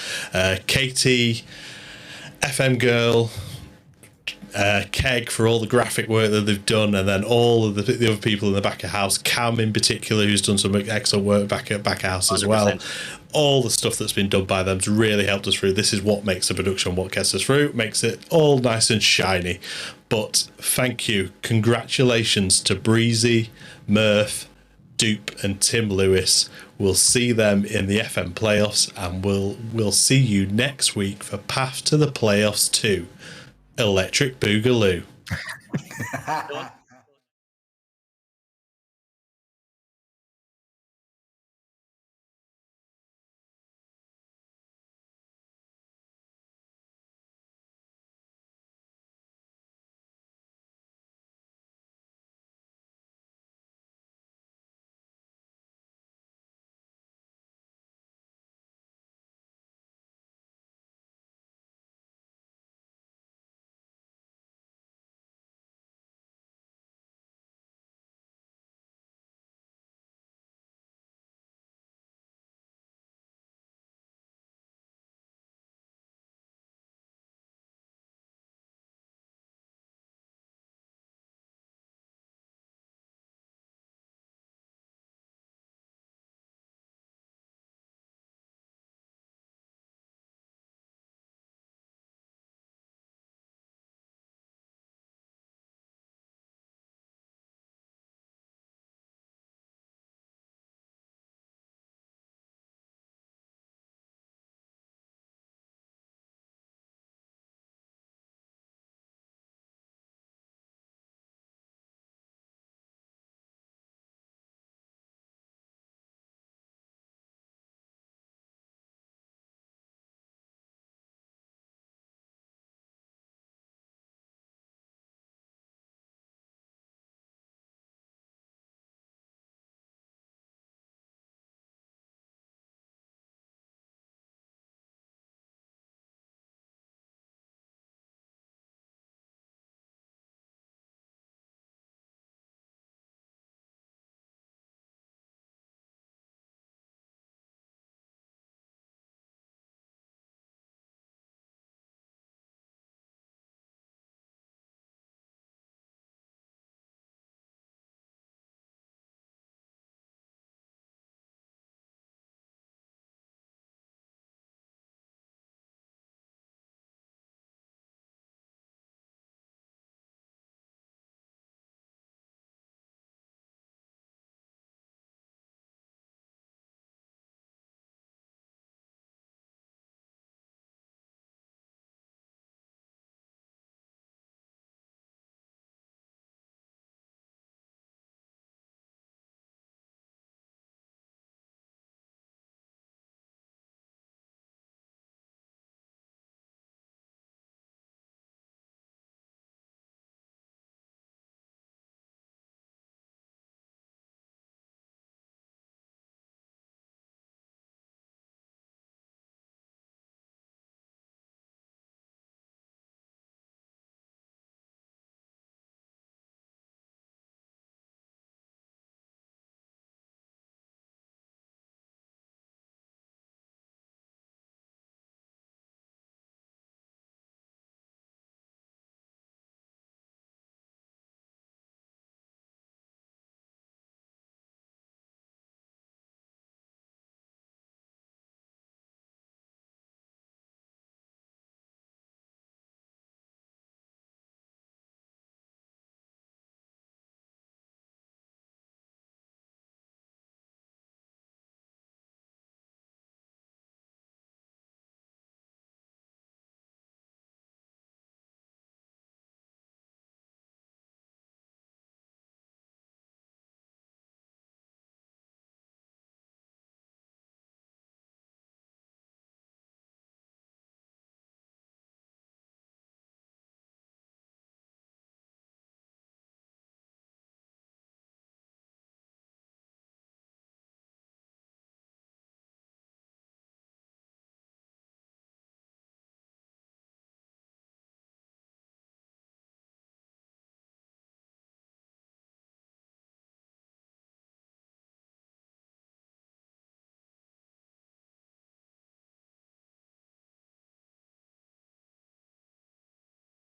Katie, FM Girl, Keg for all the graphic work that they've done, and then all of the other people in the back of house. Cam in particular, who's done some excellent work back of house as 100%. Well. All the stuff that's been done by them has really helped us through. This is what makes the production, what gets us through, makes it all nice and shiny. But thank you. Congratulations to Breezy, Murph, Dupe and Tim Lewis. We'll see them in the FM playoffs, and we'll see you next week for Path to the Playoffs 2. Electric Boogaloo.